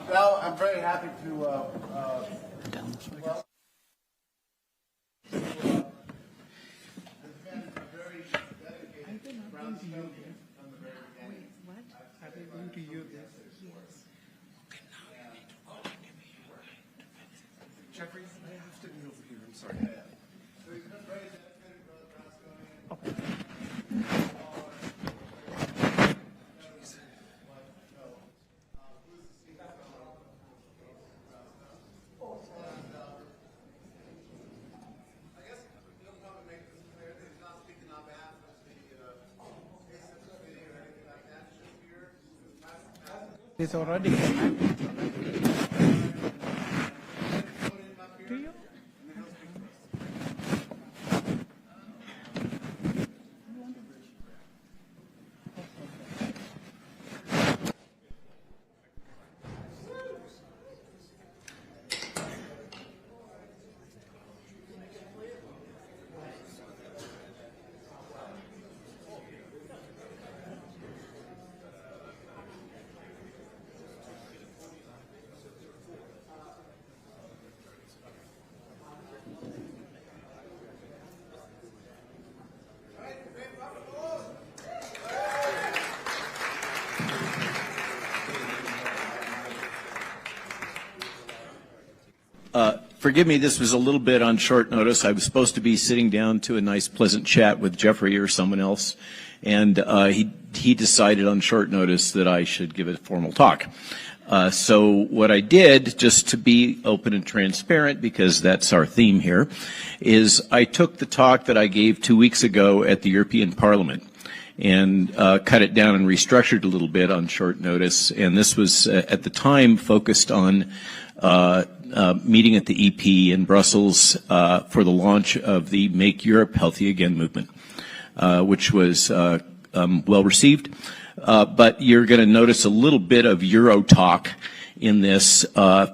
Well, I'm very happy to. Jeffrey, I have to be over here. I'm sorry. It's already connected. Do you? Forgive me, this was a little bit on short notice. I was supposed to be sitting down to a nice, pleasant chat with Jeffrey or someone else, and he decided on short notice that I should give a formal talk. So what I did, just to be open and transparent, because that's our theme here, is I took the talk that I gave 2 weeks ago at the European Parliament and cut it down and restructured a little bit on short notice. And this was, at the time, focused on meeting at the EP in Brussels for the launch of the Make Europe Healthy Again movement, which was well received. But you're going to notice a little bit of Euro talk in this.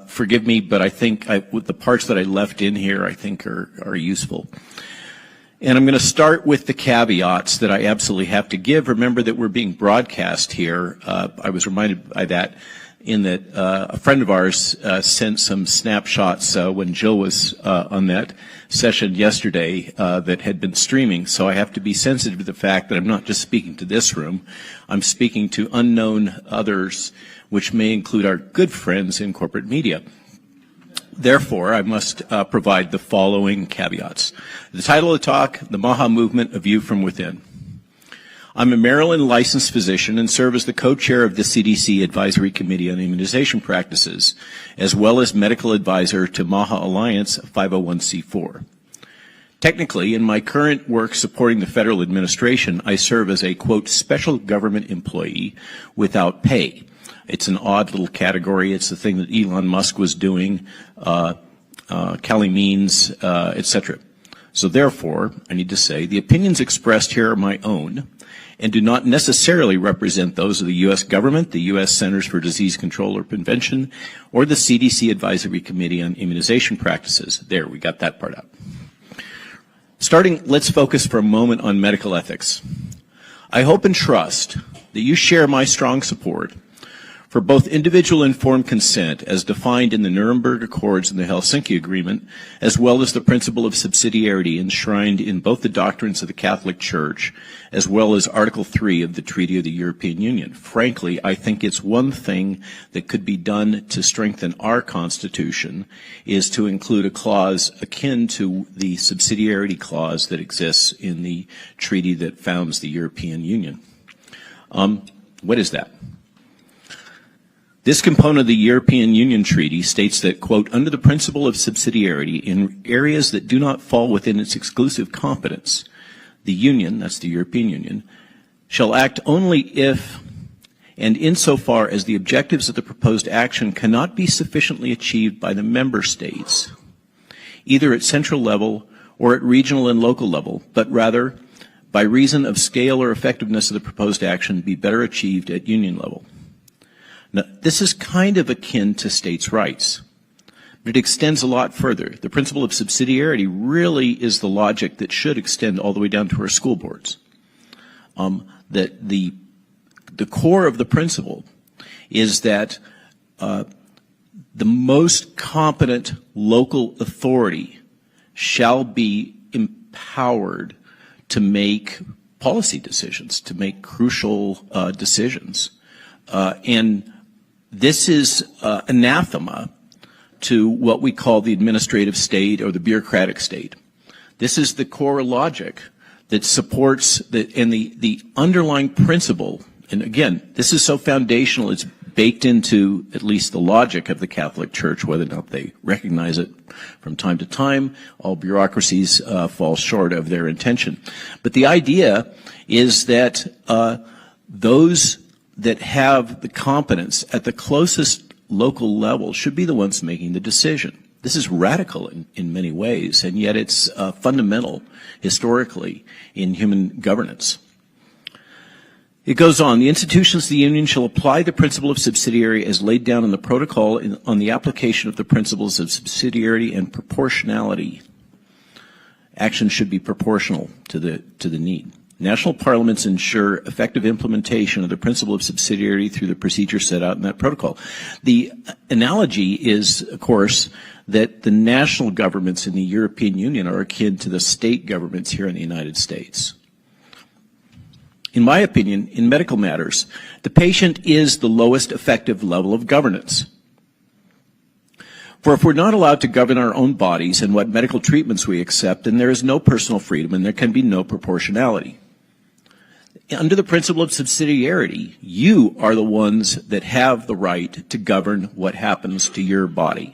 Forgive me, but I think with the parts that I left in here, I think are useful. And I'm going to start with the caveats that I absolutely have to give. Remember that we're being broadcast here. I was reminded by that in that a friend of ours sent some snapshots when Jill was on that session yesterday that had been streaming. So I have to be sensitive to the fact that I'm not just speaking to this room. I'm speaking to unknown others, which may include our good friends in corporate media. Therefore, I must provide the following caveats. The title of the talk, The Maha Movement, A View from Within. I'm a Maryland licensed physician and serve as the co-chair of the CDC Advisory Committee on Immunization Practices, as well as medical advisor to MAHA Alliance 501c4. Technically, in my current work supporting the federal administration, I serve as a, quote, special government employee without pay. It's an odd little category. It's the thing that Elon Musk was doing, Kelly Means, etc. So therefore, I need to say, the opinions expressed here are my own and do not necessarily represent those of the U.S. government, the U.S. Centers for Disease Control or Prevention, or the CDC Advisory Committee on Immunization Practices. There, we got that part out. Starting, let's focus for a moment on medical ethics. I hope and trust that you share my strong support for both individual informed consent as defined in the Nuremberg Accords and the Helsinki Agreement, as well as the principle of subsidiarity enshrined in both the doctrines of the Catholic Church, as well as Article 3 of the Treaty of the European Union. Frankly, I think it's one thing that could be done to strengthen our Constitution is to include a clause akin to the subsidiarity clause that exists in the treaty that founds the European Union. What is that? This component of the European Union Treaty states that, quote, under the principle of subsidiarity in areas that do not fall within its exclusive competence, the Union, that's the European Union, shall act only if and insofar as the objectives of the proposed action cannot be sufficiently achieved by the member states, either at central level or at regional and local level, but rather, by reason of scale or effectiveness of the proposed action, be better achieved at union level. Now, this is kind of akin to states' rights, but it extends a lot further. The principle of subsidiarity really is the logic that should extend all the way down to our school boards. That the core of the principle is that the most competent local authority shall be empowered to make policy decisions, to make crucial decisions. And this is anathema to what we call the administrative state or the bureaucratic state. This is the core logic that supports the underlying principle. And again, this is so foundational, it's baked into at least the logic of the Catholic Church, whether or not they recognize it from time to time. All bureaucracies fall short of their intention. But the idea is that those that have the competence at the closest local level should be the ones making the decision. This is radical in many ways, and yet it's fundamental historically in human governance. It goes on, the institutions of the Union shall apply the principle of subsidiarity as laid down in the protocol on the application of the principles of subsidiarity and proportionality. Action should be proportional to the need. National parliaments ensure effective implementation of the principle of subsidiarity through the procedure set out in that protocol. The analogy is, of course, that the national governments in the European Union are akin to the state governments here in the United States. In my opinion, in medical matters, the patient is the lowest effective level of governance. For if we're not allowed to govern our own bodies and what medical treatments we accept, then there is no personal freedom and there can be no proportionality. Under the principle of subsidiarity, you are the ones that have the right to govern what happens to your body.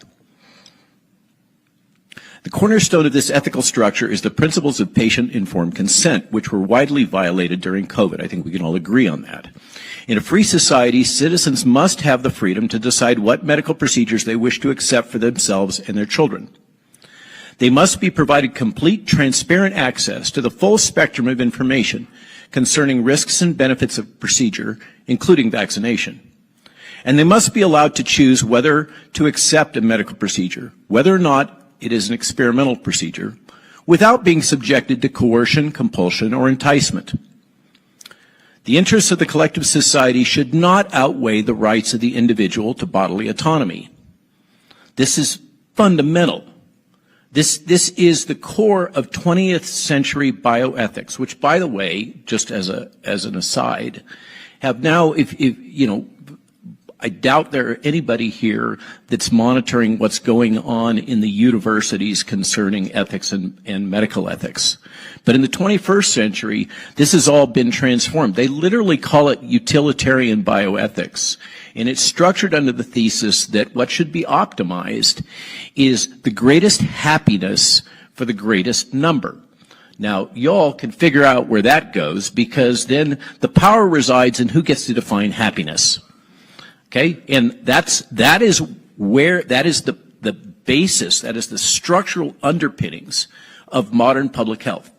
The cornerstone of this ethical structure is the principles of patient-informed consent, which were widely violated during COVID. I think we can all agree on that. In a free society, citizens must have the freedom to decide what medical procedures they wish to accept for themselves and their children. They must be provided complete, transparent access to the full spectrum of information concerning risks and benefits of procedure, including vaccination. And they must be allowed to choose whether to accept a medical procedure, whether or not it is an experimental procedure, without being subjected to coercion, compulsion, or enticement. The interests of the collective society should not outweigh the rights of the individual to bodily autonomy. This is fundamental. This is the core of 20th century bioethics, which, by the way, just as an aside, have now, I doubt there are anybody here that's monitoring what's going on in the universities concerning ethics and medical ethics. But in the 21st century, this has all been transformed. They literally call it utilitarian bioethics. And it's structured under the thesis that what should be optimized is the greatest happiness for the greatest number. Now, y'all can figure out where that goes, because then the power resides in who gets to define happiness. Okay? And that is the basis, that is the structural underpinnings of modern public health.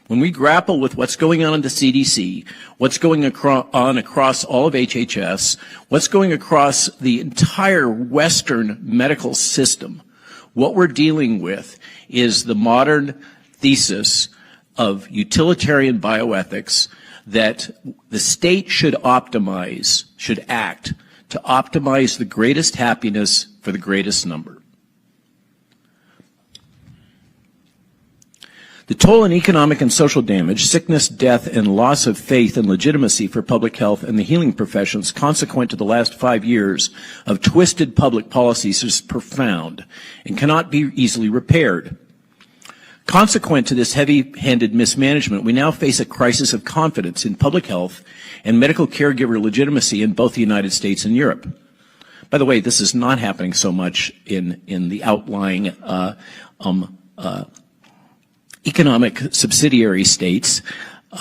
When we grapple with what's going on in the CDC, what's going on across all of HHS, what's going across the entire Western medical system, what we're dealing with is the modern thesis of utilitarian bioethics that the state should act to optimize the greatest happiness for the greatest number. The toll in economic and social damage, sickness, death, and loss of faith and legitimacy for public health and the healing professions consequent to the last 5 years of twisted public policies is profound and cannot be easily repaired. Consequent to this heavy-handed mismanagement, we now face a crisis of confidence in public health and medical caregiver legitimacy in both the United States and Europe. By the way, this is not happening so much in the outlying economic subsidiary states,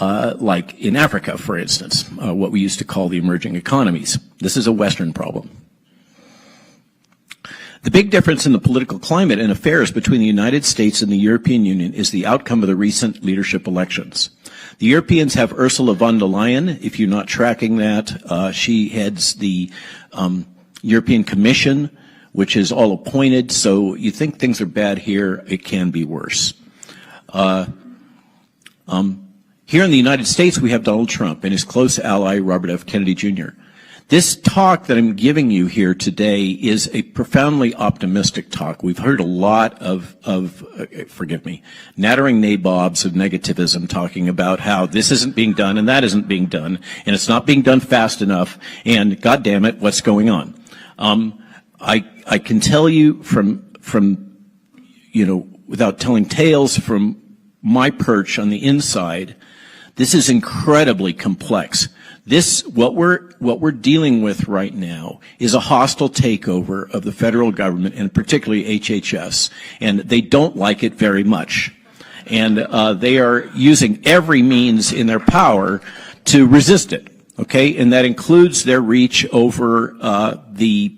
like in Africa, for instance, what we used to call the emerging economies. This is a Western problem. The big difference in the political climate and affairs between the United States and the European Union is the outcome of the recent leadership elections. The Europeans have Ursula von der Leyen. If you're not tracking that, she heads the European Commission, which is all appointed. So you think things are bad here, it can be worse. Here in the United States, we have Donald Trump and his close ally, Robert F. Kennedy, Jr. This talk that I'm giving you here today is a profoundly optimistic talk. We've heard a lot of forgive me, nattering nabobs of negativism talking about how this isn't being done and that isn't being done, and it's not being done fast enough, and God damn it, what's going on? I can tell you from without telling tales from my perch on the inside, this is incredibly complex. What we're dealing with right now is a hostile takeover of the federal government and particularly HHS, and they don't like it very much. And they are using every means in their power to resist it, okay? And that includes their reach over the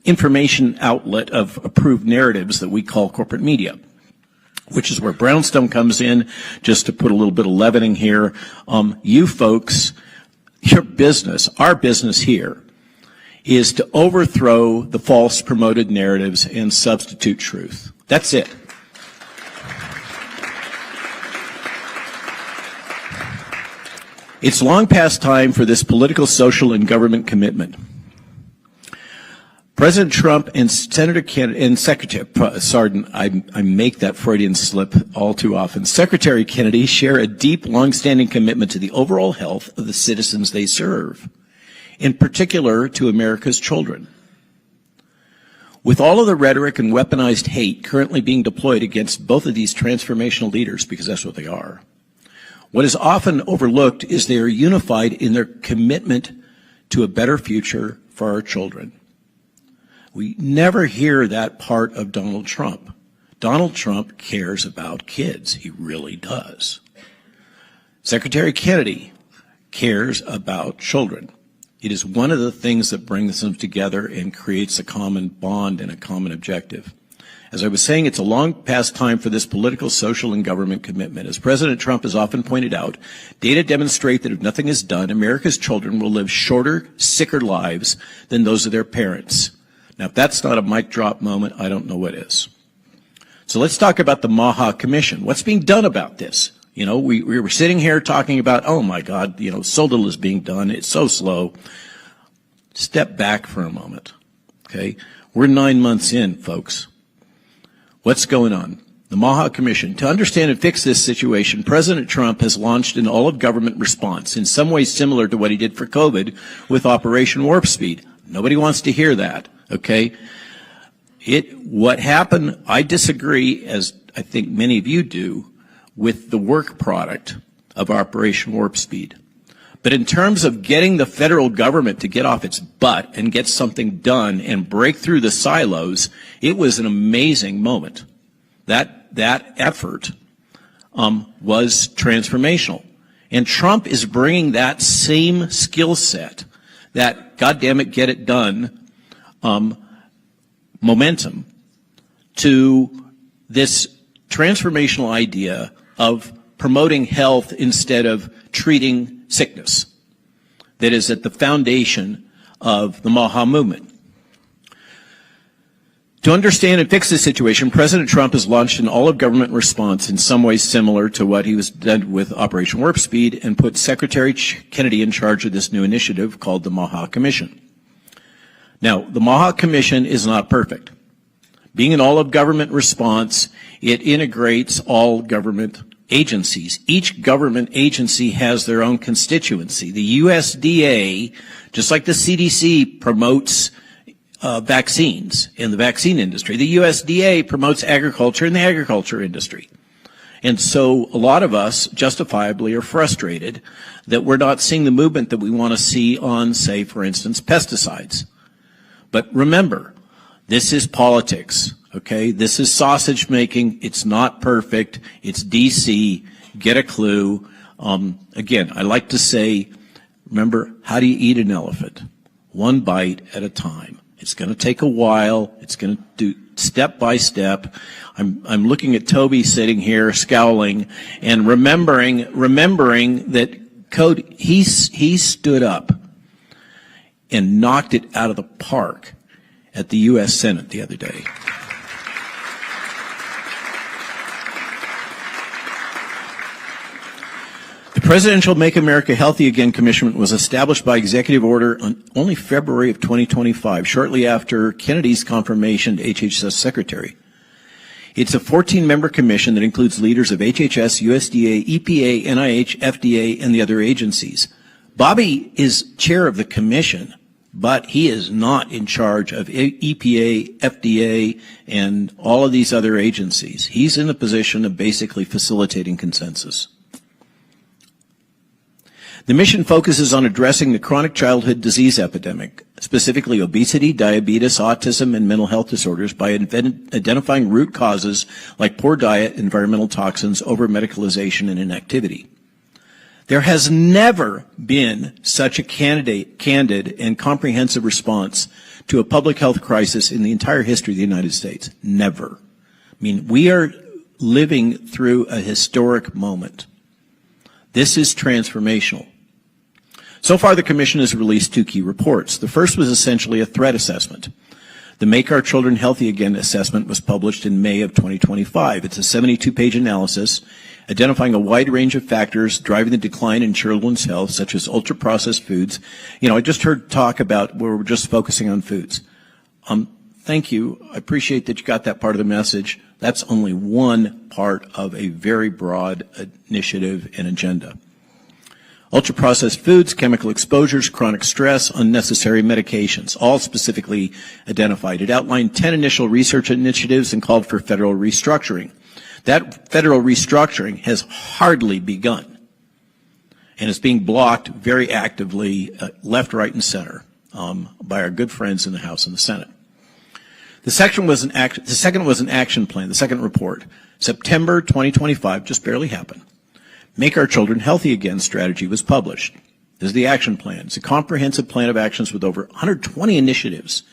information outlet of approved narratives that we call corporate media, which is where Brownstone comes in. Just to put a little bit of leavening here, you folks, your business, our business here, is to overthrow the false promoted narratives and substitute truth. That's it. It's long past time for this political, social, and government commitment. President Trump and Senator Kennedy and Secretary, I make that Freudian slip all too often. Secretary Kennedy share a deep, long-standing commitment to the overall health of the citizens they serve, in particular to America's children. With all of the rhetoric and weaponized hate currently being deployed against both of these transformational leaders, because that's what they are, what is often overlooked is they are unified in their commitment to a better future for our children. We never hear that part of Donald Trump. Donald Trump cares about kids. He really does. Secretary Kennedy cares about children. It is one of the things that brings them together and creates a common bond and a common objective. As I was saying, it's a long past time for this political, social, and government commitment. As President Trump has often pointed out, data demonstrate that if nothing is done, America's children will live shorter, sicker lives than those of their parents. Now, if that's not a mic drop moment, I don't know what is. So let's talk about the Maha Commission. What's being done about this? You know, we were sitting here talking about, oh my God, so little is being done. It's so slow. Step back for a moment, okay? We're 9 months in, folks. What's going on? The Maha Commission. To understand and fix this situation, President Trump has launched an all-of-government response, in some ways similar to what he did for COVID with Operation Warp Speed. Nobody wants to hear that, okay? What happened, I disagree, as I think many of you do, with the work product of Operation Warp Speed. But in terms of getting the federal government to get off its butt and get something done and break through the silos, it was an amazing moment. That effort was transformational. And Trump is bringing that same skill set, that goddammit get it done momentum, to this transformational idea of promoting health instead of treating sickness that is at the foundation of the Maha movement. To understand and fix this situation, President Trump has launched an all-of-government response in some ways similar to what he was done with Operation Warp Speed, and put Secretary Kennedy in charge of this new initiative called the Maha Commission. Now, the Maha Commission is not perfect. Being an all-of-government response, it integrates all government agencies. Each government agency has their own constituency. The USDA, just like the CDC promotes vaccines in the vaccine industry, the USDA promotes agriculture in the agriculture industry. And so a lot of us justifiably are frustrated that we're not seeing the movement that we want to see on, say, for instance, pesticides. But remember, this is politics. Okay, this is sausage making. It's not perfect. It's DC. Get a clue. Again, I like to say, remember, how do you eat an elephant? One bite at a time. It's going to take a while. It's going to do step by step. I'm looking at Toby sitting here scowling and remembering that Cody, he stood up and knocked it out of the park at the U.S. Senate the other day. The Presidential Make America Healthy Again Commission was established by executive order on only February of 2025, shortly after Kennedy's confirmation to HHS Secretary. It's a 14-member commission that includes leaders of HHS, USDA, EPA, NIH, FDA, and the other agencies. Bobby is chair of the commission, but he is not in charge of EPA, FDA, and all of these other agencies. He's in the position of basically facilitating consensus. The mission focuses on addressing the chronic childhood disease epidemic, specifically obesity, diabetes, autism, and mental health disorders, by identifying root causes like poor diet, environmental toxins, over-medicalization, and inactivity. There has never been such a candid and comprehensive response to a public health crisis in the entire history of the United States. Never. I mean, we are living through a historic moment. This is transformational. So far, the Commission has released 2 key reports. The first was essentially a threat assessment. The Make Our Children Healthy Again assessment was published in May of 2025. It's a 72-page analysis identifying a wide range of factors driving the decline in children's health, such as ultra-processed foods. You know, I just heard talk about where we're just focusing on foods. Thank you. I appreciate that you got that part of the message. That's only one part of a very broad initiative and agenda. Ultra-processed foods, chemical exposures, chronic stress, unnecessary medications, all specifically identified. It outlined 10 initial research initiatives and called for federal restructuring. That federal restructuring has hardly begun and is being blocked very actively left, right, and center by our good friends in the House and the Senate. The second was an action plan, the second report. September 2025, just barely happened. Make Our Children Healthy Again strategy was published. This is the action plan. It's a comprehensive plan of actions with over 120 initiatives,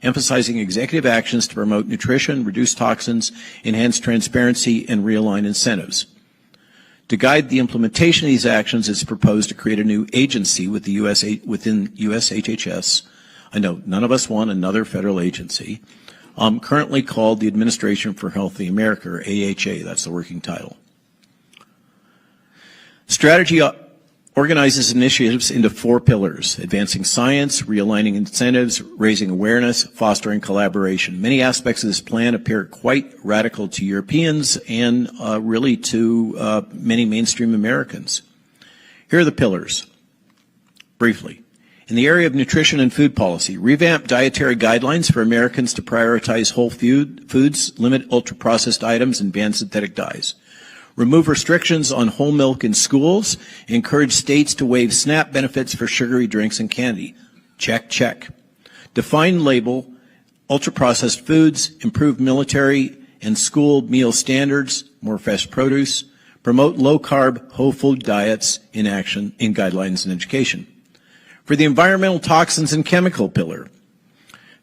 emphasizing executive actions to promote nutrition, reduce toxins, enhance transparency, and realign incentives. To guide the implementation of these actions, it's proposed to create a new agency within US HHS. I know none of us want another federal agency. Currently called the Administration for Healthy America, or AHA. That's the working title. Strategy organizes initiatives into 4 pillars: advancing science, realigning incentives, raising awareness, fostering collaboration. Many aspects of this plan appear quite radical to Europeans and really to many mainstream Americans. Here are the pillars, briefly. In the area of nutrition and food policy, revamp dietary guidelines for Americans to prioritize whole foods, limit ultra-processed items, and ban synthetic dyes. Remove restrictions on whole milk in schools. Encourage states to waive SNAP benefits for sugary drinks and candy. Check, check. Define, label ultra-processed foods. Improve military and school meal standards. More fresh produce. Promote low-carb, whole food diets in action in guidelines and education. For the environmental toxins and chemical pillar,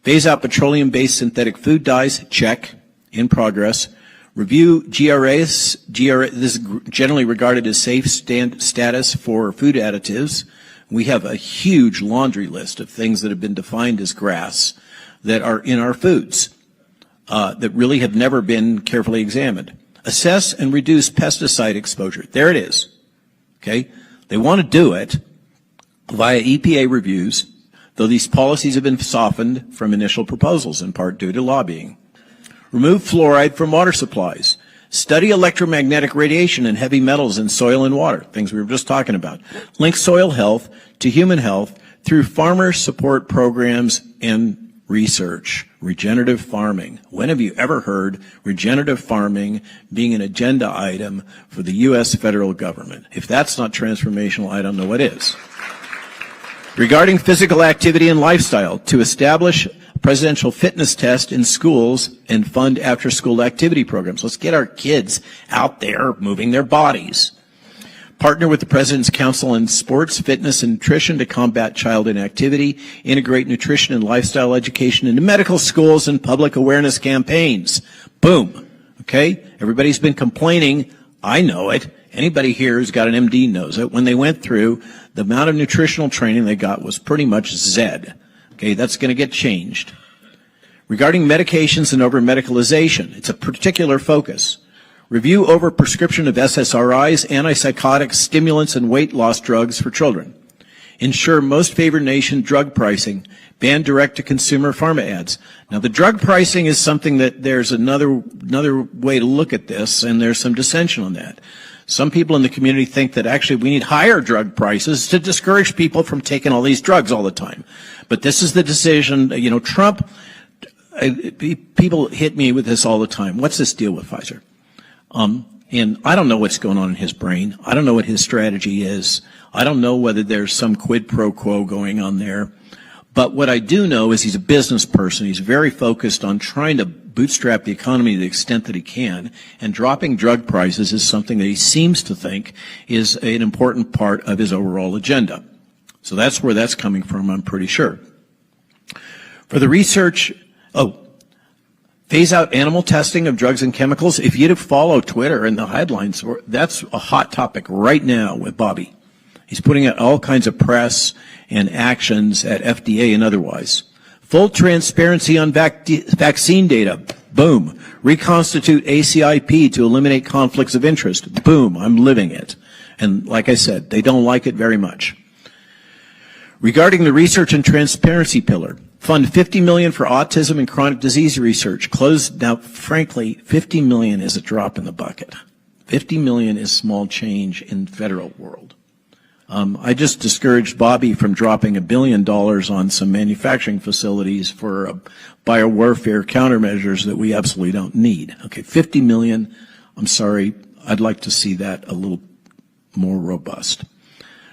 phase out petroleum-based synthetic food dyes. Check. In progress. Review GRAs. This is generally regarded as safe status for food additives. We have a huge laundry list of things that have been defined as GRAS that are in our foods that really have never been carefully examined. Assess and reduce pesticide exposure. There it is. Okay? They want to do it via EPA reviews, though these policies have been softened from initial proposals, in part due to lobbying. Remove fluoride from water supplies. Study electromagnetic radiation and heavy metals in soil and water, things we were just talking about. Link soil health to human health through farmer support programs and research. Regenerative farming. When have you ever heard regenerative farming being an agenda item for the U.S. federal government? If that's not transformational, I don't know what is. Regarding physical activity and lifestyle, to establish a presidential fitness test in schools and fund after-school activity programs. Let's get our kids out there moving their bodies. Partner with the President's Council on Sports, Fitness, and Nutrition to combat child inactivity. Integrate nutrition and lifestyle education into medical schools and public awareness campaigns. Boom. Okay? Everybody's been complaining. I know it. Anybody here who's got an MD knows it. When they went through, the amount of nutritional training they got was pretty much zed. Okay, that's going to get changed. Regarding medications and over-medicalization, it's a particular focus. Review over-prescription of SSRIs, antipsychotics, stimulants, and weight loss drugs for children. Ensure most favored nation drug pricing. Ban direct-to-consumer pharma ads. Now, the drug pricing is something that there's another way to look at this, and there's some dissension on that. Some people in the community think that actually we need higher drug prices to discourage people from taking all these drugs all the time. But this is the decision. You know, Trump, people hit me with this all the time. What's this deal with Pfizer? And I don't know what's going on in his brain. I don't know what his strategy is. I don't know whether there's some quid pro quo going on there. But what I do know is he's a business person. He's very focused on trying to bootstrap the economy to the extent that he can, and dropping drug prices is something that he seems to think is an important part of his overall agenda. So that's where that's coming from, I'm pretty sure. For the research, phase out animal testing of drugs and chemicals. If you follow Twitter and the headlines, that's a hot topic right now with Bobby. He's putting out all kinds of press and actions at FDA and otherwise. Full transparency on vaccine data. Boom. Reconstitute ACIP to eliminate conflicts of interest. Boom. I'm living it. And like I said, they don't like it very much. Regarding the research and transparency pillar, fund $50 million for autism and chronic disease research. Now, frankly, $50 million is a drop in the bucket. $50 million is small change in the federal world. I just discouraged Bobby from dropping $1 billion on some manufacturing facilities for biowarfare countermeasures that we absolutely don't need. Okay, $50 million, I'm sorry, I'd like to see that a little more robust.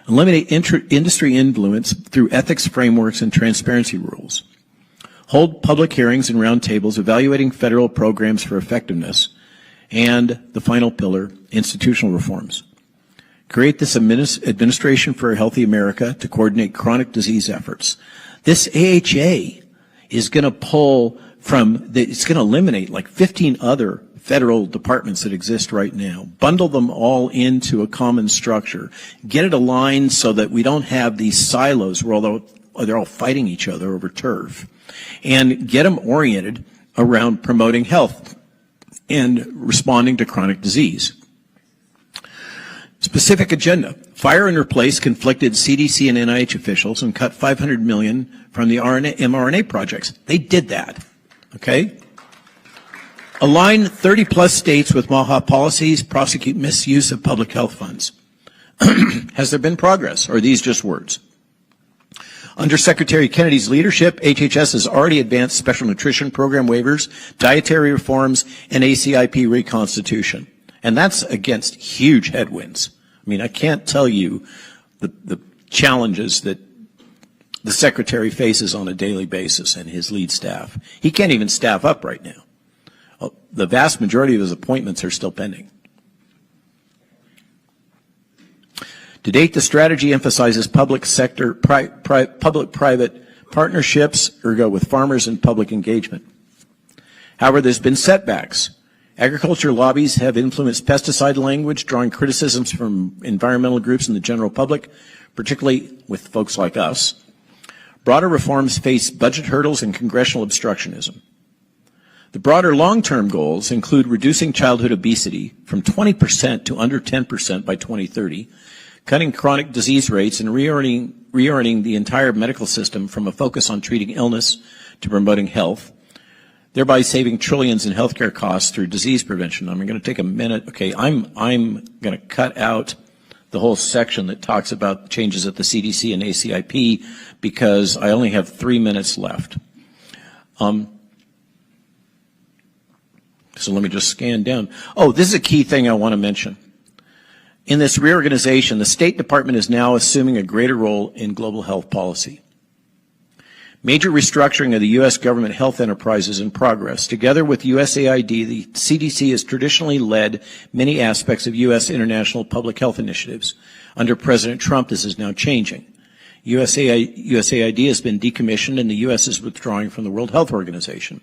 Eliminate industry influence through ethics frameworks and transparency rules. Hold public hearings and roundtables evaluating federal programs for effectiveness. And the final pillar, institutional reforms. Create this administration for a healthy America to coordinate chronic disease efforts. This AHA is going to pull from, it's going to eliminate like 15 other federal departments that exist right now, bundle them all into a common structure, get it aligned so that we don't have these silos where they're all fighting each other over turf, and get them oriented around promoting health and responding to chronic disease. Specific agenda: fire and replace conflicted CDC and NIH officials and cut $500 million from the mRNA projects. They did that, okay? Align 30-plus states with MAHA policies, prosecute misuse of public health funds. Has there been progress, or are these just words? Under Secretary Kennedy's leadership, HHS has already advanced special nutrition program waivers, dietary reforms, and ACIP reconstitution. And that's against huge headwinds. I mean, I can't tell you the challenges that the Secretary faces on a daily basis and his lead staff. He can't even staff up right now. The vast majority of his appointments are still pending. To date, the strategy emphasizes public sector, public-private partnerships, ergo with farmers and public engagement. However, there's been setbacks. Agriculture lobbies have influenced pesticide language, drawing criticisms from environmental groups and the general public, particularly with folks like us. Broader reforms face budget hurdles and congressional obstructionism. The broader long-term goals include reducing childhood obesity from 20% to under 10% by 2030, cutting chronic disease rates and reorienting the entire medical system from a focus on treating illness to promoting health, thereby saving trillions in healthcare costs through disease prevention. I'm going to take a minute. Okay, I'm going to cut out the whole section that talks about changes at the CDC and ACIP because I only have 3 minutes left. So let me just scan down. Oh, this is a key thing I want to mention. In this reorganization, the State Department is now assuming a greater role in global health policy. Major restructuring of the U.S. government health enterprise is in progress. Together with USAID, the CDC has traditionally led many aspects of U.S. international public health initiatives. Under President Trump, this is now changing. USAID has been decommissioned and the U.S. is withdrawing from the World Health Organization.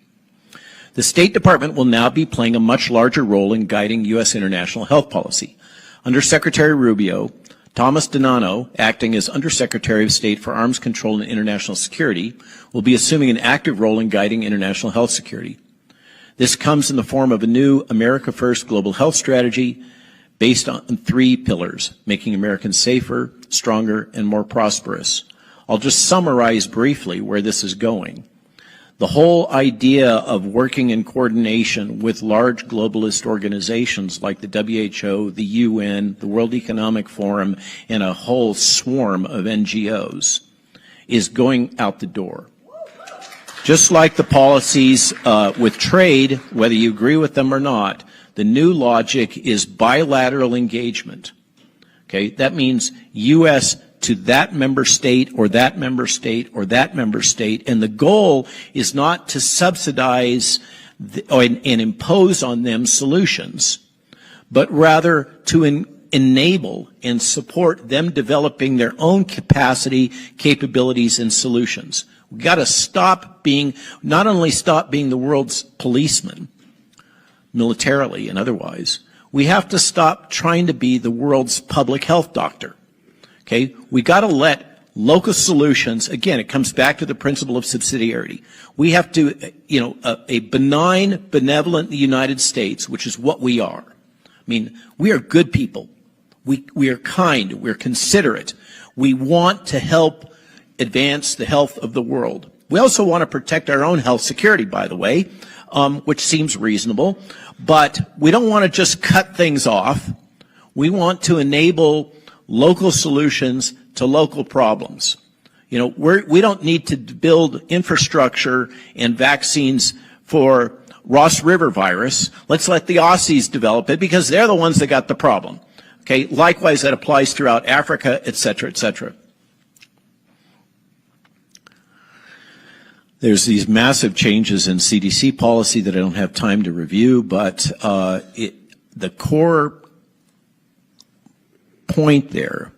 The State Department will now be playing a much larger role in guiding U.S. international health policy. Under Secretary Rubio, Thomas Donano, acting as Undersecretary of State for Arms Control and International Security, will be assuming an active role in guiding international health security. This comes in the form of a new America First global health strategy based on 3 pillars, making Americans safer, stronger, and more prosperous. I'll just summarize briefly where this is going. The whole idea of working in coordination with large globalist organizations like the WHO, the UN, the World Economic Forum, and a whole swarm of NGOs is going out the door. Just like the policies with trade, whether you agree with them or not, the new logic is bilateral engagement. Okay, that means U.S. to that member state or that member state or that member state, and the goal is not to subsidize and impose on them solutions, but rather to enable and support them developing their own capacity, capabilities, and solutions. We've got to stop being, not only stop being the world's policeman, militarily and otherwise, we have to stop trying to be the world's public health doctor. Okay, we got to let local solutions, again, it comes back to the principle of subsidiarity. We have to, a benign, benevolent United States, which is what we are. I mean, we are good people. We are kind. We're considerate. We want to help advance the health of the world. We also want to protect our own health security, by the way, which seems reasonable. But we don't want to just cut things off. We want to enable local solutions to local problems. We don't need to build infrastructure and vaccines for Ross River virus. Let's let the Aussies develop it because they're the ones that got the problem. Okay, likewise, that applies throughout Africa, et cetera, et cetera. There's these massive changes in CDC policy that I don't have time to review, but the core point there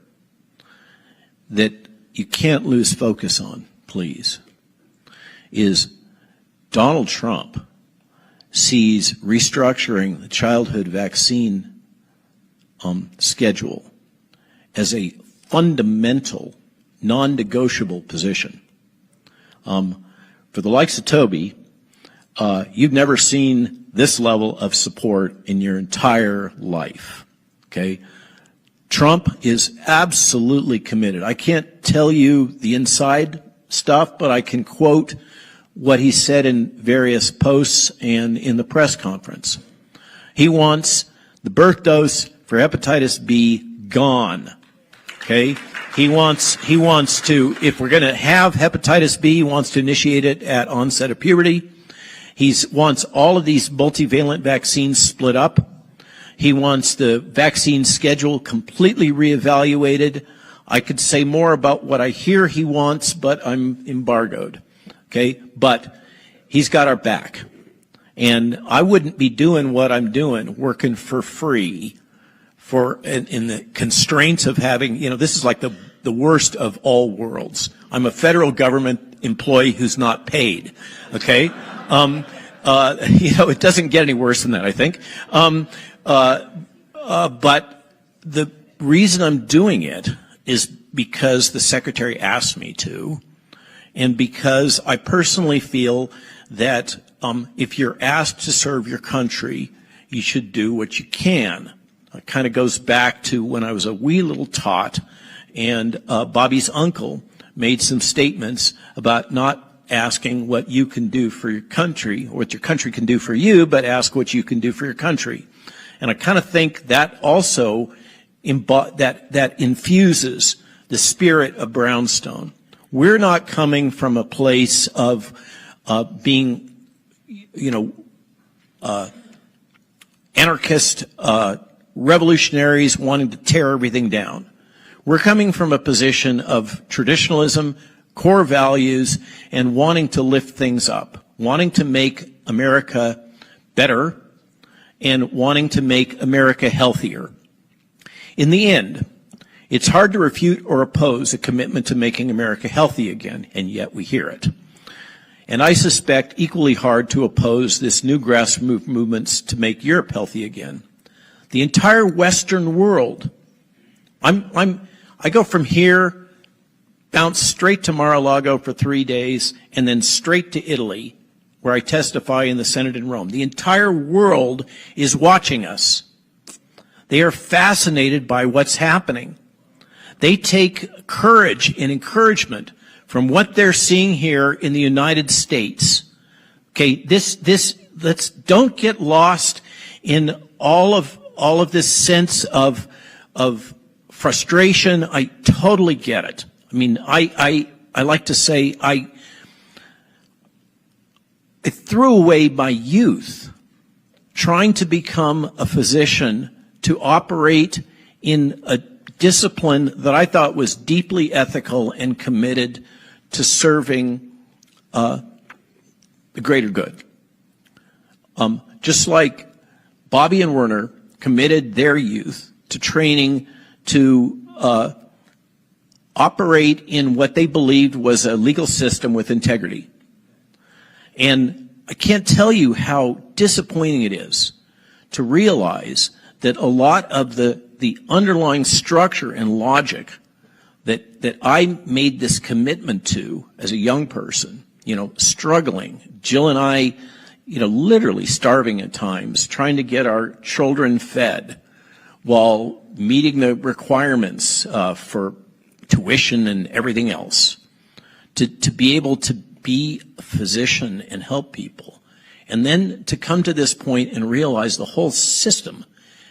that you can't lose focus on, please, is Donald Trump sees restructuring the childhood vaccine schedule as a fundamental, non-negotiable position. For the likes of Toby, you've never seen this level of support in your entire life, okay? Trump is absolutely committed. I can't tell you the inside stuff, but I can quote what he said in various posts and in the press conference. He wants the birth dose for hepatitis B gone, okay? He wants to, if we're going to have hepatitis B, he wants to initiate it at onset of puberty. He wants all of these multivalent vaccines split up. He wants the vaccine schedule completely reevaluated. I could say more about what I hear he wants, but I'm embargoed. Okay? But he's got our back. And I wouldn't be doing what I'm doing, working for free, in the constraints of having, this is like the worst of all worlds. I'm a federal government employee who's not paid. Okay? It doesn't get any worse than that, I think. But the reason I'm doing it is because the secretary asked me to, and because I personally feel that if you're asked to serve your country, you should do what you can. It kind of goes back to when I was a wee little tot, and Bobby's uncle made some statements about not asking what you can do for your country, or what your country can do for you, but ask what you can do for your country. And I kind of think that also that infuses the spirit of Brownstone. We're not coming from a place of being, anarchist revolutionaries wanting to tear everything down. We're coming from a position of traditionalism, core values, and wanting to lift things up, wanting to make America better, and wanting to make America healthier. In the end, it's hard to refute or oppose a commitment to making America healthy again, and yet we hear it. And I suspect equally hard to oppose this new grassroots movements to make Europe healthy again. The entire Western world, I go from here, bounce straight to Mar-a-Lago for 3 days, and then straight to Italy, where I testify in the Senate in Rome. The entire world is watching us. They are fascinated by what's happening. They take courage and encouragement from what they're seeing here in the United States. Okay, let's don't get lost in all of this sense of frustration. I totally get it. I mean, I like to say I threw away my youth trying to become a physician, to operate in a discipline that I thought was deeply ethical and committed to serving the greater good. Just like Bobby and Werner committed their youth to training to operate in what they believed was a legal system with integrity. And I can't tell you how disappointing it is to realize that a lot of the underlying structure and logic that I made this commitment to as a young person, struggling, Jill and I, literally starving at times, trying to get our children fed while meeting the requirements for tuition and everything else, to be able to be a physician and help people. And then to come to this point and realize the whole system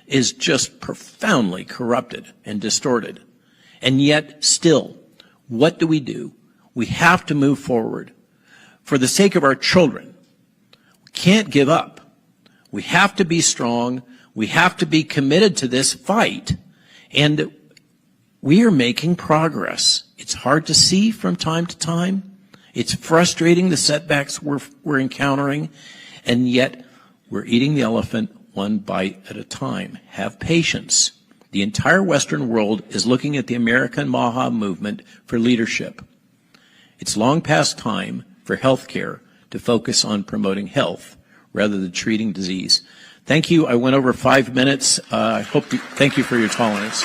is just profoundly corrupted and distorted. And yet still, what do? We have to move forward. For the sake of our children, we can't give up. We have to be strong. We have to be committed to this fight. And we are making progress. It's hard to see from time to time. It's frustrating, the setbacks we're encountering, and yet we're eating the elephant one bite at a time. Have patience. The entire Western world is looking at the American Maha movement for leadership. It's long past time for healthcare to focus on promoting health rather than treating disease. Thank you. I went over 5 minutes. Thank you for your tolerance.